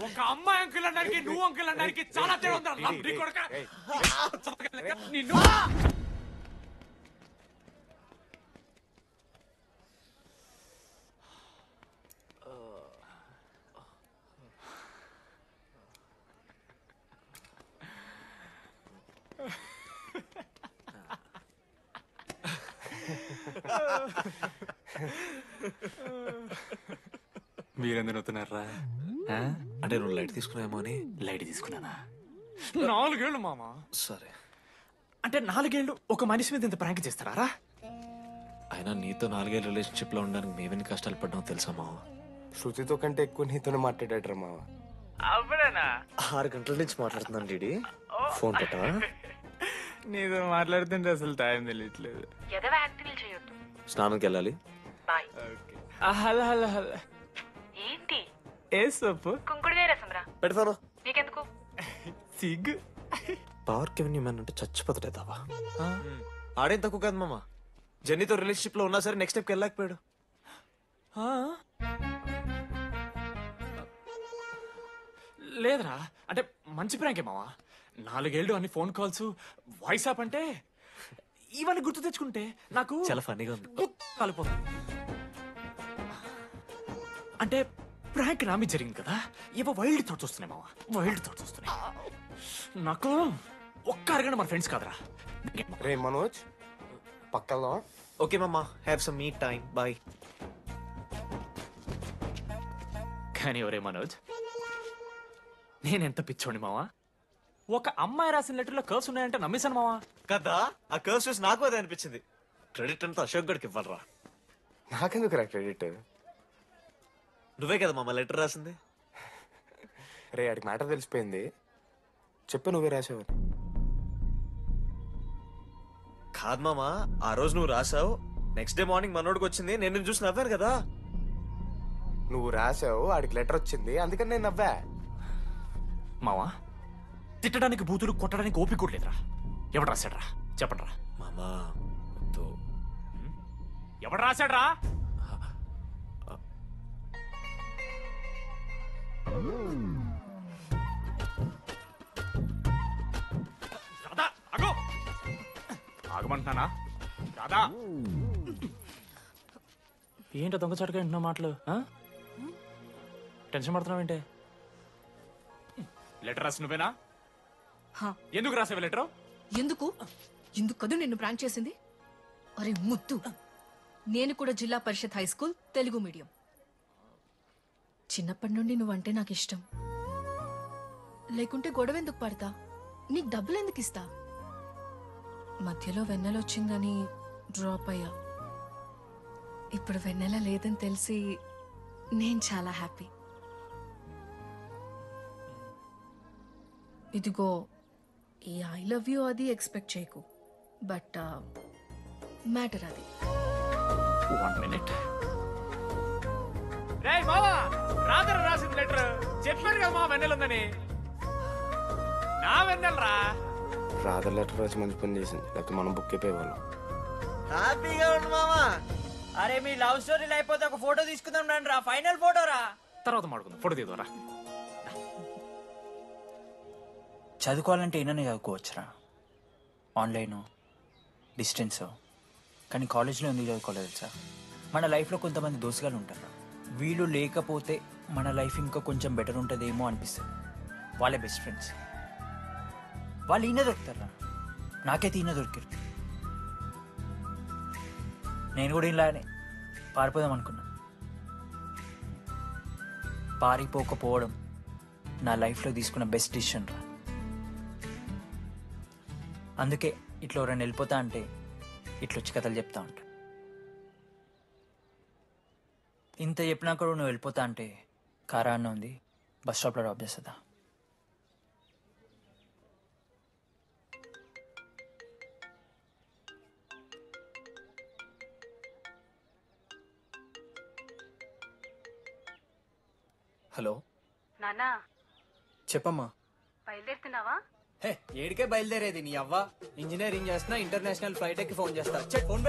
ఒక అమ్మాయి అంకుల్ అనడానికి నువ్వు అంకుల్ అనడానికి చాలా తేడా ఉంది. నిన్ను మీరెందుకు నవ్వుతున్నారా? అంటే నువ్వు లైట్ తీసుకున్నామో అని. లైట్ తీసుకున్నానా? 4 ఏళ్ళు మామ. సరే, అంటే 4 ఏళ్ళు ఒక మనిషి మీద ఇంత ప్రాంక్ చేస్తారా? అయినా నీతో 4 ఏళ్ళ రిలేషన్షిప్ లో ఉండడానికి మేమెన్ని కష్టాలు పడ్డామో తెలుసా మావ? శృతితో కంటే ఎక్కువ నీతోనే మాట్లాడాడు మావ. అవునా? 6 గంటల నుంచి మాట్లాడుతున్నాను డీడీ. ఫోన్ పెట్టవా? నీతో మాట్లాడుతుంటే అసలు టైం తెలియట్లేదు. ఎదవ యాక్టింగ్లు చేయొద్దు. స్నానంకి వెళ్ళాలి. బాయ్. Hello hello hello. ఏంటి? ఏ సొప్పు? కుంకుడుగాయ రసం రా. పెడతాను. నీకెందుకు? సిగ్గు. పవర్ కెవెన్ మ్యాన్ అంటే చచ్చిపోతాడే దావా. ఆడేం తక్కువ కాదు మామ. జెన్నీతో రిలేషన్షిప్ లో ఉన్నా సరే నెక్స్ట్ స్టెప్కి వెళ్ళలేకపోయాడు. లేదురా, అంటే మంచి ప్రాంకే మావా. 4 ఏళ్ళు అన్ని ఫోన్ కాల్స్, వాయిస్ యాప్ అంటే ఇవన్నీ గుర్తు తెచ్చుకుంటే నాకు చాలా ఫన్నీగా ఉంది. కాలిపోతుంది. అంటే ప్రాంక్ నా మీద జరిగింది కదా, ఇవ వైల్డ్ థాట్స్ వస్తున్నాయి మావా, వైల్డ్ థాట్స్ వస్తున్నాయి. నాకు ఒక్క అరగంట మన ఫ్రెండ్స్ కాదరా. రే మనోజ్, పక్కలో. ఓకే మామ, have some me time. Bye. కానీ ఒరే మనోజ్, నేనెంత పిచ్చోండి మావా. ఒక అమ్మాయి రాసిన లెటర్లో కర్వ్స్ ఉన్నాయంటే నమ్మేశాను మావా. కదా, ఆ కర్వ్స్ చూసి నాకు అదే అనిపించింది. క్రెడిట్ అంతా అశోక్ గడికి ఇవ్వాలరా. నాకెందుకు రా క్రెడిట్? నువ్వే కదా మామ లెటర్ రాసింది. రే ఆడికి మ్యాటర్ తెలిసిపోయింది. చెప్పు, నువ్వే రాసావు. కాదు మామ, ఆ రోజు నువ్వు రాసావు, నెక్స్ట్ డే మార్నింగ్ మనోడికి వచ్చింది, నేను నిన్ను చూసి నవ్వాను కదా. నువ్వు రాసావు, ఆడికి లెటర్ వచ్చింది, అందుకని నేను నవ్వా. మావా, తిట్టడానికి బూతులు కొట్టడానికి ఓపిక కూడా లేదురా. ఎవడు రాశాడ్రా చెప్పండి రా. మామా ఎవడు రాశాడ్రా? రాధా ఆగో, ఆగమంటున్నానా? రాధా, ఏంటో దొంగచాటుగా వింటున్నా మాటలు? టెన్షన్ పడుతున్నావేంటే? లెటర్ రాసి నువ్వేనా? ఎందుకు రాసావు లెటర్? ఎందుకు కదూ నిన్ను ప్రాంక్ చేసింది? అరే ముద్దు, నేను కూడా జిల్లా Parishad high school Telugu medium. చిన్నప్పటి నుండి నువ్వంటే నాకు ఇష్టం. లేకుంటే గొడవ ఎందుకు పడతా? నీకు డబ్బులు ఎందుకు ఇస్తా? మధ్యలో వెన్నెల వచ్చిందని డ్రాప్ అయ్యా. ఇప్పుడు వెన్నెల లేదని తెలిసి నేను చాలా హ్యాపీ. ఇదిగో ఈ ఐ లవ్ యూ అది ఎక్స్పెక్ట్ చేయకు, బట్ మ్యాటర్ అది. 1 minute. రేయ్ మావా, రాధర రాసింది లెటర్. చెప్పాను కదా మా వెన్నెల ఉందని. నా వెన్నెలరా. రాధ లెటర్ రాసి మంచి పని చేసింది, లేకపోతే మనం బుక్ అయిపోయేవాళ్ళం. హ్యాపీగా ఉండు మామా. అరే మీ లవ్ స్టోరీ అయిపోతే ఒక ఫోటో తీసుకుందాం రండి రా. ఫైనల్ ఫోటో రా. తర్వాత మాడుకుందాం, ఫోటో తీద్దాం. చదువుకోవాలంటే ఏమైనా చదువుకోవచ్చురా, ఆన్లైన్ డిస్టెన్స్. కానీ కాలేజ్లో ఎందుకు చదువుకోలేదు తెలుసా? మన లైఫ్లో కొంతమంది దోస్తుగాలు ఉంటారు, వీళ్ళు లేకపోతే మన లైఫ్ ఇంకా కొంచెం బెటర్ ఉంటుందేమో అనిపిస్తుంది. వాళ్ళే బెస్ట్ ఫ్రెండ్స్. వాళ్ళు ఈయన దొరుకుతారా, నాకైతే ఈయన దొరికారు. నేను కూడా ఇలానే పారిపోదాం అనుకున్నా. పారిపోకపోవడం నా లైఫ్లో తీసుకున్న బెస్ట్ డిసిషన్ రా. అందుకే ఇట్లా ఎవరైనా వెళ్ళిపోతా అంటే ఇట్లొచ్చి కథలు చెప్తా ఉంటా. ఇంత చెప్పినా కూడా నువ్వు వెళ్ళిపోతా అంటే కారా అన్న ఉంది, బస్ స్టాప్లో డ్రాప్ చేస్తుందా? హలో నానా, చెప్పమ్మా. బయలుదేరుతున్నావా? హే, ఏడికే బయలుదేరేది నీ అవ్వ. ఇంజనీరింగ్ చేస్తున్నా, ఇంటర్నేషనల్ ఫ్లైట్ ఎక్కి ఫోన్ చేస్తా. ఫోన్